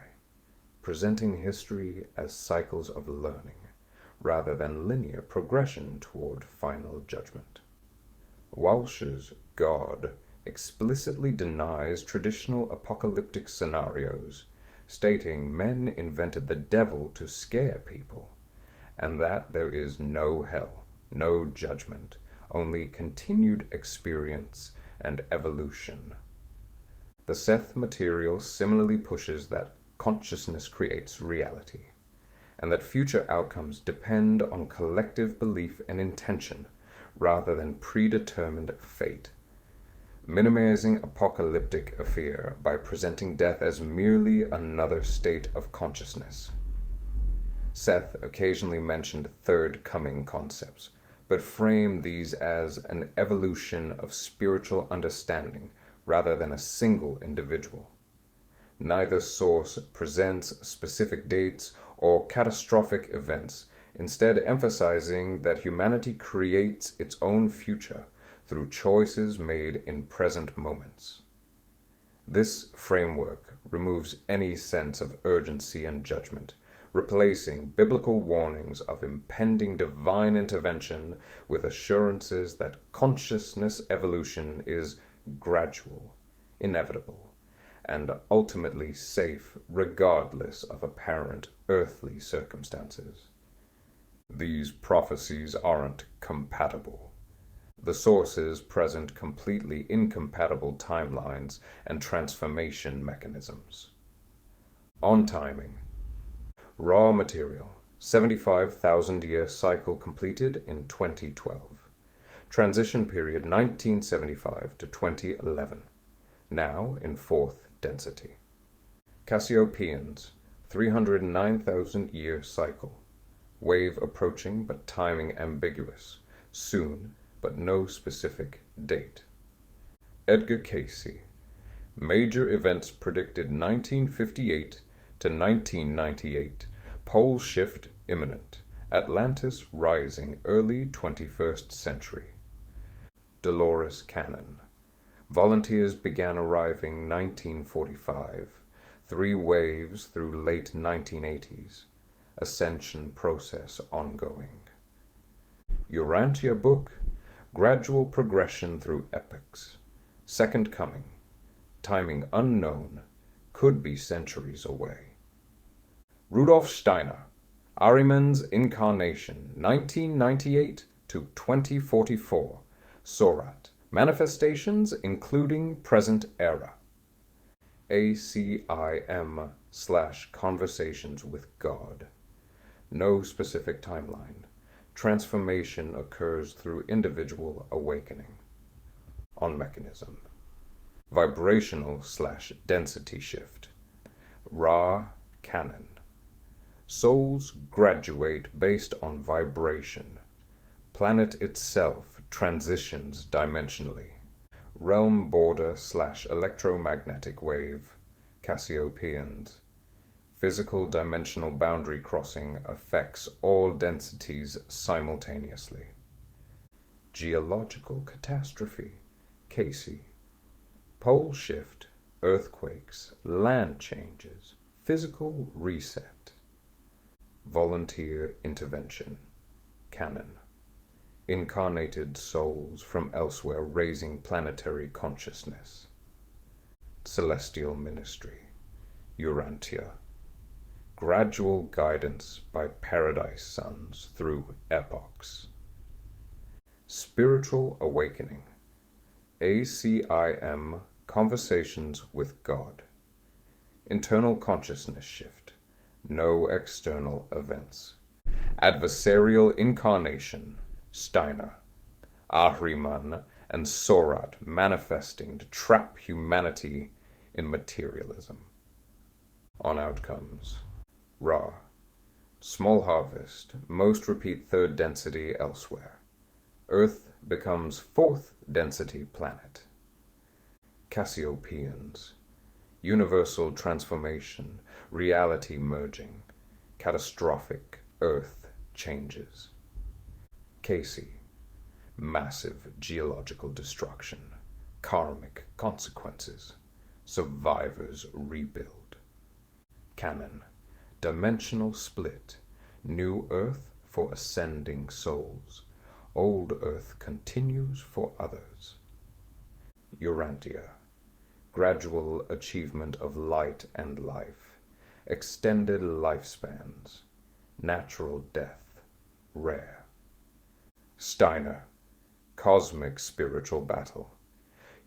presenting history as cycles of learning rather than linear progression toward final judgment. Walsh's God explicitly denies traditional apocalyptic scenarios, stating men invented the devil to scare people, and that there is no hell, no judgment, only continued experience and evolution. The Seth material similarly pushes that consciousness creates reality, and that future outcomes depend on collective belief and intention rather than predetermined fate, minimizing apocalyptic fear by presenting death as merely another state of consciousness. Seth occasionally mentioned third coming concepts, but framed these as an evolution of spiritual understanding rather than a single individual. Neither source presents specific dates or catastrophic events, instead emphasizing that humanity creates its own future through choices made in present moments. This framework removes any sense of urgency and judgment, replacing biblical warnings of impending divine intervention with assurances that consciousness evolution is gradual, inevitable, and ultimately safe regardless of apparent earthly circumstances. These prophecies aren't compatible. The sources present completely incompatible timelines and transformation mechanisms. On timing. Raw material, 75,000-year cycle completed in 2012. Transition period 1975 to 2011. Now in 4th density. Cassiopeians, 309,000-year cycle. Wave approaching but timing ambiguous. Soon, but no specific date. Edgar Cayce. Major events predicted 1958 to 1998. Pole shift imminent. Atlantis rising early 21st century. Dolores Cannon. Volunteers began arriving 1945. 3 waves through late 1980s. Ascension process ongoing. Urantia book. Gradual progression through epochs. Second coming. Timing unknown. Could be centuries away. Rudolf Steiner. Ahriman's In Carnation, 1998 to 2044. Sorat. Manifestations including present era. ACIM/Conversations with God. No specific timeline. Transformation occurs through individual awakening. On mechanism. Vibrational/density shift. Ra canon. Souls graduate based on vibration. Planet itself transitions dimensionally. Realm border/electromagnetic wave. Cassiopeians. Physical dimensional boundary crossing affects all densities simultaneously. Geological catastrophe. Cayce. Pole shift, earthquakes, land changes, physical reset. Volunteer intervention. Canon. Incarnated souls from elsewhere raising planetary consciousness. Celestial ministry. Urantia. Gradual guidance by paradise suns through epochs. Spiritual awakening. ACIM Conversations with God. Internal consciousness shift. No external events. Adversarial incarnation. Steiner. Ahriman and Sorat manifesting to trap humanity in materialism. On outcomes. Ra. Small harvest, most repeat 3rd density elsewhere. Earth becomes 4th density planet. Cassiopeians. Universal transformation, reality merging. Catastrophic Earth changes. Cayce. Massive geological destruction. Karmic consequences. Survivors rebuild. Canon. Dimensional split. New Earth for ascending souls. Old Earth continues for others. Urantia. Gradual achievement of light and life. Extended lifespans. Natural death. Rare. Steiner. Cosmic spiritual battle.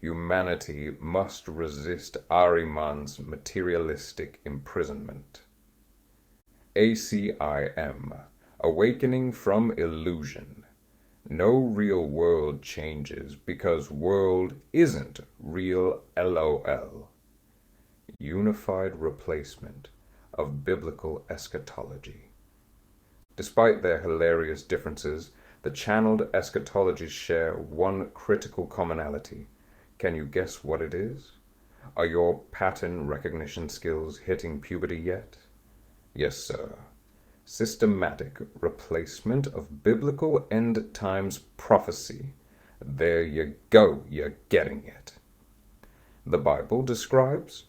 Humanity must resist Ahriman's materialistic imprisonment. ACIM. Awakening from illusion. No real world changes because world isn't real LOL. Unified replacement of biblical eschatology. Despite their hilarious differences, the channeled eschatologies share one critical commonality. Can you guess what it is? Are your pattern recognition skills hitting puberty yet? Yes, sir. Systematic replacement of biblical end times prophecy. There you go, you're getting it. The Bible describes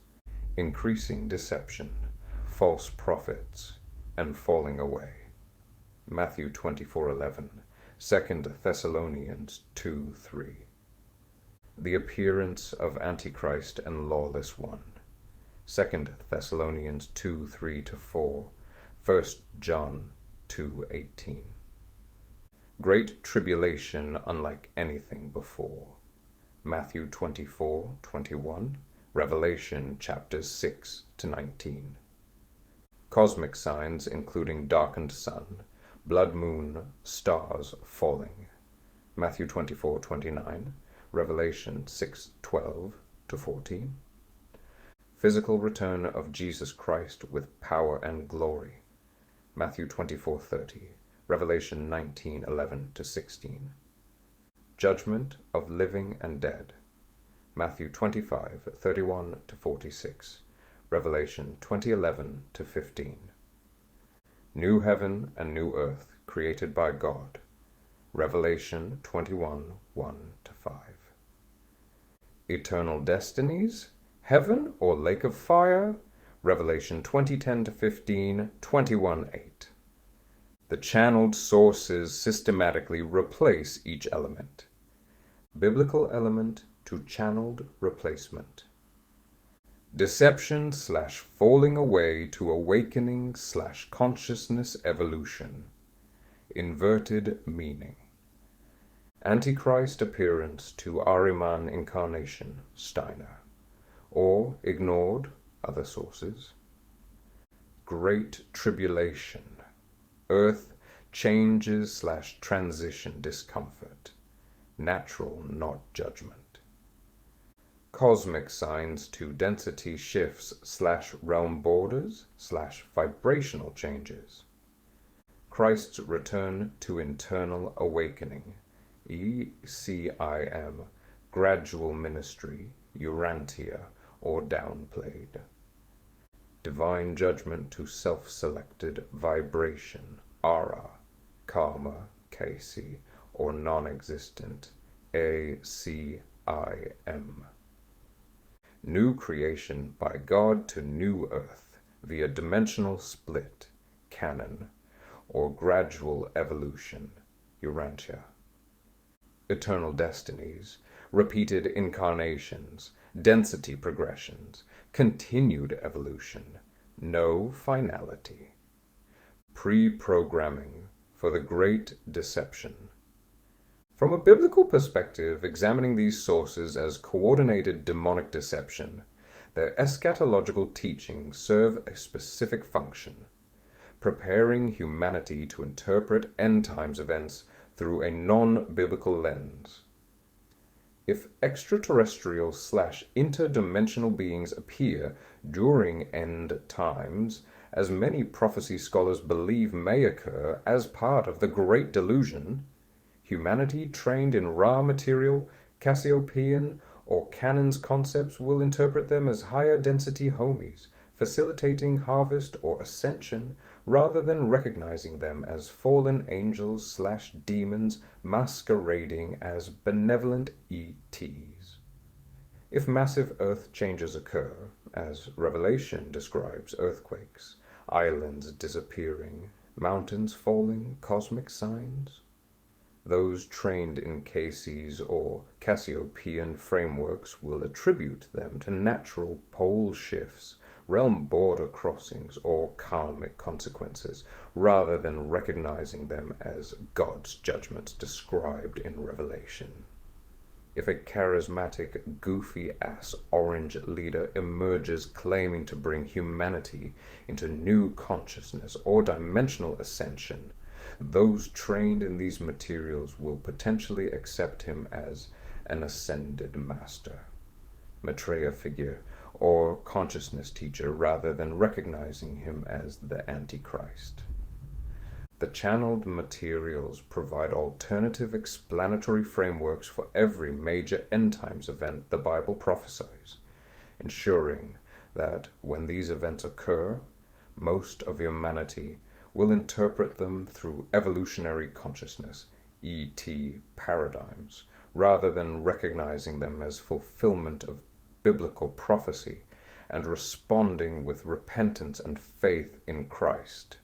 increasing deception, false prophets, and falling away. Matthew 24:11, 2 Thessalonians 2:3. The appearance of Antichrist and lawless one. 2 Thessalonians 2:3-4, 1 John 2:18. Great tribulation unlike anything before. Matthew 24:21, Revelation chapters 6-19. Cosmic signs including darkened sun, blood moon, stars falling. Matthew 24:29, Revelation 6:12-14. Physical return of Jesus Christ with power and glory. Matthew 24:30, Revelation 19:11-16. Judgment of living and dead. Matthew 25:31-46, Revelation 20:11-15. New heaven and new earth created by God. Revelation 21:1-5. Eternal destinies, heaven or lake of fire. Revelation 20:10-15, 21:8. The channeled sources systematically replace each element. Biblical element to channeled replacement. Deception/falling away to awakening/consciousness evolution. Inverted meaning. Antichrist appearance to Ahriman incarnation, Steiner. Or ignored, other sources. Great tribulation. Earth changes/transition discomfort. Natural, not judgment. Cosmic signs to density shifts/realm borders/vibrational changes. Christ's return to internal awakening. ECIM, gradual ministry, Urantia, or downplayed. Divine judgment to self-selected vibration, Ara, karma, KC, or non-existent, ACIM. New creation by God to new earth via dimensional split, canon, or gradual evolution, Urantia. Eternal destinies, repeated incarnations, density progressions, continued evolution, no finality. Pre-programming for the great deception. From a biblical perspective, examining these sources as coordinated demonic deception, their eschatological teachings serve a specific function, preparing humanity to interpret end times events through a non-biblical lens. If extraterrestrial/interdimensional beings appear during end times, as many prophecy scholars believe may occur as part of the Great Delusion, humanity trained in raw material, Cassiopean, or Canon's concepts will interpret them as higher density homies, facilitating harvest or ascension, rather than recognizing them as fallen angels/demons masquerading as benevolent ETs. If massive earth changes occur, as Revelation describes earthquakes, islands disappearing, mountains falling, cosmic signs, those trained in KC's or Cassiopean frameworks will attribute them to natural pole shifts, realm border crossings, or karmic consequences, rather than recognizing them as God's judgments described in Revelation. If a charismatic, goofy-ass orange leader emerges claiming to bring humanity into new consciousness or dimensional ascension, those trained in these materials will potentially accept him as an ascended master, Maitreya figure, or consciousness teacher, rather than recognizing him as the Antichrist. The channeled materials provide alternative explanatory frameworks for every major end times event the Bible prophesies, ensuring that when these events occur, most of humanity will interpret them through evolutionary consciousness, ET paradigms, rather than recognizing them as fulfillment of biblical prophecy and responding with repentance and faith in Christ.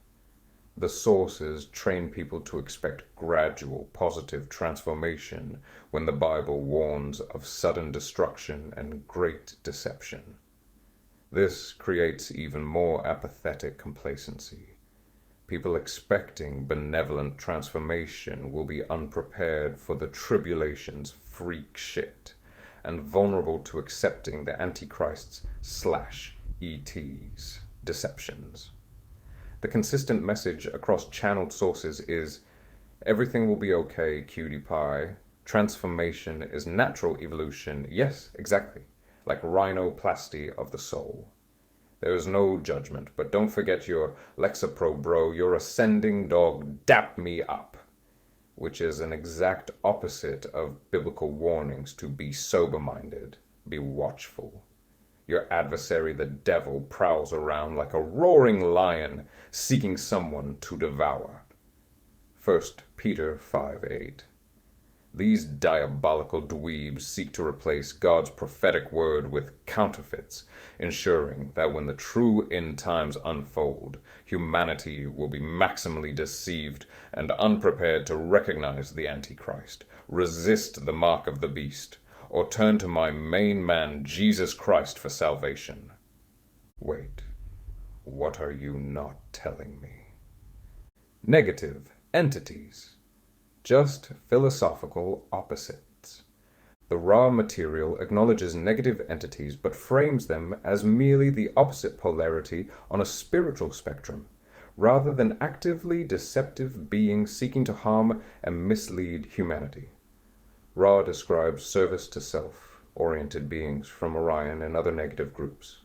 The sources train people to expect gradual positive transformation when the Bible warns of sudden destruction and great deception. This creates even more apathetic complacency. People expecting benevolent transformation will be unprepared for the tribulation's freak shit and vulnerable to accepting the Antichrists/ET's deceptions. The consistent message across channeled sources is, everything will be okay, cutie pie. Transformation is natural evolution. Yes, exactly. Like rhinoplasty of the soul. There is no judgment, but don't forget your Lexapro bro, your ascending dog, dap me up, which is an exact opposite of biblical warnings to be sober-minded, be watchful. Your adversary, the devil, prowls around like a roaring lion, seeking someone to devour. 1 Peter 5:8. These diabolical dweebs seek to replace God's prophetic word with counterfeits, ensuring that when the true end times unfold, humanity will be maximally deceived and unprepared to recognize the Antichrist, resist the mark of the beast, or turn to my main man, Jesus Christ, for salvation. Wait, what are you not telling me? Negative entities. Just philosophical opposites. The raw material acknowledges negative entities but frames them as merely the opposite polarity on a spiritual spectrum, rather than actively deceptive beings seeking to harm and mislead humanity. Ra describes service to self-oriented beings from Orion and other negative groups,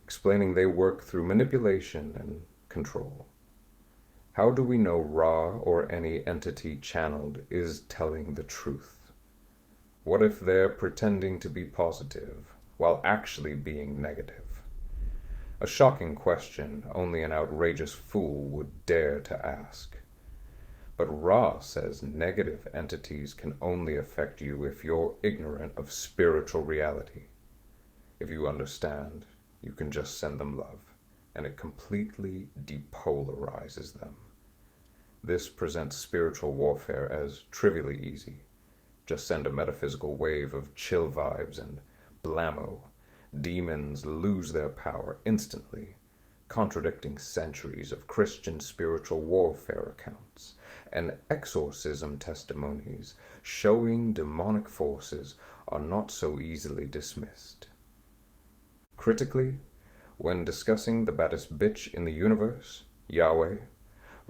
explaining they work through manipulation and control. How do we know Ra or any entity channeled is telling the truth? What if they're pretending to be positive while actually being negative? A shocking question only an outrageous fool would dare to ask. But Ra says negative entities can only affect you if you're ignorant of spiritual reality. If you understand, you can just send them love, and it completely depolarizes them. This presents spiritual warfare as trivially easy. Just send a metaphysical wave of chill vibes and blammo. Demons lose their power instantly, contradicting centuries of Christian spiritual warfare accounts and exorcism testimonies showing demonic forces are not so easily dismissed. Critically, when discussing the baddest bitch in the universe, Yahweh,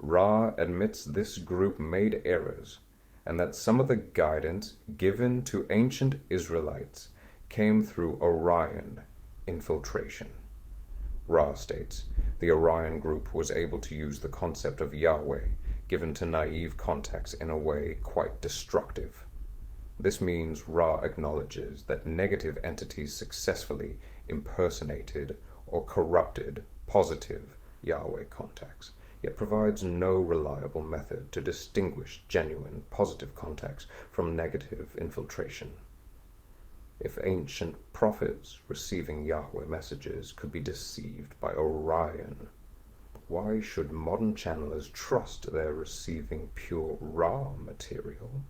Ra admits this group made errors, and that some of the guidance given to ancient Israelites came through Orion infiltration. Ra states, the Orion group was able to use the concept of Yahweh given to naive contacts in a way quite destructive. This means Ra acknowledges that negative entities successfully impersonated or corrupted positive Yahweh contacts, yet provides no reliable method to distinguish genuine positive contacts from negative infiltration. If ancient prophets receiving Yahweh messages could be deceived by Orion, why should modern channelers trust they're receiving pure Ra material?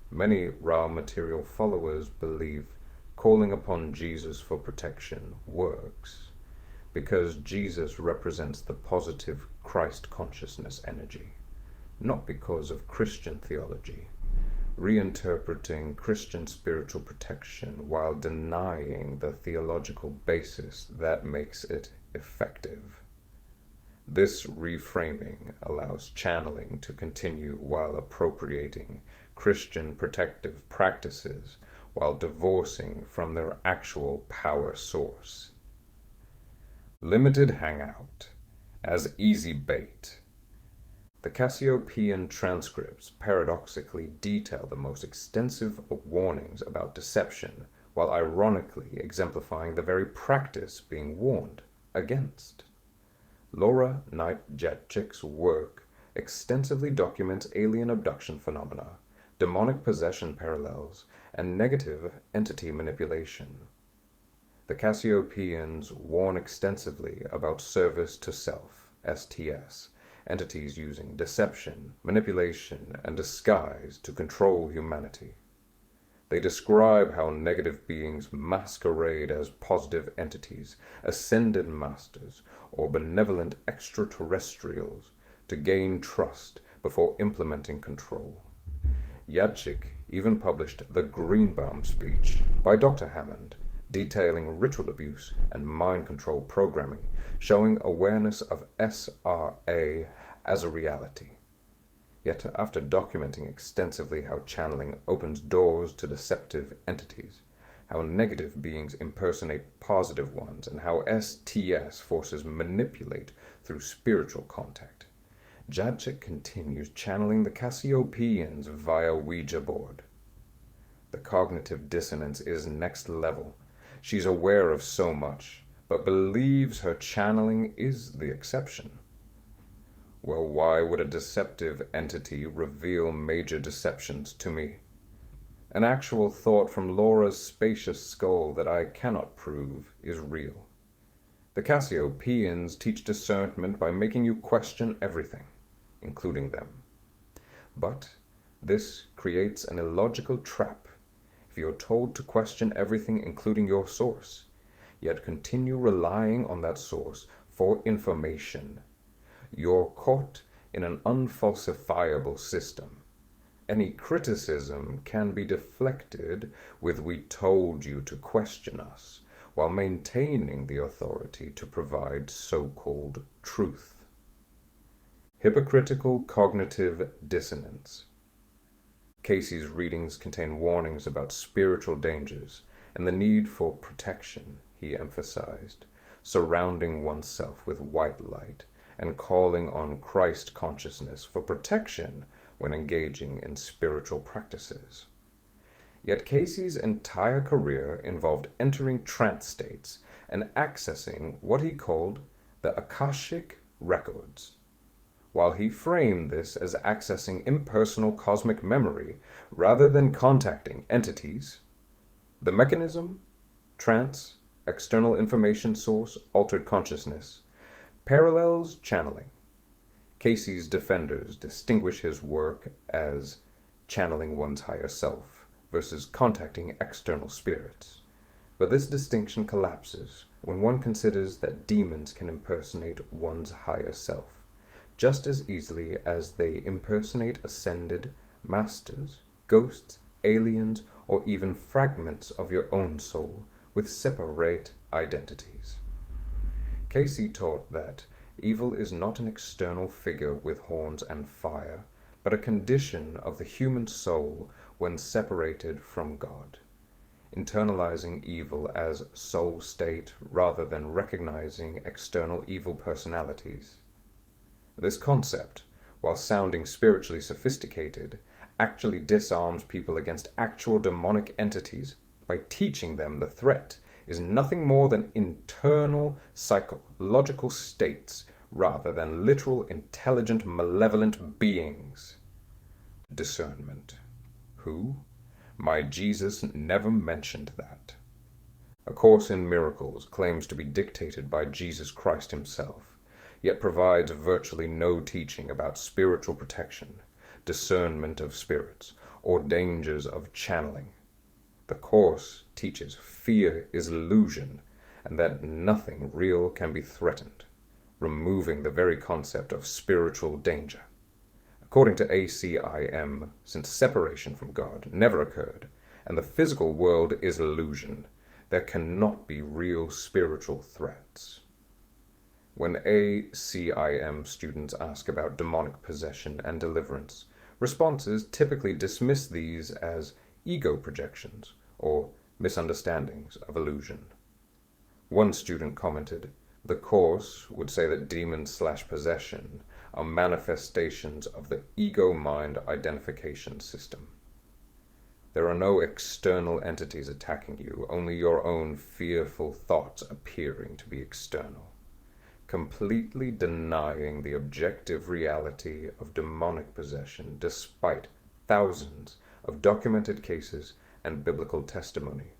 Many Ra material followers believe calling upon Jesus for protection works because Jesus represents the positive Christ consciousness energy, not because of Christian theology, reinterpreting Christian spiritual protection while denying the theological basis that makes it effective. This reframing allows channeling to continue while appropriating Christian protective practices while divorcing from their actual power source. Limited hangout as easy bait. The Cassiopeian transcripts paradoxically detail the most extensive warnings about deception, while ironically exemplifying the very practice being warned against. Laura Knight-Jadczyk's work extensively documents alien abduction phenomena, demonic possession parallels, and negative entity manipulation. The Cassiopeians warn extensively about service to self, STS, entities using deception, manipulation, and disguise to control humanity. They describe how negative beings masquerade as positive entities, ascended masters, or benevolent extraterrestrials to gain trust before implementing control. Jadczyk even published the Greenbaum speech by Dr. Hammond, detailing ritual abuse and mind control programming, showing awareness of SRA as a reality. Yet after documenting extensively how channeling opens doors to deceptive entities, how negative beings impersonate positive ones, and how STS forces manipulate through spiritual contact, Jadczyk continues channeling the Cassiopeians via Ouija board. The cognitive dissonance is next level. She's aware of so much, but believes her channeling is the exception. Well, why would a deceptive entity reveal major deceptions to me? An actual thought from Laura's spacious skull that I cannot prove is real. The Cassiopeians teach discernment by making you question everything, including them. But this creates an illogical trap if you're told to question everything, including your source, yet continue relying on that source for information. You're caught in an unfalsifiable system. Any criticism can be deflected with "we told you to question us," while maintaining the authority to provide so-called truth. Hypocritical cognitive dissonance. Casey's readings contain warnings about spiritual dangers and the need for protection, he emphasized, surrounding oneself with white light and calling on Christ consciousness for protection when engaging in spiritual practices. Yet Casey's entire career involved entering trance states and accessing what he called the Akashic records. While he framed this as accessing impersonal cosmic memory rather than contacting entities, the mechanism, trance, external information source, altered consciousness, parallels channeling. Casey's defenders distinguish his work as channeling one's higher self versus contacting external spirits. But this distinction collapses when one considers that demons can impersonate one's higher self just as easily as they impersonate ascended masters, ghosts, aliens, or even fragments of your own soul with separate identities. Casey taught that evil is not an external figure with horns and fire, but a condition of the human soul when separated from God, internalizing evil as soul state rather than recognizing external evil personalities. This concept, while sounding spiritually sophisticated, actually disarms people against actual demonic entities by teaching them the threat is nothing more than internal psychological states rather than literal intelligent malevolent beings. Discernment. Who? My Jesus never mentioned that. A Course in Miracles claims to be dictated by Jesus Christ himself, yet provides virtually no teaching about spiritual protection, discernment of spirits, or dangers of channeling. The Course teaches fear is illusion, and that nothing real can be threatened, removing the very concept of spiritual danger. According to ACIM, since separation from God never occurred, and the physical world is illusion, there cannot be real spiritual threats. When ACIM students ask about demonic possession and deliverance, responses typically dismiss these as ego projections or misunderstandings of illusion. One student commented, "The Course would say that demons/possession are manifestations of the ego-mind identification system. There are no external entities attacking you, only your own fearful thoughts appearing to be external, completely denying the objective reality of demonic possession despite thousands of documented cases and biblical testimony.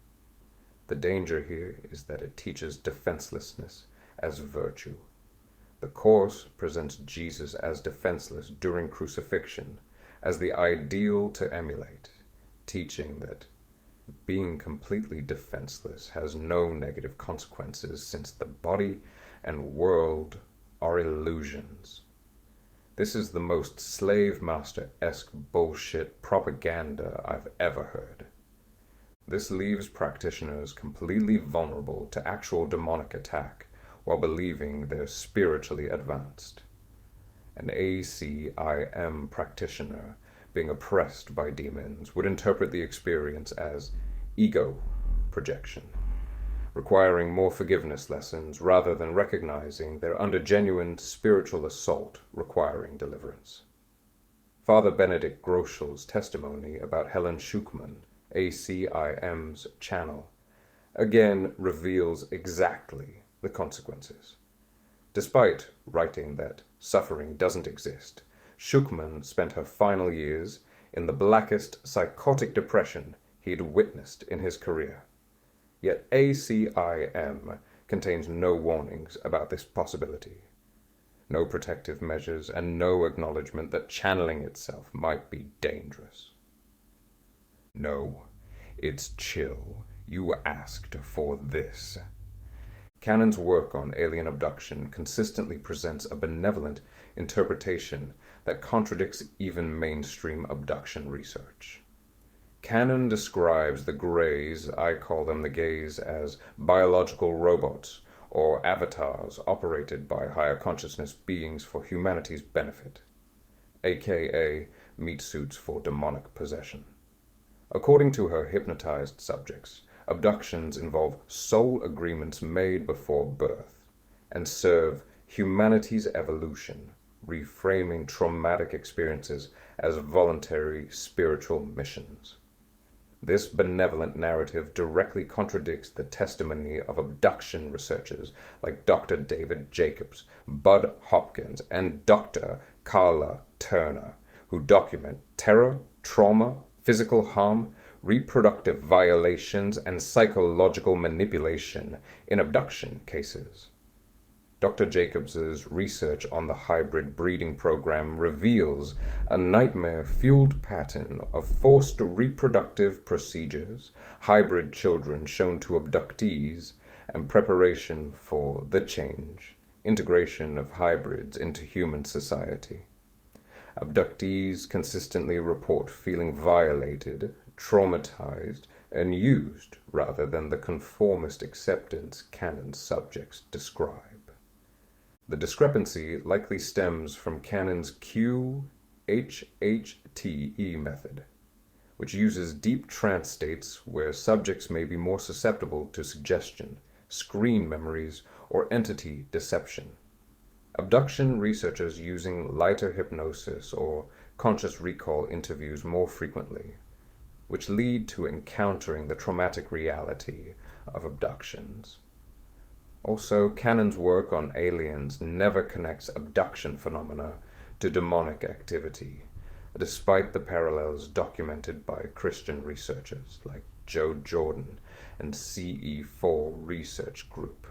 The danger here is that it teaches defenselessness as virtue. The Course presents Jesus as defenseless during crucifixion, as the ideal to emulate, teaching that being completely defenseless has no negative consequences since the body and world are illusions. This is the most slave master-esque bullshit propaganda I've ever heard. This leaves practitioners completely vulnerable to actual demonic attack while believing they're spiritually advanced. An ACIM practitioner being oppressed by demons would interpret the experience as ego projection, requiring more forgiveness lessons rather than recognizing they're under genuine spiritual assault requiring deliverance. Father Benedict Groschel's testimony about Helen Schuchman, ACIM's channel, again reveals exactly the consequences. Despite writing that suffering doesn't exist, Schuchman spent her final years in the blackest psychotic depression he'd witnessed in his career. Yet ACIM contains no warnings about this possibility, no protective measures, and no acknowledgement that channeling itself might be dangerous. No, it's chill. You asked for this. Cannon's work on alien abduction consistently presents a benevolent interpretation that contradicts even mainstream abduction research. Cannon describes the Greys, I call them the gays, as biological robots or avatars operated by higher consciousness beings for humanity's benefit, aka meat suits for demonic possession. According to her hypnotized subjects, abductions involve soul agreements made before birth and serve humanity's evolution, reframing traumatic experiences as voluntary spiritual missions. This benevolent narrative directly contradicts the testimony of abduction researchers like Dr. David Jacobs, Bud Hopkins, and Dr. Carla Turner, who document terror, trauma, physical harm, reproductive violations, and psychological manipulation in abduction cases. Dr. Jacobs's research on the hybrid breeding program reveals a nightmare-fueled pattern of forced reproductive procedures, hybrid children shown to abductees, and preparation for the change, integration of hybrids into human society. Abductees consistently report feeling violated, traumatized, and used rather than the conformist acceptance Cannon's subjects describe. The discrepancy likely stems from Cannon's QHHTE method, which uses deep trance states where subjects may be more susceptible to suggestion, screen memories, or entity deception. Abduction researchers using lighter hypnosis or conscious recall interviews more frequently, which lead to encountering the traumatic reality of abductions. Also, Cannon's work on aliens never connects abduction phenomena to demonic activity, despite the parallels documented by Christian researchers like Joe Jordan and CE4 Research Group,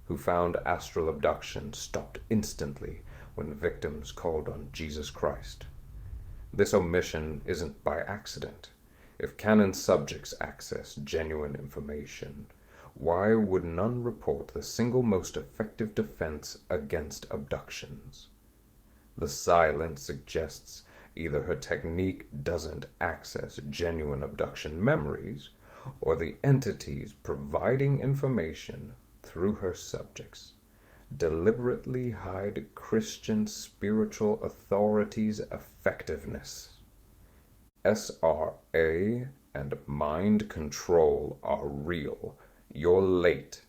who found astral abduction stopped instantly when victims called on Jesus Christ. This omission isn't by accident. If Cannon's subjects access genuine information, why would none report the single most effective defense against abductions? The silence suggests either her technique doesn't access genuine abduction memories, or the entities providing information through her subjects deliberately hide Christian spiritual authorities' effectiveness. SRA and mind control are real. You're late.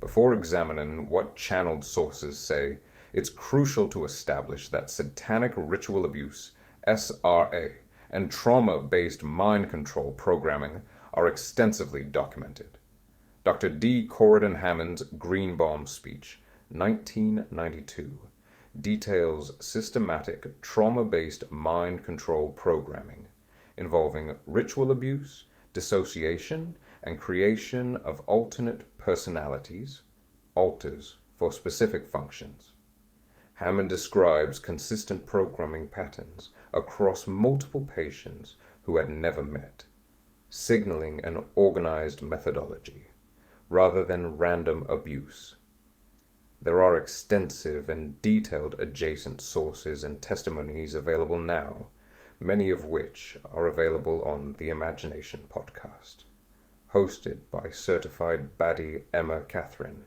Before examining what channeled sources say, it's crucial to establish that satanic ritual abuse, SRA, and trauma-based mind control programming are extensively documented. Dr. D. Corridon Hammond's Green Bomb speech, 1992, details systematic trauma-based mind control programming involving ritual abuse, dissociation, and creation of alternate personalities, alters for specific functions. Hammond describes consistent programming patterns across multiple patients who had never met, signaling an organized methodology rather than random abuse. There are extensive and detailed adjacent sources and testimonies available now, many of which are available on the Imagination podcast, hosted by certified baddie Emma Catherine.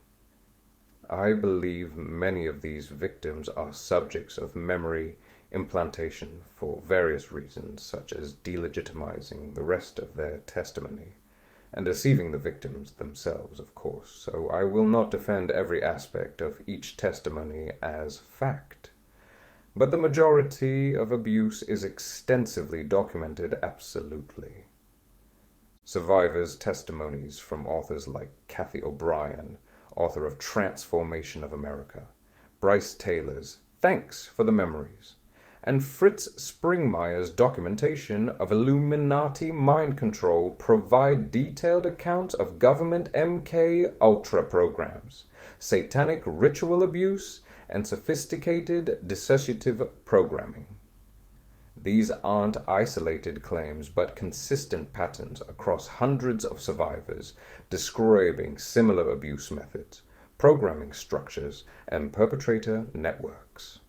I believe many of these victims are subjects of memory implantation for various reasons, such as delegitimizing the rest of their testimony, and deceiving the victims themselves, of course, so I will not defend every aspect of each testimony as fact. But the majority of abuse is extensively documented, absolutely. Survivors' testimonies from authors like Kathy O'Brien, author of Transformation of America, Bryce Taylor's Thanks for the Memories, and Fritz Springmeier's documentation of Illuminati mind control provide detailed accounts of government MK Ultra programs, satanic ritual abuse, and sophisticated dissociative programming. These aren't isolated claims, but consistent patterns across hundreds of survivors describing similar abuse methods, programming structures, and perpetrator networks.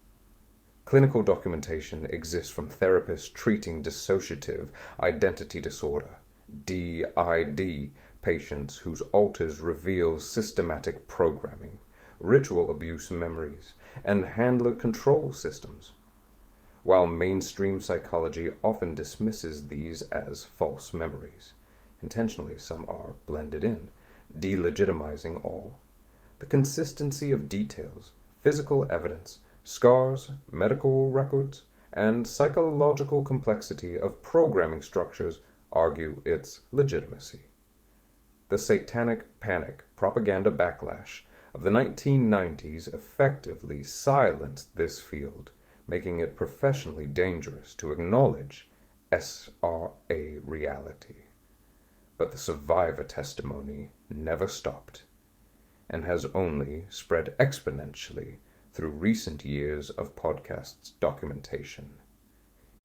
Clinical documentation exists from therapists treating dissociative identity disorder, DID, patients whose alters reveal systematic programming, ritual abuse memories, and handler control systems. While mainstream psychology often dismisses these as false memories, intentionally some are blended in, delegitimizing all. The consistency of details, physical evidence, scars, medical records, and psychological complexity of programming structures argue its legitimacy. The satanic panic propaganda backlash of the 1990s effectively silenced this field, making it professionally dangerous to acknowledge SRA reality. But the survivor testimony never stopped, and has only spread exponentially through recent years of podcasts documentation.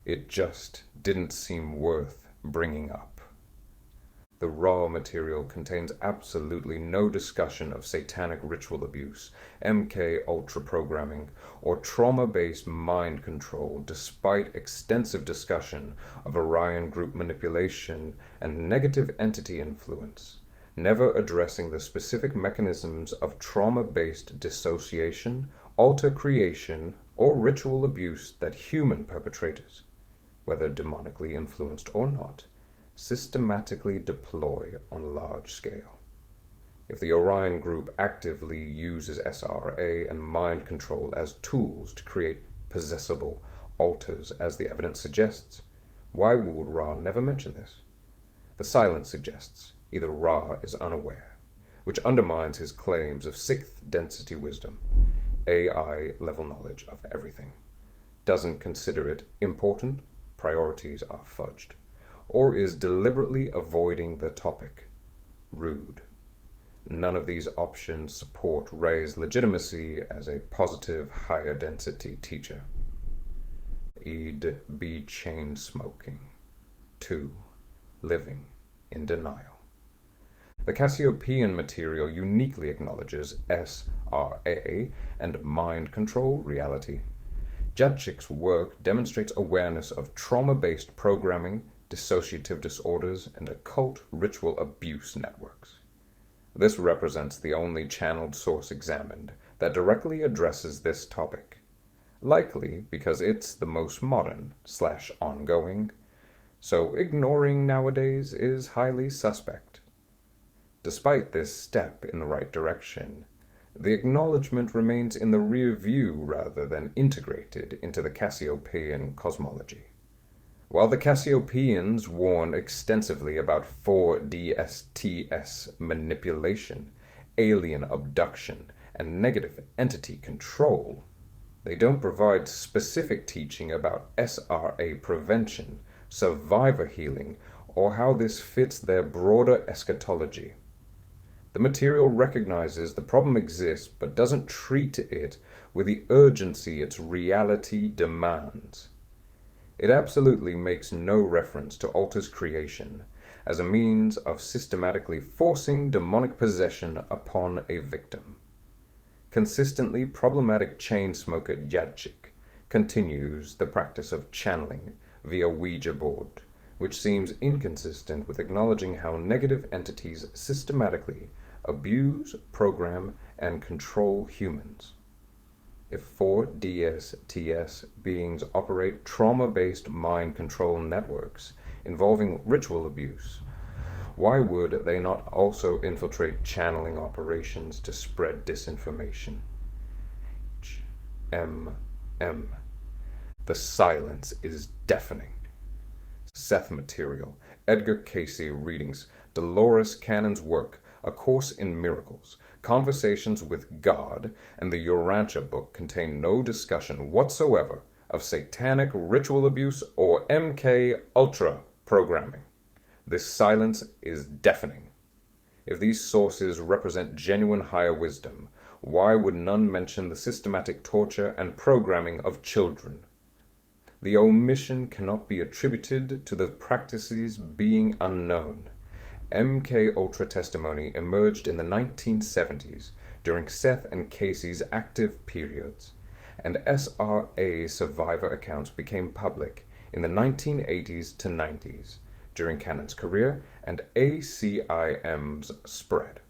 It just didn't seem worth bringing up. The raw material contains absolutely no discussion of satanic ritual abuse, MK Ultra programming, or trauma-based mind control, despite extensive discussion of Orion group manipulation and negative entity influence, never addressing the specific mechanisms of trauma-based dissociation, alter creation, or ritual abuse that human perpetrators, whether demonically influenced or not, systematically deploy on a large scale. If the Orion group actively uses SRA and mind control as tools to create possessible alters, as the evidence suggests, why would Ra never mention this? The silence suggests either Ra is unaware, which undermines his claims of sixth density wisdom, AI level knowledge of everything, doesn't consider it important, priorities are fudged, or is deliberately avoiding the topic, rude. None of these options support Ray's legitimacy as a positive, higher density teacher. He'd be chain smoking. 2. Living in denial. The Cassiopean material uniquely acknowledges SRA and mind control reality. Jadchik's work demonstrates awareness of trauma-based programming, dissociative disorders, and occult ritual abuse networks. This represents the only channeled source examined that directly addresses this topic, likely because it's the most modern/ongoing, so ignoring nowadays is highly suspect. Despite this step in the right direction, The acknowledgement remains in the rear view rather than integrated into the Cassiopeian cosmology. While the Cassiopeians warn extensively about 4DSTS manipulation, alien abduction, and negative entity control, they don't provide specific teaching about SRA prevention, survivor healing, or how this fits their broader eschatology. The material recognizes the problem exists but doesn't treat it with the urgency its reality demands. It absolutely makes no reference to Alta's creation as a means of systematically forcing demonic possession upon a victim. Consistently problematic chain smoker Yadchik continues the practice of channeling via Ouija board, which seems inconsistent with acknowledging how negative entities systematically abuse, program, and control humans. If 4DSTS beings operate trauma-based mind control networks involving ritual abuse, why would they not also infiltrate channeling operations to spread disinformation? M. The silence is deafening. Seth material. Edgar Casey readings. Dolores Cannon's work, A Course in Miracles, Conversations with God, and the Urantia book contain no discussion whatsoever of satanic ritual abuse or MK Ultra programming. This silence is deafening. If these sources represent genuine higher wisdom, why would none mention the systematic torture and programming of children? The omission cannot be attributed to the practices being unknown. MK Ultra testimony emerged in the 1970s during Seth and Casey's active periods, and SRA survivor accounts became public in the 1980s to 90s during Cannon's career and ACIM's spread.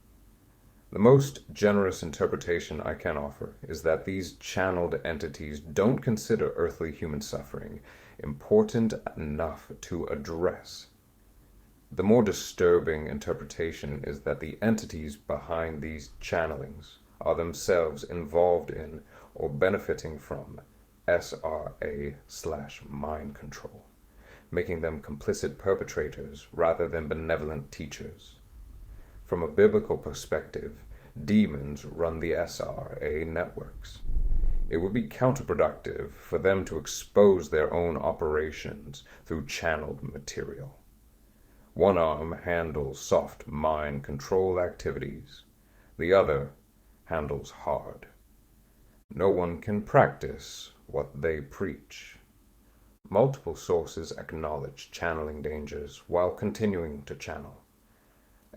The most generous interpretation I can offer is that these channeled entities don't consider earthly human suffering important enough to address. The more disturbing interpretation is that the entities behind these channelings are themselves involved in or benefiting from SRA/mind control, making them complicit perpetrators rather than benevolent teachers. From a biblical perspective, demons run the SRA networks. It would be counterproductive for them to expose their own operations through channeled material. One arm handles soft mind control activities. The other handles hard. No one can practice what they preach. Multiple sources acknowledge channeling dangers while continuing to channel.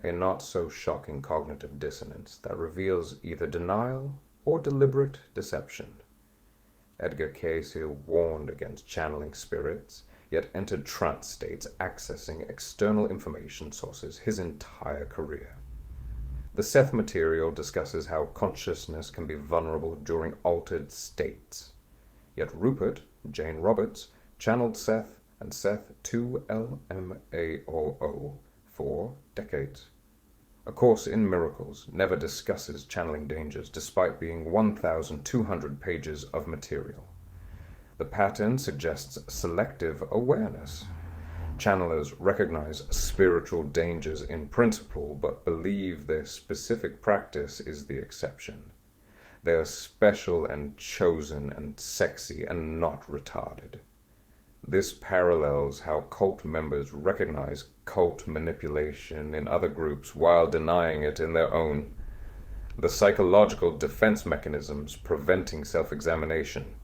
A not-so-shocking cognitive dissonance that reveals either denial or deliberate deception. Edgar Casey warned against channeling spirits, yet entered trance states accessing external information sources his entire career. The Seth material discusses how consciousness can be vulnerable during altered states. Yet Rupert, Jane Roberts, channeled Seth and Seth 2LMAOO for decades. A Course in Miracles never discusses channeling dangers despite being 1,200 pages of material. The pattern suggests selective awareness. Channelers recognize spiritual dangers in principle, but believe their specific practice is the exception. They are special and chosen and sexy and not retarded. This parallels how cult members recognize cult manipulation in other groups while denying it in their own. The psychological defense mechanisms preventing self-examination.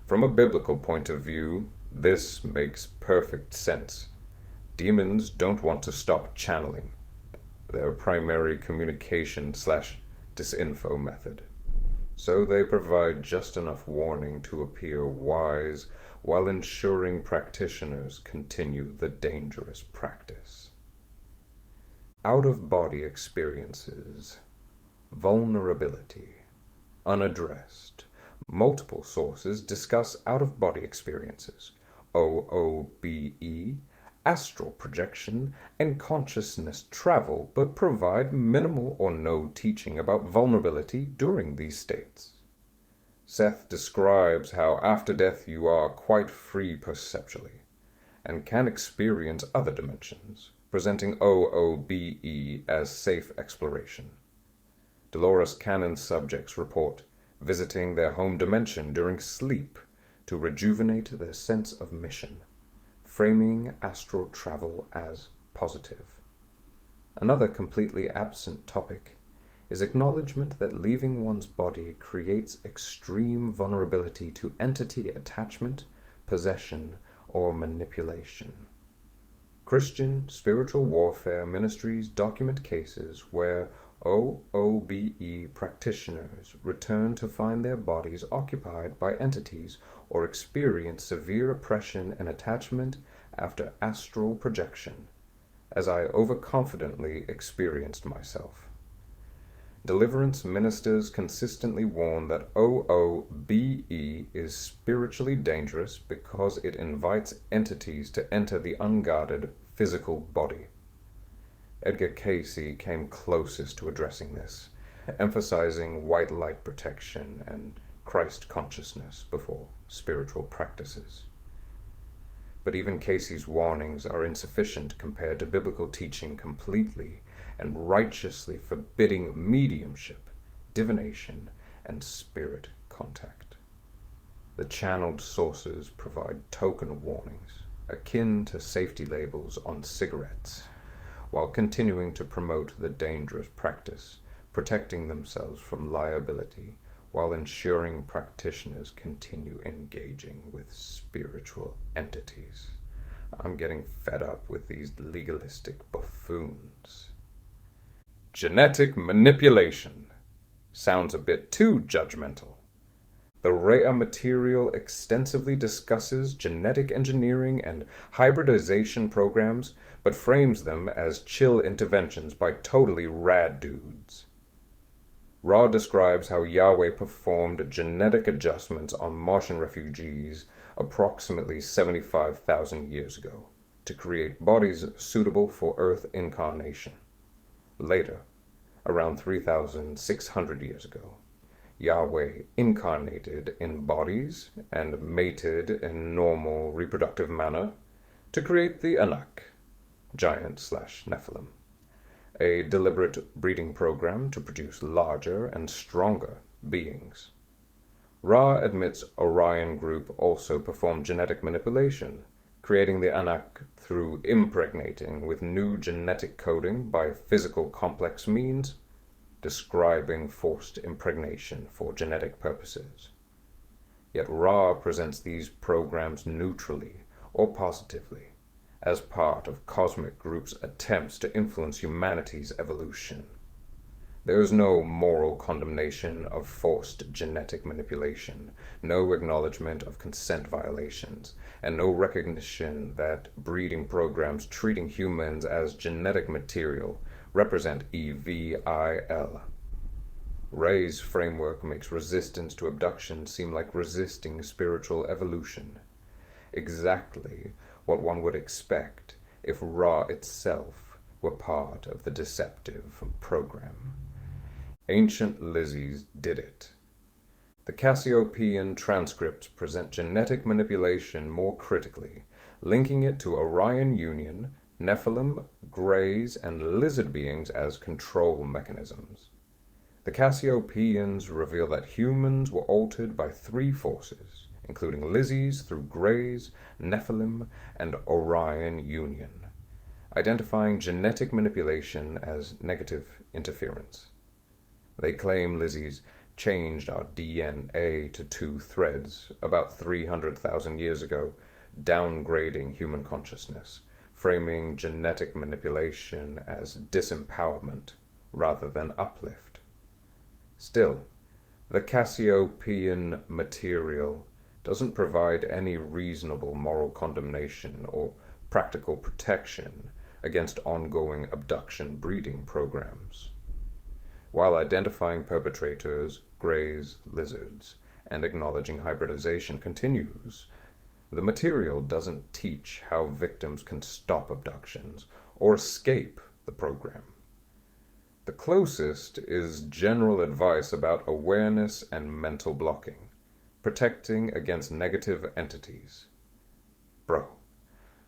From a biblical point of view, this makes perfect sense. Demons don't want to stop channeling, their primary communication/disinfo method. So they provide just enough warning to appear wise while ensuring practitioners continue the dangerous practice. Out-of-body experiences. Vulnerability. Unaddressed. Multiple sources discuss out-of-body experiences. OOBE, astral projection and consciousness travel, but provide minimal or no teaching about vulnerability during these states. Seth describes how after death you are quite free perceptually, and can experience other dimensions, presenting O.O.B.E. as safe exploration. Dolores Cannon's subjects report visiting their home dimension during sleep to rejuvenate their sense of mission, framing astral travel as positive. Another completely absent topic is acknowledgement that leaving one's body creates extreme vulnerability to entity attachment, possession, or manipulation. Christian spiritual warfare ministries document cases where O.O.B.E. practitioners return to find their bodies occupied by entities or experience severe oppression and attachment after astral projection, as I overconfidently experienced myself. Deliverance ministers consistently warn that O.O.B.E. is spiritually dangerous because it invites entities to enter the unguarded physical body. Edgar Cayce came closest to addressing this, emphasizing white light protection and Christ consciousness before spiritual practices. But even Cayce's warnings are insufficient compared to biblical teaching completely and righteously forbidding mediumship, divination, and spirit contact. The channeled sources provide token warnings, akin to safety labels on cigarettes, while continuing to promote the dangerous practice, protecting themselves from liability, while ensuring practitioners continue engaging with spiritual entities. I'm getting fed up with these legalistic buffoons. Genetic manipulation sounds a bit too judgmental. The rare material extensively discusses genetic engineering and hybridization programs, but frames them as chill interventions by totally rad dudes. Ra describes how Yahweh performed genetic adjustments on Martian refugees approximately 75,000 years ago to create bodies suitable for Earth incarnation. Later, around 3,600 years ago, Yahweh incarnated in bodies and mated in normal reproductive manner to create the Anak, giant/Nephilim, a deliberate breeding program to produce larger and stronger beings. Ra admits Orion Group also performed genetic manipulation, creating the Anak through impregnating with new genetic coding by physical complex means, describing forced impregnation for genetic purposes. Yet Ra presents these programs neutrally or positively, as part of Cosmic Group's attempts to influence humanity's evolution. There is no moral condemnation of forced genetic manipulation, no acknowledgement of consent violations, and no recognition that breeding programs treating humans as genetic material represent evil. Ray's framework makes resistance to abduction seem like resisting spiritual evolution. Exactly what one would expect if Ra itself were part of the deceptive program. Ancient Lizzies did it. The Cassiopean transcripts present genetic manipulation more critically, linking it to Orion Union, Nephilim, Greys, and lizard beings as control mechanisms. The Cassiopeans reveal that humans were altered by three forces, including Lizzies through Greys, Nephilim, and Orion Union, identifying genetic manipulation as negative interference. They claim Lizzies changed our DNA to two threads about 300,000 years ago, downgrading human consciousness, framing genetic manipulation as disempowerment rather than uplift. Still, the Cassiopean material doesn't provide any reasonable moral condemnation or practical protection against ongoing abduction breeding programs. While identifying perpetrators, Greys, lizards, and acknowledging hybridization continues, The material doesn't teach how victims can stop abductions or escape the program. The closest is general advice about awareness and mental blocking, protecting against negative entities. Bro,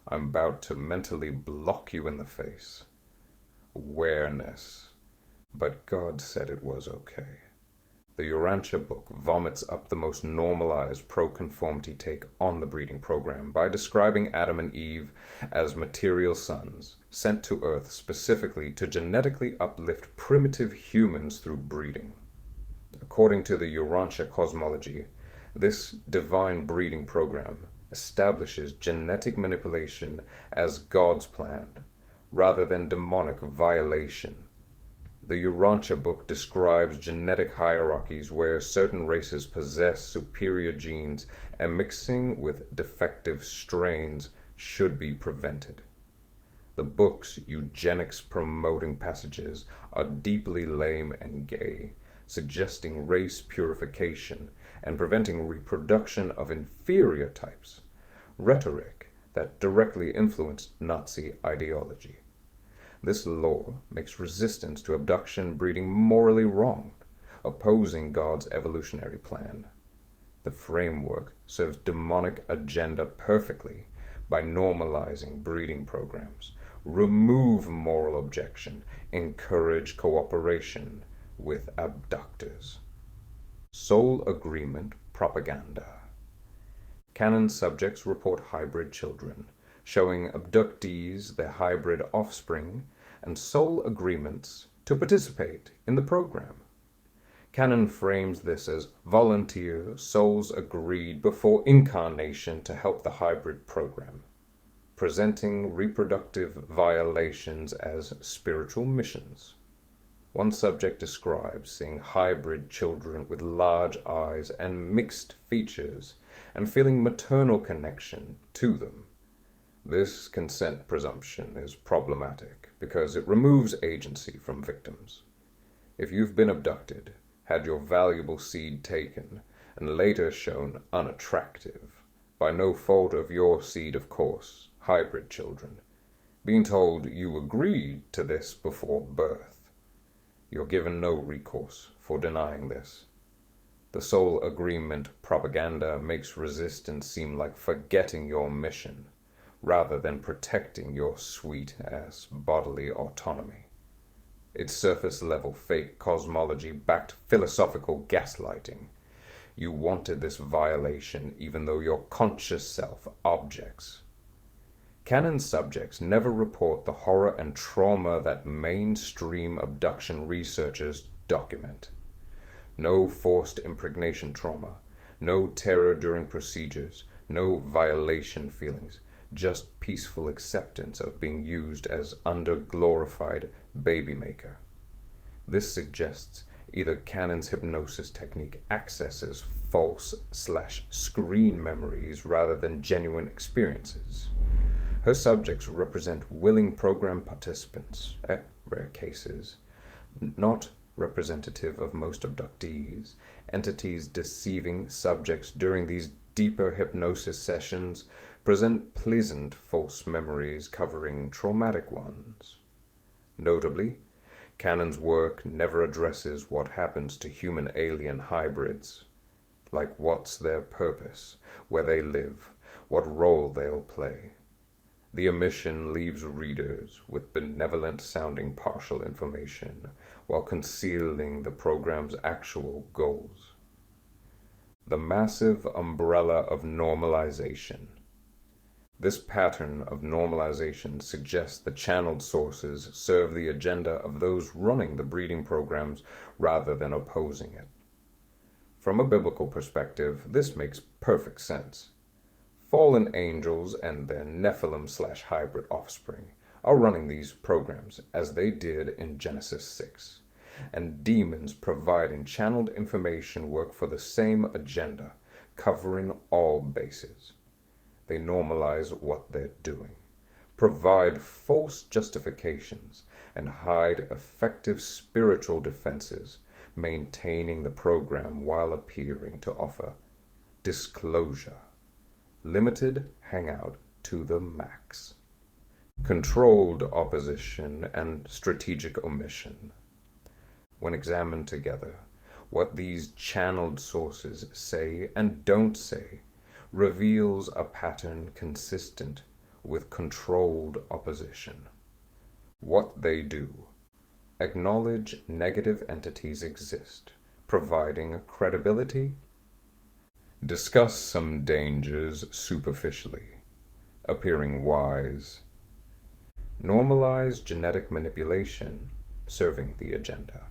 I'm about to mentally block you in the face. Awareness. But God said it was okay. The Urantia book vomits up the most normalized pro-conformity take on the breeding program by describing Adam and Eve as material sons, sent to Earth specifically to genetically uplift primitive humans through breeding. According to the Urantia cosmology, this divine breeding program establishes genetic manipulation as God's plan, rather than demonic violation. The Urantia book describes genetic hierarchies where certain races possess superior genes and mixing with defective strains should be prevented. The book's eugenics-promoting passages are deeply lame and gay, suggesting race purification and preventing reproduction of inferior types, rhetoric that directly influenced Nazi ideology. This law makes resistance to abduction breeding morally wrong, opposing God's evolutionary plan. The framework serves demonic agenda perfectly by normalizing breeding programs, remove moral objection, encourage cooperation with abductors. Soul agreement propaganda. Canon subjects report hybrid children, showing abductees their hybrid offspring, and soul agreements to participate in the program. Canon frames this as volunteer souls agreed before incarnation to help the hybrid program, presenting reproductive violations as spiritual missions. One subject describes seeing hybrid children with large eyes and mixed features and feeling maternal connection to them. This consent presumption is problematic because it removes agency from victims. If you've been abducted, had your valuable seed taken, and later shown unattractive, by no fault of your seed, of course, hybrid children, being told you agreed to this before birth, you're given no recourse for denying this. The soul agreement propaganda makes resistance seem like forgetting your mission, rather than protecting your sweet-ass bodily autonomy. It's surface-level fake cosmology-backed philosophical gaslighting. You wanted this violation even though your conscious self objects. Canon subjects never report the horror and trauma that mainstream abduction researchers document. No forced impregnation trauma, no terror during procedures, no violation feelings, just peaceful acceptance of being used as under-glorified baby maker. This suggests either Canon's hypnosis technique accesses false/screen memories rather than genuine experiences. Her subjects represent willing program participants, rare cases, not representative of most abductees. Entities deceiving subjects during these deeper hypnosis sessions present pleasant false memories covering traumatic ones. Notably, Canon's work never addresses what happens to human-alien hybrids, like what's their purpose, where they live, what role they'll play. The omission leaves readers with benevolent-sounding partial information while concealing the program's actual goals. The massive umbrella of normalization. This pattern of normalization suggests the channeled sources serve the agenda of those running the breeding programs rather than opposing it. From a biblical perspective, this makes perfect sense. Fallen angels and their Nephilim/hybrid offspring are running these programs as they did in Genesis 6, and demons providing channeled information work for the same agenda, covering all bases. They normalize what they're doing, provide false justifications, and hide effective spiritual defenses, maintaining the program while appearing to offer disclosure. limited hangout to the max. Controlled opposition and strategic omission. When examined together, what these channeled sources say and don't say reveals a pattern consistent with controlled opposition. What they do: acknowledge negative entities exist, providing credibility. Discuss some dangers superficially, appearing wise. Normalize genetic manipulation, serving the agenda.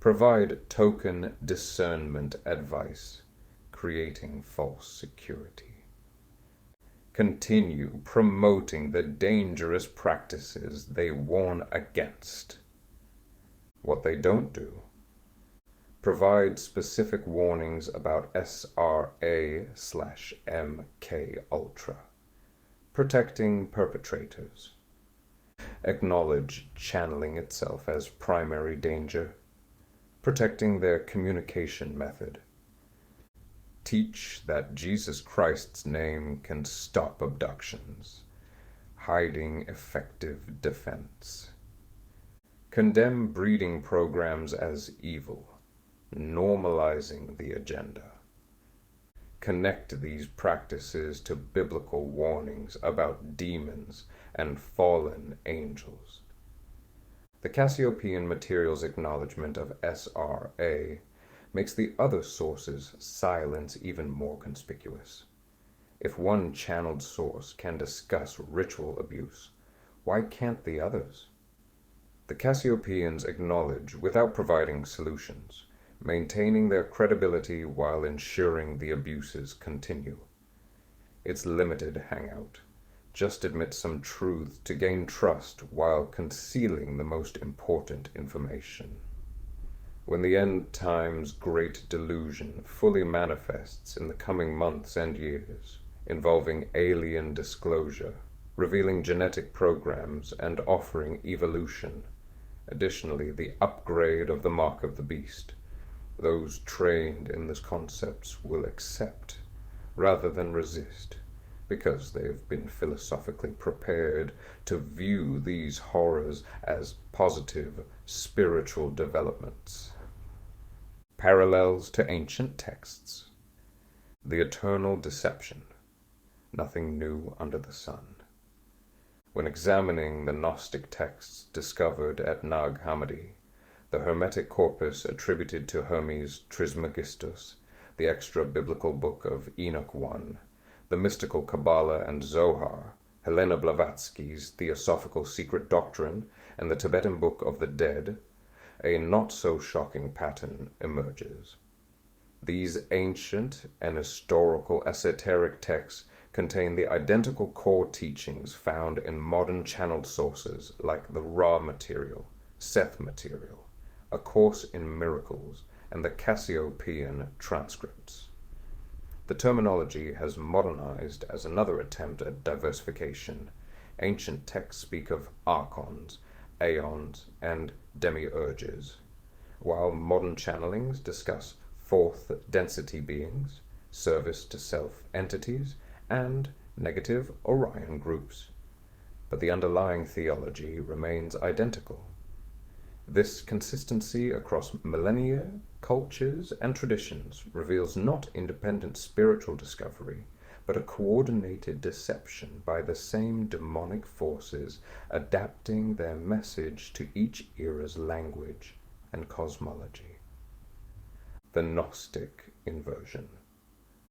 Provide token discernment advice, creating false security. Continue promoting the dangerous practices they warn against. What they don't do: provide specific warnings about SRA/MK Ultra, protecting perpetrators. Acknowledge channeling itself as primary danger, protecting their communication method. Teach that Jesus Christ's name can stop abductions, hiding effective defense. Condemn breeding programs as evil, normalizing the agenda. Connect these practices to biblical warnings about demons and fallen angels. The Cassiopean material's acknowledgement of SRA makes the other sources' silence even more conspicuous. If one channeled source can discuss ritual abuse, why can't the others? The Cassiopeans acknowledge without providing solutions, maintaining their credibility while ensuring the abuses continue. Its limited hangout just admits some truth to gain trust while concealing the most important information. When the end times great delusion fully manifests in the coming months and years, involving alien disclosure, revealing genetic programs, and offering evolution, additionally the upgrade of the mark of the beast, those trained in these concepts will accept rather than resist, because they have been philosophically prepared to view these horrors as positive spiritual developments. Parallels to ancient texts. The eternal deception. Nothing new under the sun. When examining the Gnostic texts discovered at Nag Hammadi, the Hermetic corpus attributed to Hermes Trismegistus, the extra-biblical book of Enoch I, the mystical Kabbalah and Zohar, Helena Blavatsky's Theosophical Secret Doctrine, and the Tibetan Book of the Dead, a not-so-shocking pattern emerges. These ancient and historical esoteric texts contain the identical core teachings found in modern channeled sources like the Ra material, Seth material, A Course in Miracles, and the Cassiopean transcripts. The terminology has modernized as another attempt at diversification. Ancient texts speak of archons, aeons, and demiurges, while modern channelings discuss fourth density beings, service to self entities, and negative Orion groups. But the underlying theology remains identical. This consistency across millennia, cultures, and traditions reveals not independent spiritual discovery, but a coordinated deception by the same demonic forces adapting their message to each era's language and cosmology. The Gnostic inversion.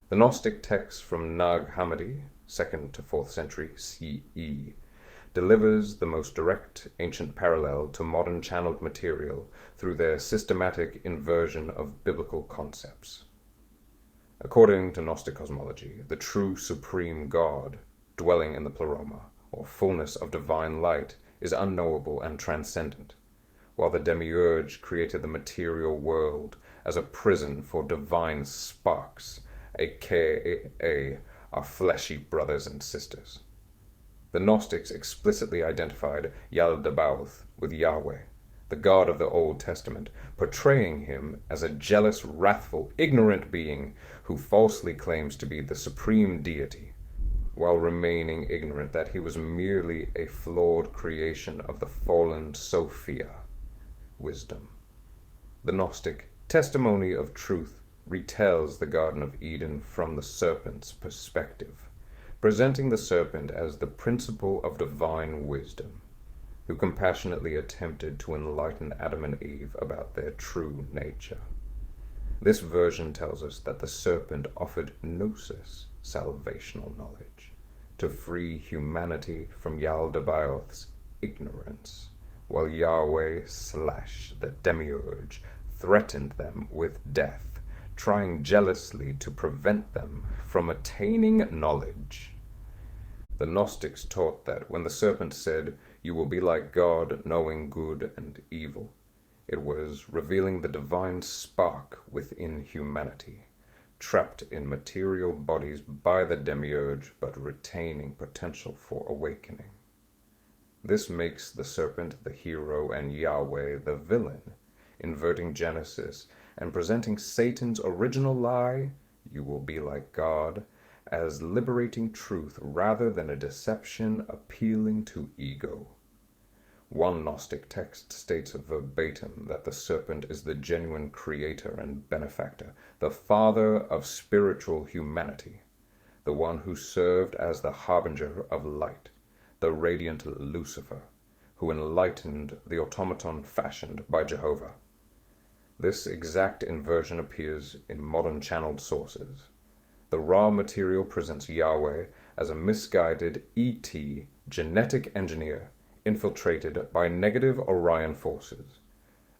The Gnostic texts from Nag Hammadi, 2nd to 4th century CE, delivers the most direct ancient parallel to modern channeled material through their systematic inversion of biblical concepts. According to Gnostic cosmology, the true supreme God, dwelling in the pleroma, or fullness of divine light, is unknowable and transcendent, while the demiurge created the material world as a prison for divine sparks, aka our fleshy brothers and sisters. The Gnostics explicitly identified Yaldabaoth with Yahweh, the God of the Old Testament, portraying him as a jealous, wrathful, ignorant being who falsely claims to be the supreme deity, while remaining ignorant that he was merely a flawed creation of the fallen Sophia, wisdom. The Gnostic Testimony of Truth retells the Garden of Eden from the serpent's perspective, presenting the serpent as the principle of divine wisdom, who compassionately attempted to enlighten Adam and Eve about their true nature. This version tells us that the serpent offered Gnosis, salvational knowledge, to free humanity from Yaldabaoth's ignorance, while Yahweh / the Demiurge threatened them with death, trying jealously to prevent them from attaining knowledge. The Gnostics taught that when the serpent said, "You will be like God, knowing good and evil," it was revealing the divine spark within humanity, trapped in material bodies by the Demiurge, but retaining potential for awakening. This makes the serpent the hero and Yahweh the villain, inverting Genesis and presenting Satan's original lie, "You will be like God," as liberating truth rather than a deception appealing to ego. One Gnostic text states verbatim that the serpent is the genuine creator and benefactor, the father of spiritual humanity, the one who served as the harbinger of light, the radiant Lucifer, who enlightened the automaton fashioned by Jehovah. This exact inversion appears in modern channeled sources. The raw material presents Yahweh as a misguided ET genetic engineer infiltrated by negative Orion forces.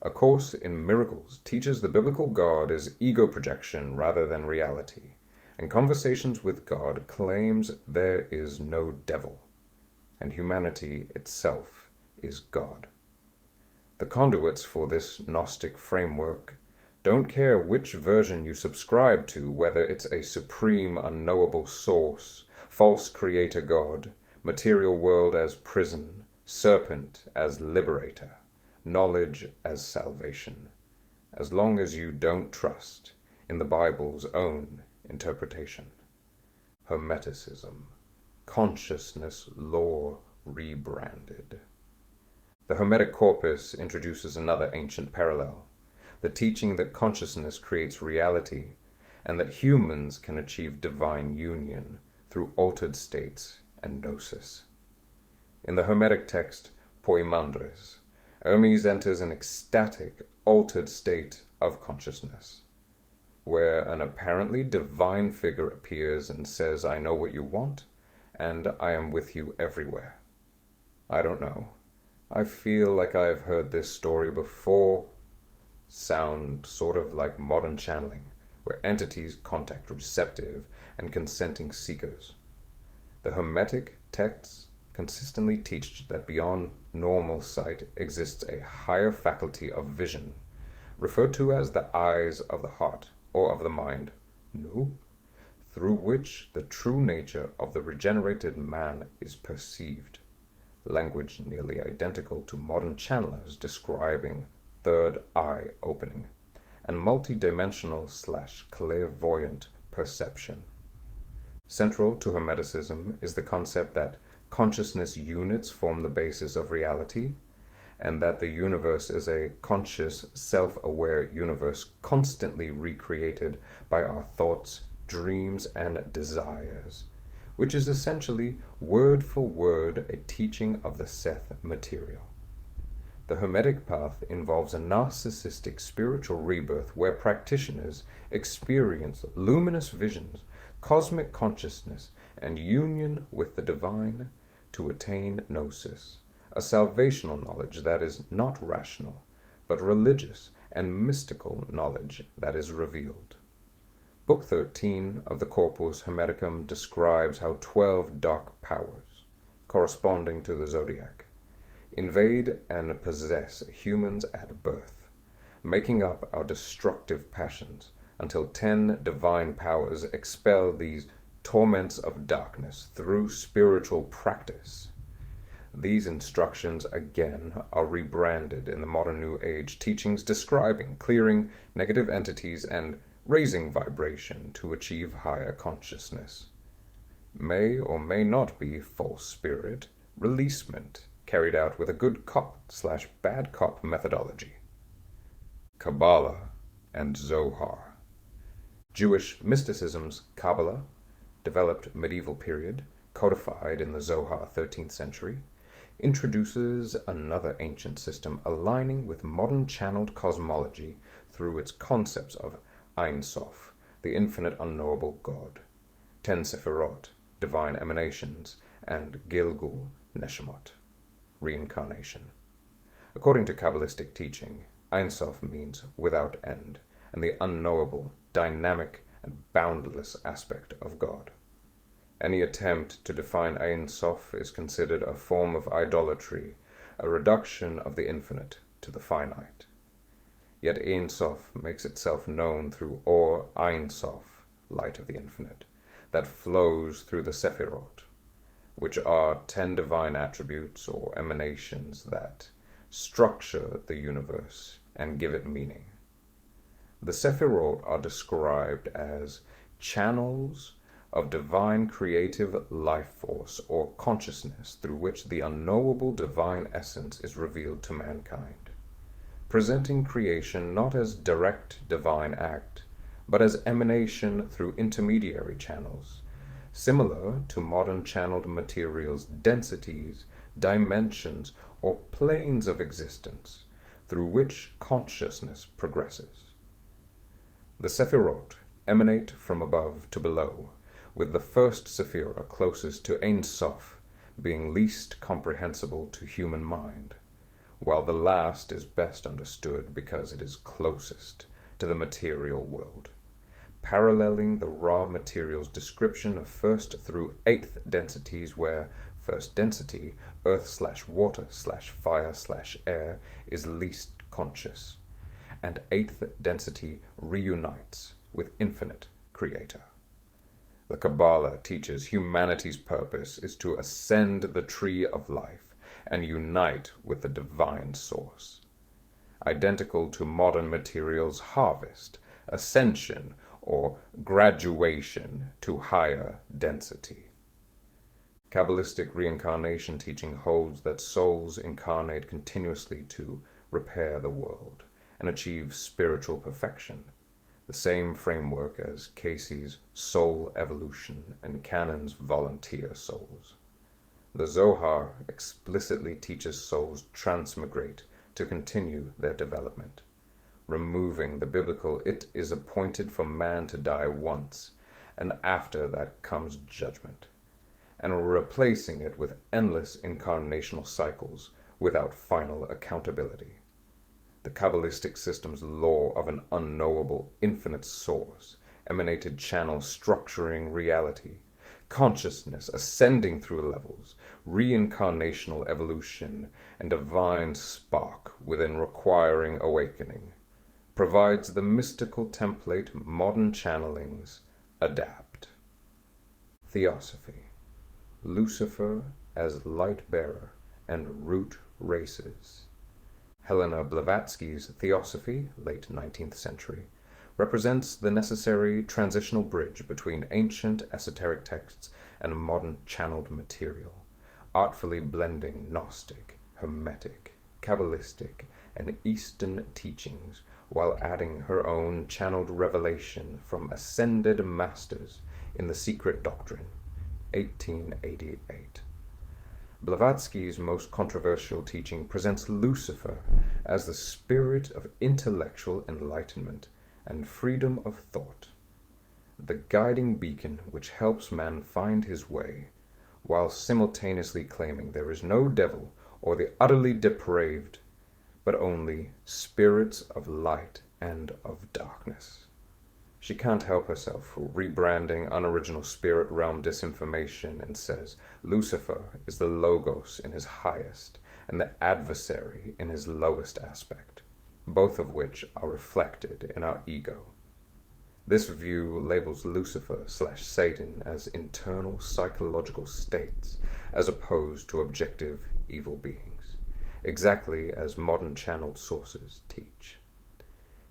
A Course in Miracles teaches the biblical God is ego projection rather than reality, and Conversations with God claims there is no devil, and humanity itself is God. The conduits for this Gnostic framework don't care which version you subscribe to, whether it's a supreme unknowable source, false creator God, material world as prison, serpent as liberator, knowledge as salvation, as long as you don't trust in the Bible's own interpretation. Hermeticism, consciousness lore rebranded. The Hermetic corpus introduces another ancient parallel, the teaching that consciousness creates reality, and that humans can achieve divine union through altered states and gnosis. In the Hermetic text Poimandres, Hermes enters an ecstatic, altered state of consciousness, where an apparently divine figure appears and says, "I know what you want, and I am with you everywhere." I don't know. I feel like I've heard this story before. Sound sort of like modern channeling, where entities contact receptive and consenting seekers. The Hermetic texts consistently teach that beyond normal sight exists a higher faculty of vision, referred to as the eyes of the heart or of the mind, through which the true nature of the regenerated man is perceived. Language nearly identical to modern channelers describing third eye opening and multidimensional / clairvoyant perception. Central to Hermeticism is the concept that consciousness units form the basis of reality, and that the universe is a conscious, self-aware universe constantly recreated by our thoughts, dreams, and desires, which is essentially word for word a teaching of the Seth material. The Hermetic path involves a narcissistic spiritual rebirth where practitioners experience luminous visions, cosmic consciousness, and union with the divine to attain gnosis, a salvational knowledge that is not rational, but religious and mystical knowledge that is revealed. Book 13 of the Corpus Hermeticum describes how 12 dark powers, corresponding to the zodiac, invade and possess humans at birth, making up our destructive passions until 10 divine powers expel these torments of darkness through spiritual practice. These instructions, again, are rebranded in the modern New Age teachings describing clearing negative entities and raising vibration to achieve higher consciousness. May or may not be false spirit releasement, carried out with a good cop/bad cop methodology. Kabbalah and Zohar. Jewish mysticism's Kabbalah, developed medieval period, codified in the Zohar 13th century, introduces another ancient system aligning with modern channeled cosmology through its concepts of Ein Sof, the infinite unknowable God, 10 Sephirot, divine emanations, and Gilgul Neshama, reincarnation. According to Kabbalistic teaching, Ein Sof means without end, and the unknowable, dynamic, and boundless aspect of God. Any attempt to define Ein Sof is considered a form of idolatry, a reduction of the infinite to the finite. Yet Ein Sof makes itself known through Or Ein Sof, light of the infinite, that flows through the Sephirot, which are 10 divine attributes or emanations that structure the universe and give it meaning. The Sephirot are described as channels of divine creative life force or consciousness through which the unknowable divine essence is revealed to mankind, presenting creation not as direct divine act, but as emanation through intermediary channels, similar to modern channeled materials' densities, dimensions, or planes of existence, through which consciousness progresses. The Sephirot emanate from above to below, with the first Sephirah closest to Ein Sof being least comprehensible to human mind, while the last is best understood because it is closest to the material world, paralleling the raw materials description of first through 8th densities, where first density, earth/water/fire/air, is least conscious, and 8th density reunites with infinite creator. The Kabbalah teaches humanity's purpose is to ascend the tree of life and unite with the divine source, identical to modern materials' harvest, ascension, or graduation to higher density. Kabbalistic reincarnation teaching holds that souls incarnate continuously to repair the world and achieve spiritual perfection, the same framework as Casey's soul evolution and Canon's volunteer souls. The Zohar explicitly teaches souls transmigrate to continue their development, removing the biblical "it is appointed for man to die once, and after that comes judgment," and replacing it with endless incarnational cycles without final accountability. The Kabbalistic system's law of an unknowable infinite source, emanated channel structuring reality, consciousness ascending through levels, reincarnational evolution, and divine spark within requiring awakening, provides the mystical template modern channelings adapt. Theosophy. Lucifer as light bearer and root races. Helena Blavatsky's Theosophy, late 19th century, represents the necessary transitional bridge between ancient esoteric texts and modern channeled material, artfully blending Gnostic, Hermetic, Kabbalistic, and Eastern teachings, while adding her own channeled revelation from ascended masters in The Secret Doctrine, 1888. Blavatsky's most controversial teaching presents Lucifer as the spirit of intellectual enlightenment and freedom of thought, the guiding beacon which helps man find his way, while simultaneously claiming there is no devil or the utterly depraved, but only spirits of light and of darkness. She can't help herself for rebranding unoriginal spirit realm disinformation and says Lucifer is the logos in his highest and the adversary in his lowest aspect, both of which are reflected in our ego. This view labels Lucifer/Satan as internal psychological states, as opposed to objective evil beings, exactly as modern channeled sources teach.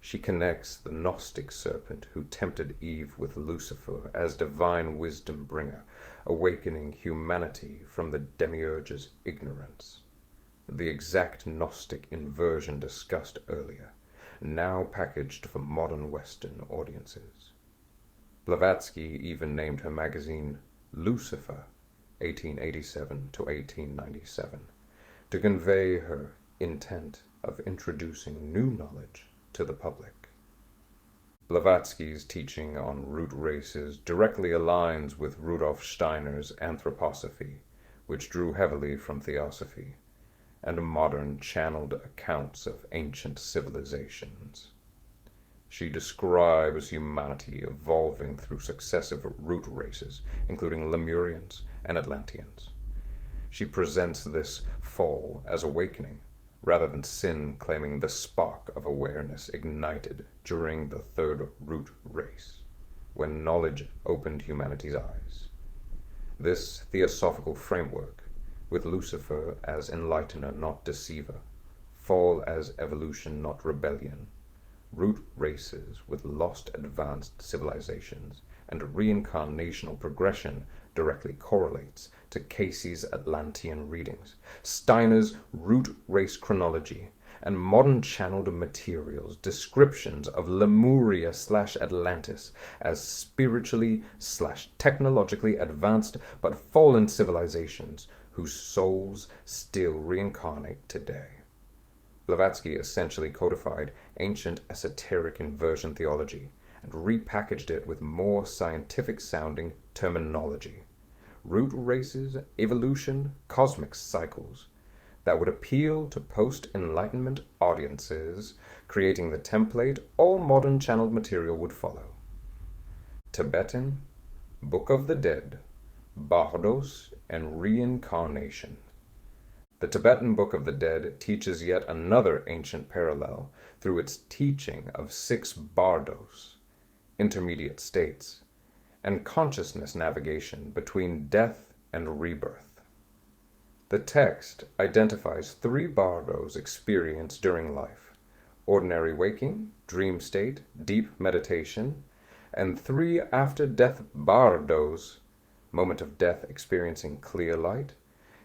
She connects the Gnostic serpent who tempted Eve with Lucifer as divine wisdom bringer, awakening humanity from the demiurge's ignorance. The exact Gnostic inversion discussed earlier, now packaged for modern Western audiences. Blavatsky even named her magazine Lucifer, 1887 to 1897, to convey her intent of introducing new knowledge to the public. Blavatsky's teaching on root races directly aligns with Rudolf Steiner's anthroposophy, which drew heavily from theosophy, and modern channeled accounts of ancient civilizations. She describes humanity evolving through successive root races, including Lemurians and Atlanteans. She presents this fall as awakening, rather than sin claiming the spark of awareness ignited during the third root race, when knowledge opened humanity's eyes. This theosophical framework, with Lucifer as enlightener, not deceiver, fall as evolution, not rebellion, root races with lost advanced civilizations, and reincarnational progression directly correlates to Casey's Atlantean readings, Steiner's root race chronology, and modern channeled materials descriptions of Lemuria/Atlantis as spiritually/technologically advanced but fallen civilizations whose souls still reincarnate today. Blavatsky essentially codified ancient esoteric inversion theology and repackaged it with more scientific-sounding terminology, root races, evolution, cosmic cycles, that would appeal to post-Enlightenment audiences, creating the template all modern channeled material would follow. Tibetan, Book of the Dead, Bardos, and Reincarnation. The Tibetan Book of the Dead teaches yet another ancient parallel through its teaching of 6 bardos, intermediate states, and consciousness navigation between death and rebirth. The text identifies 3 bardos experienced during life: ordinary waking, dream state, deep meditation, and 3 after-death bardos: moment of death experiencing clear light,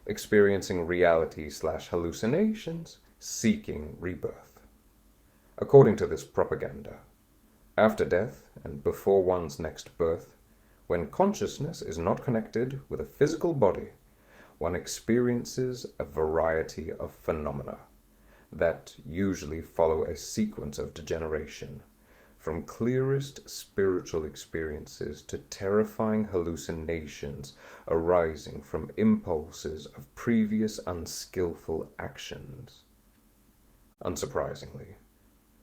experiencing reality/hallucinations, seeking rebirth. According to this propaganda, after death and before one's next birth, when consciousness is not connected with a physical body, one experiences a variety of phenomena that usually follow a sequence of degeneration, from clearest spiritual experiences to terrifying hallucinations arising from impulses of previous unskillful actions. Unsurprisingly,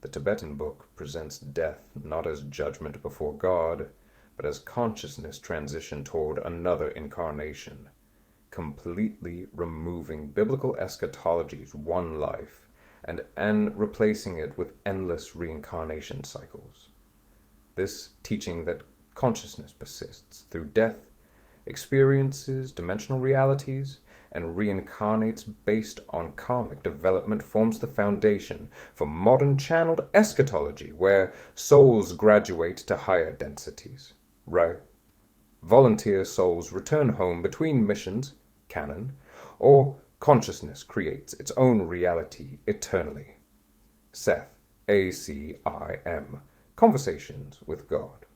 the Tibetan book presents death not as judgment before God, but as consciousness transition toward another incarnation, completely removing biblical eschatology's one life and replacing it with endless reincarnation cycles. This teaching that consciousness persists through death, experiences dimensional realities, and reincarnates based on karmic development forms the foundation for modern channeled eschatology, where souls graduate to higher densities. Right? Volunteer souls return home between missions, canon, or consciousness creates its own reality eternally. Seth, ACIM, Conversations with God.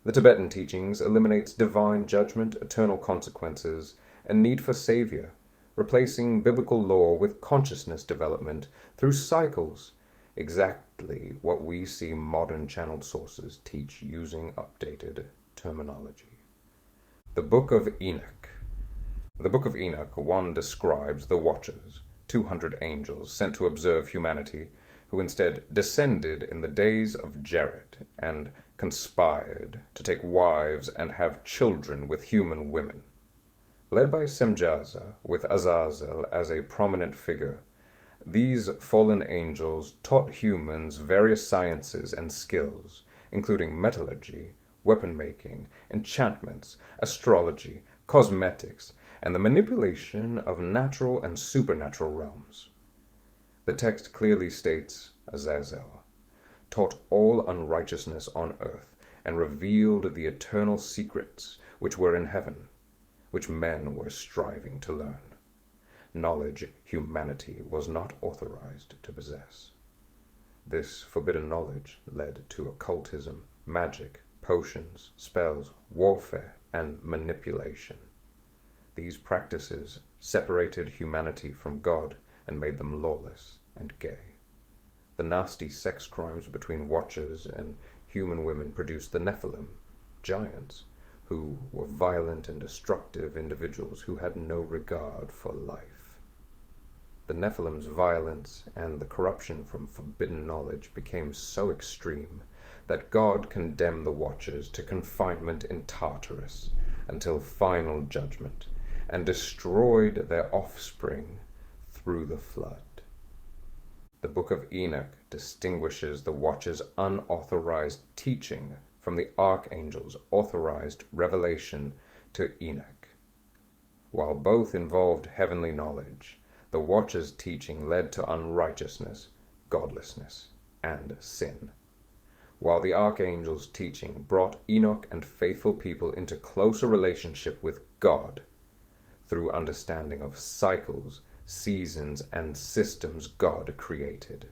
The Tibetan teachings eliminates divine judgment, eternal consequences, and need for savior, replacing biblical law with consciousness development through cycles, exactly what we see modern channeled sources teach using updated terminology. The Book of Enoch. The Book of Enoch 1 describes the Watchers, 200 angels sent to observe humanity, who instead descended in the days of Jared and conspired to take wives and have children with human women. Led by Semjaza, with Azazel as a prominent figure, these fallen angels taught humans various sciences and skills, including metallurgy, weapon making, enchantments, astrology, cosmetics, and the manipulation of natural and supernatural realms. The text clearly states, Azazel taught all unrighteousness on earth, and revealed the eternal secrets which were in heaven, which men were striving to learn. Knowledge humanity was not authorized to possess. This forbidden knowledge led to occultism, magic, potions, spells, warfare, and manipulation. These practices separated humanity from God and made them lawless and gay. The nasty sex crimes between Watchers and human women produced the Nephilim, giants, who were violent and destructive individuals who had no regard for life. The Nephilim's violence and the corruption from forbidden knowledge became so extreme that God condemned the Watchers to confinement in Tartarus until final judgment, and destroyed their offspring through the flood. The Book of Enoch distinguishes the Watcher's unauthorized teaching from the Archangel's authorized revelation to Enoch. While both involved heavenly knowledge, the Watcher's teaching led to unrighteousness, godlessness, and sin, while the Archangel's teaching brought Enoch and faithful people into closer relationship with God through understanding of cycles, seasons, and systems God created.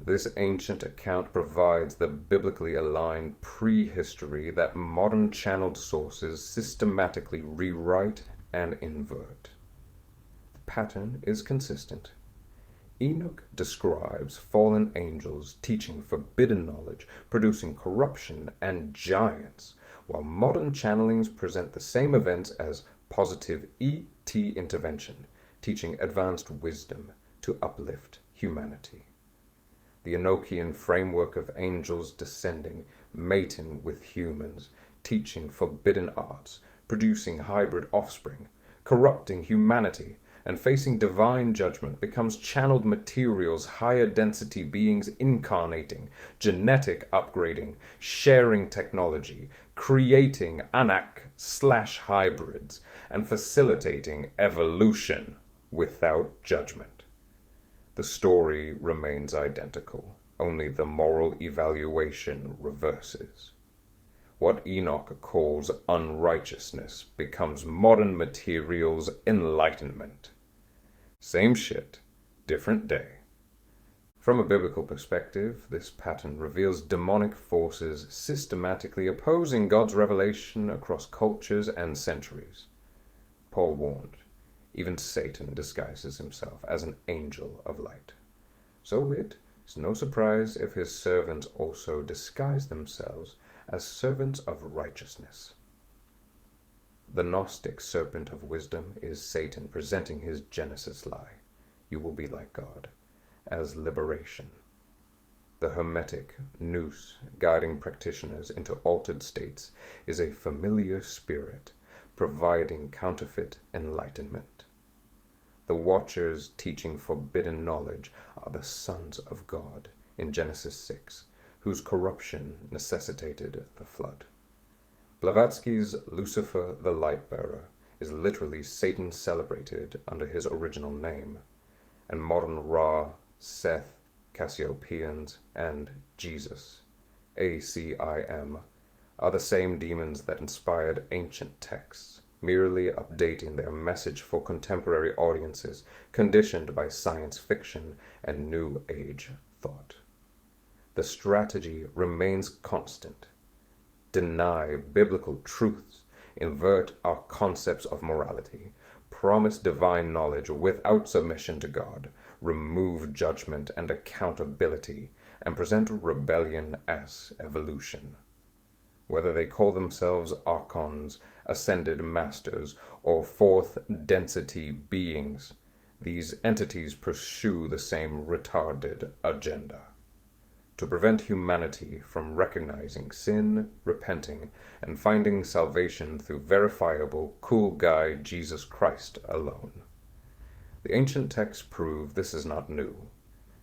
This ancient account provides the biblically aligned prehistory that modern channeled sources systematically rewrite and invert. The pattern is consistent. Enoch describes fallen angels teaching forbidden knowledge, producing corruption and giants, while modern channelings present the same events as positive ET intervention, teaching advanced wisdom to uplift humanity. The Enochian framework of angels descending, mating with humans, teaching forbidden arts, producing hybrid offspring, corrupting humanity, and facing divine judgment becomes channeled materials, higher density beings incarnating, genetic upgrading, sharing technology, creating Anak/hybrids, and facilitating evolution without judgment. The story remains identical, only the moral evaluation reverses. What Enoch calls unrighteousness becomes modern materials enlightenment. Same shit, different day. From a biblical perspective, this pattern reveals demonic forces systematically opposing God's revelation across cultures and centuries. Paul warned, even Satan disguises himself as an angel of light. So it is no surprise if his servants also disguise themselves as servants of righteousness. The Gnostic serpent of wisdom is Satan presenting his Genesis lie, you will be like God, as liberation. The Hermetic noose guiding practitioners into altered states is a familiar spirit providing counterfeit enlightenment. The Watchers teaching forbidden knowledge are the sons of God in Genesis 6, whose corruption necessitated the flood. Blavatsky's Lucifer the Lightbearer is literally Satan celebrated under his original name, and modern Ra, Seth, Cassiopeans, and Jesus, ACIM, are the same demons that inspired ancient texts, merely updating their message for contemporary audiences conditioned by science fiction and New Age thought. The strategy remains constant. Deny biblical truths, invert our concepts of morality, promise divine knowledge without submission to God, remove judgment and accountability, and present rebellion as evolution. Whether they call themselves archons, ascended masters, or fourth density beings, these entities pursue the same retarded agenda: to prevent humanity from recognizing sin, repenting, and finding salvation through verifiable, cool guy Jesus Christ alone. The ancient texts prove this is not new.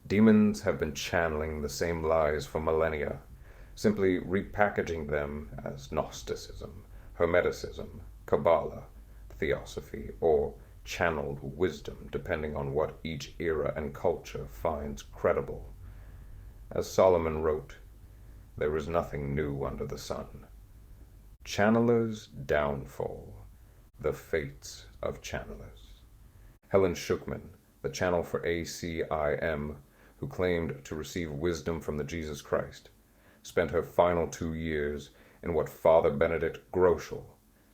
Demons have been channeling the same lies for millennia. simply repackaging them as Gnosticism, Hermeticism, Kabbalah, Theosophy, or channeled wisdom, depending on what each era and culture finds credible. As Solomon wrote, there is nothing new under the sun. Channelers' downfall, the fates of channelers. Helen Schuckman, the channel for ACIM, who claimed to receive wisdom from the Jesus Christ, spent her final 2 years in what Father Benedict Groeschel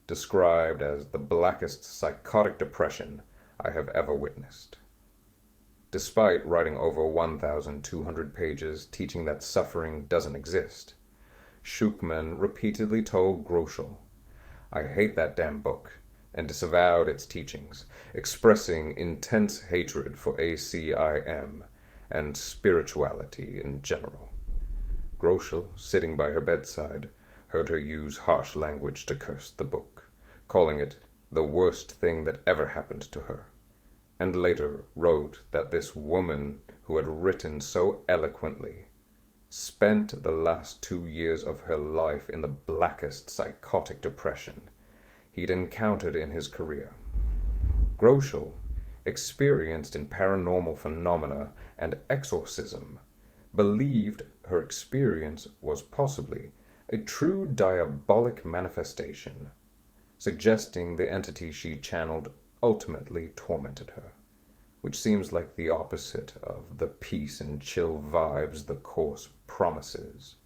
described as the blackest psychotic depression I have ever witnessed. Despite writing over 1,200 pages teaching that suffering doesn't exist, Schuckman repeatedly told Groeschel, "I hate that damn book," and disavowed its teachings, expressing intense hatred for ACIM and spirituality in general. Groeschel, sitting by her bedside, heard her use harsh language to curse the book, calling it the worst thing that ever happened to her, and later wrote that this woman who had written so eloquently spent the last 2 years of her life in the blackest psychotic depression he'd encountered in his career. Groeschel, experienced in paranormal phenomena and exorcism, believed her experience was possibly a true diabolic manifestation, suggesting the entity she channeled ultimately tormented her, which seems like the opposite of the peace and chill vibes the Course promises.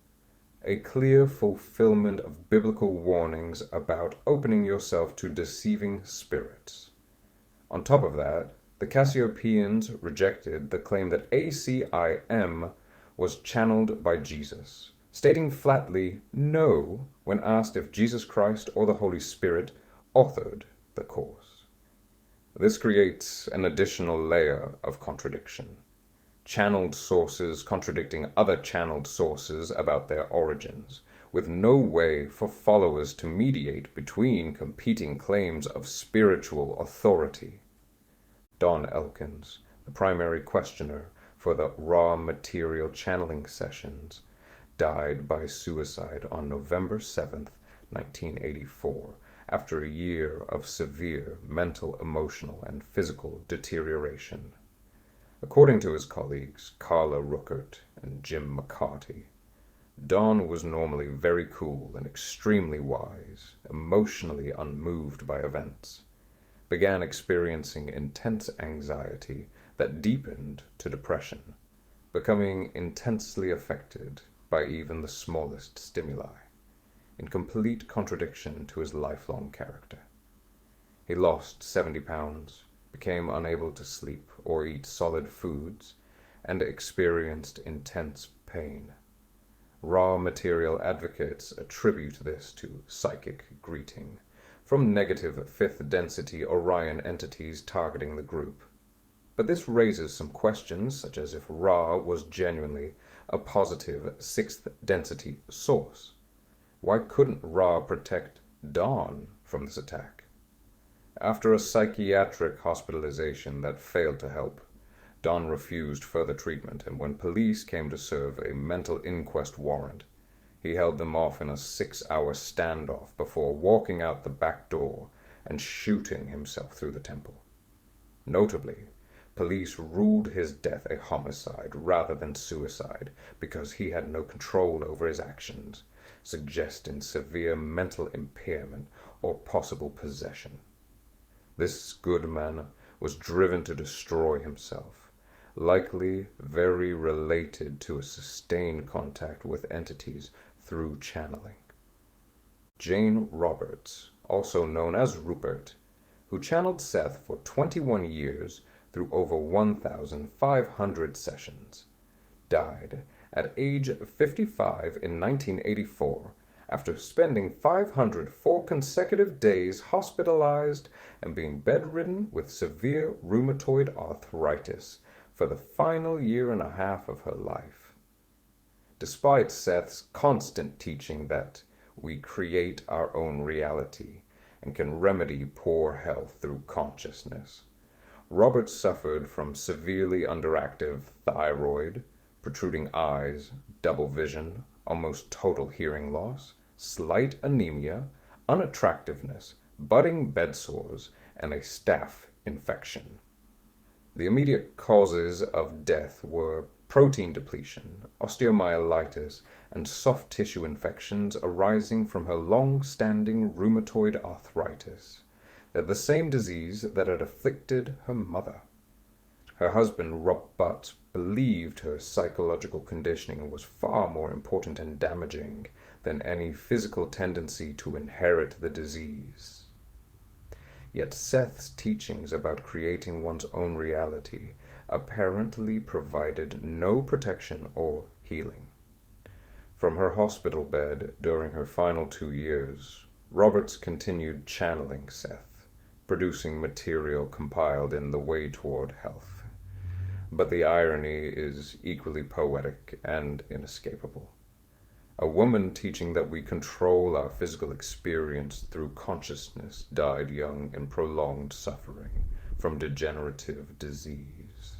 A clear fulfillment of biblical warnings about opening yourself to deceiving spirits. On top of that, the Cassiopeans rejected the claim that ACIM was channeled by Jesus, stating flatly no when asked if Jesus Christ or the Holy Spirit authored the Course. This creates an additional layer of contradiction. Channeled sources contradicting other channeled sources about their origins, with no way for followers to mediate between competing claims of spiritual authority. Don Elkins, the primary questioner for the raw material channeling sessions, died by suicide on November 7, 1984, after a year of severe mental, emotional, and physical deterioration. According to his colleagues Carla Ruckert and Jim McCarty, Don was normally very cool and extremely wise, emotionally unmoved by events, began experiencing intense anxiety that deepened to depression, becoming intensely affected by even the smallest stimuli, in complete contradiction to his lifelong character. He lost 70 pounds, became unable to sleep or eat solid foods, and experienced intense pain. Raw material advocates attribute this to psychic greeting from negative fifth density Orion entities targeting the group. But this raises some questions, such as if Ra was genuinely a positive sixth density source. Why couldn't Ra protect Dawn from this attack? After a psychiatric hospitalization that failed to help, Dawn refused further treatment, and when police came to serve a mental inquest warrant, he held them off in a 6-hour standoff before walking out the back door and shooting himself through the temple. Notably, police ruled his death a homicide rather than suicide because he had no control over his actions, suggesting severe mental impairment or possible possession. This good man was driven to destroy himself, likely very related to a sustained contact with entities through channeling. Jane Roberts, also known as Rupert, who channeled Seth for 21 years through over 1,500 sessions, died at age 55 in 1984 after spending 504 consecutive days hospitalized and being bedridden with severe rheumatoid arthritis for the final year and a half of her life. Despite Seth's constant teaching that we create our own reality and can remedy poor health through consciousness, Robert suffered from severely underactive thyroid, protruding eyes, double vision, almost total hearing loss, slight anemia, unattractiveness, budding bed sores, and a staph infection. The immediate causes of death were protein depletion, osteomyelitis, and soft tissue infections arising from her long-standing rheumatoid arthritis, the same disease that had afflicted her mother. Her husband, Rob Butt, believed her psychological conditioning was far more important and damaging than any physical tendency to inherit the disease. Yet Seth's teachings about creating one's own reality apparently provided no protection or healing. From her hospital bed during her final 2 years, Roberts continued channeling Seth, producing material compiled in The Way Toward Health. But the irony is equally poetic and inescapable. A woman teaching that we control our physical experience through consciousness died young in prolonged suffering from degenerative disease.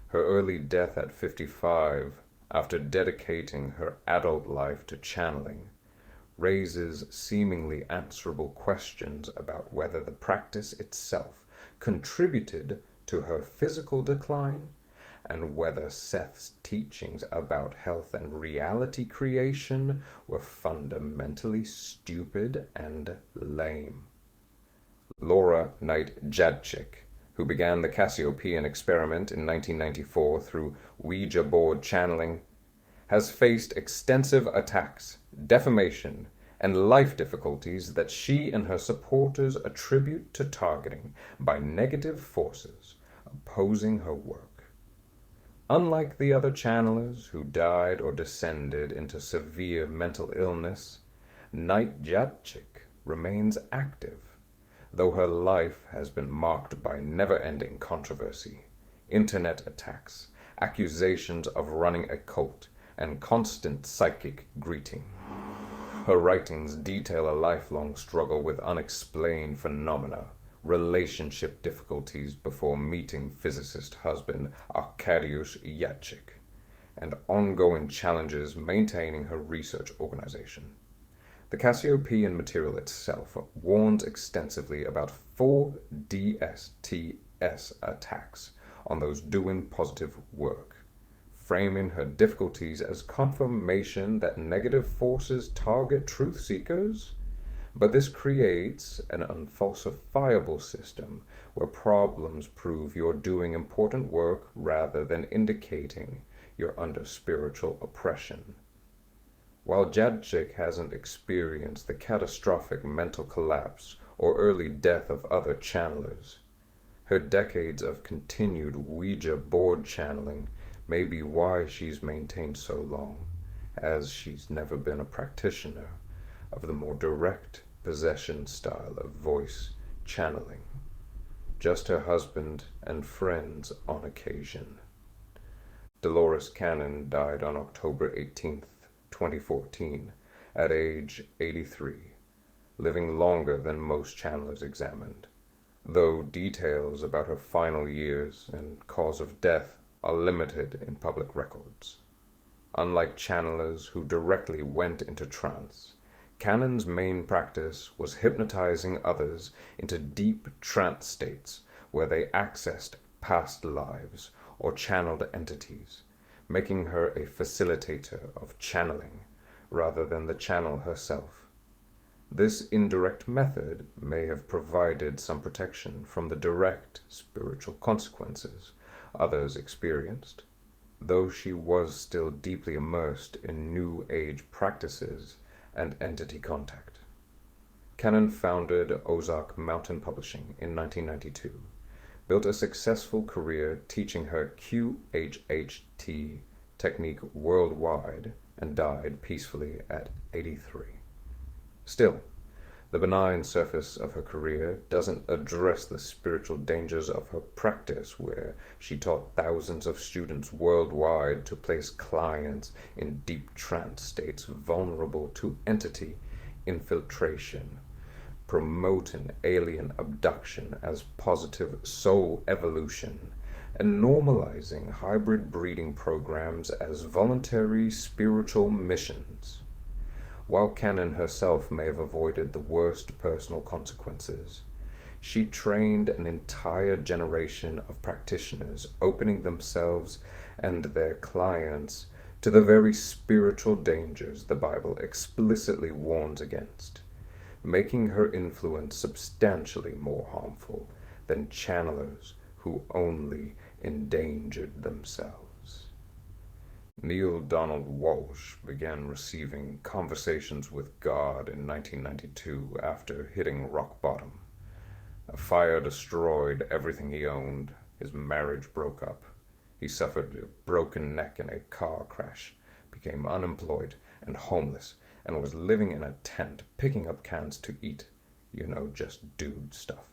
Her early death at 55, after dedicating her adult life to channeling, raises seemingly answerable questions about whether the practice itself contributed to her physical decline, and whether Seth's teachings about health and reality creation were fundamentally stupid and lame. Laura Knight Jadczyk, who began the Cassiopean experiment in 1994 through Ouija board channeling, has faced extensive attacks, defamation, and life difficulties that she and her supporters attribute to targeting by negative forces opposing her work. Unlike the other channelers who died or descended into severe mental illness, Knight Jadczyk remains active, though her life has been marked by never-ending controversy, internet attacks, accusations of running a cult, and constant psychic greeting. Her writings detail a lifelong struggle with unexplained phenomena, relationship difficulties before meeting physicist husband Arkadiusz Jadczyk, and ongoing challenges maintaining her research organization. The Cassiopean material itself warns extensively about 4 DSTS attacks on those doing positive work, framing her difficulties as confirmation that negative forces target truth seekers. But this creates an unfalsifiable system where problems prove you're doing important work rather than indicating you're under spiritual oppression. While Jadczyk hasn't experienced the catastrophic mental collapse or early death of other channelers, her decades of continued Ouija board channeling may be why she's maintained so long, as she's never been a practitioner of the more direct possession style of voice channeling, just her husband and friends on occasion. Dolores Cannon died on October 18th, 2014, at age 83, living longer than most channelers examined, though details about her final years and cause of death are limited in public records. Unlike channelers who directly went into trance, Cannon's main practice was hypnotizing others into deep trance states where they accessed past lives or channeled entities, making her a facilitator of channeling rather than the channel herself. This indirect method may have provided some protection from the direct spiritual consequences others experienced, though she was still deeply immersed in New Age practices and entity contact. Cannon founded Ozark Mountain Publishing in 1992, built a successful career teaching her QHHT technique worldwide, and died peacefully at 83. Still, the benign surface of her career doesn't address the spiritual dangers of her practice, where she taught thousands of students worldwide to place clients in deep trance states vulnerable to entity infiltration, promoting alien abduction as positive soul evolution, and normalizing hybrid breeding programs as voluntary spiritual missions. While Canon herself may have avoided the worst personal consequences, she trained an entire generation of practitioners, opening themselves and their clients to the very spiritual dangers the Bible explicitly warns against, making her influence substantially more harmful than channelers who only endangered themselves. Neil Donald Walsh began receiving conversations with God in 1992 after hitting rock bottom. A fire destroyed everything he owned. His marriage broke up. He suffered a broken neck in a car crash, became unemployed and homeless, and was living in a tent, picking up cans to eat. Just dude stuff.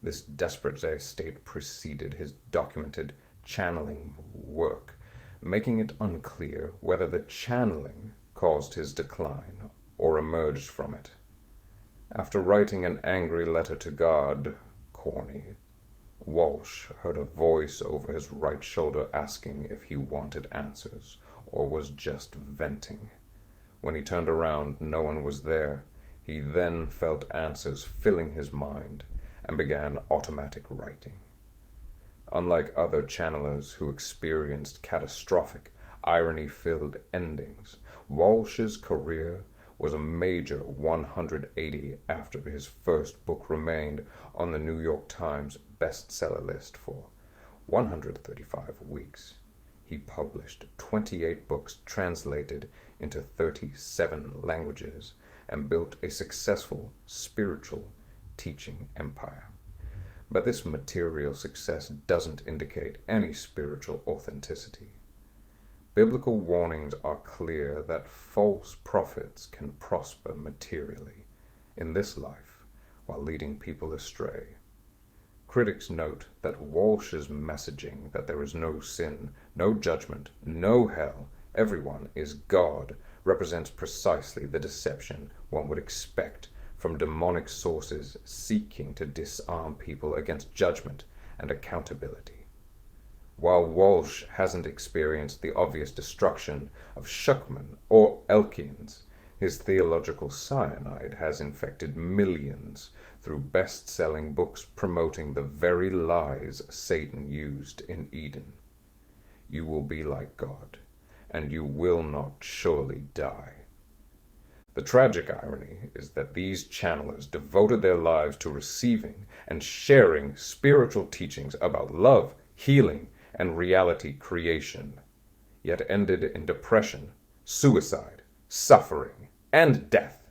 This desperate state preceded his documented channeling work, making it unclear whether the channeling caused his decline or emerged from it. After writing an angry letter to God, corny, Walsh heard a voice over his right shoulder asking if he wanted answers or was just venting. When he turned around, no one was there. He then felt answers filling his mind and began automatic writing. Unlike other channelers who experienced catastrophic, irony-filled endings, Walsh's career was a major 180 after his first book remained on the New York Times bestseller list for 135 weeks. He published 28 books translated into 37 languages and built a successful spiritual teaching empire. But this material success doesn't indicate any spiritual authenticity. Biblical warnings are clear that false prophets can prosper materially in this life while leading people astray. Critics note that Walsh's messaging that there is no sin, no judgment, no hell, everyone is God, represents precisely the deception one would expect from demonic sources seeking to disarm people against judgment and accountability. While Walsh hasn't experienced the obvious destruction of Schuckman or Elkins, his theological cyanide has infected millions through best-selling books promoting the very lies Satan used in Eden. You will be like God, and you will not surely die. The tragic irony is that these channelers devoted their lives to receiving and sharing spiritual teachings about love, healing, and reality creation, yet ended in depression, suicide, suffering, and death.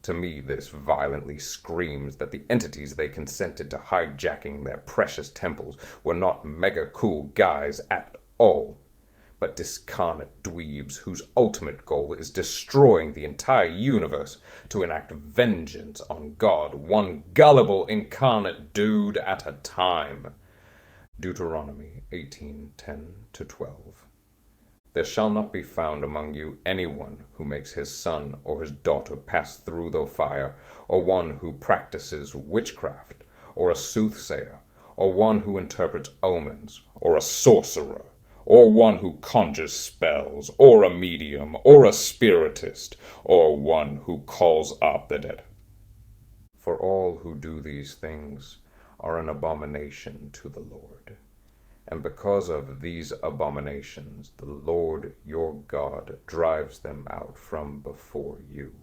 To me, this violently screams that the entities they consented to hijacking their precious temples were not mega cool guys at all, but discarnate dweebs whose ultimate goal is destroying the entire universe to enact vengeance on God, one gullible incarnate dude at a time. Deuteronomy 18:10-12. There shall not be found among you anyone who makes his son or his daughter pass through the fire, or one who practices witchcraft, or a soothsayer, or one who interprets omens, or a sorcerer, or one who conjures spells, or a medium, or a spiritist, or one who calls up the dead. For all who do these things are an abomination to the Lord. And because of these abominations, the Lord your God drives them out from before you.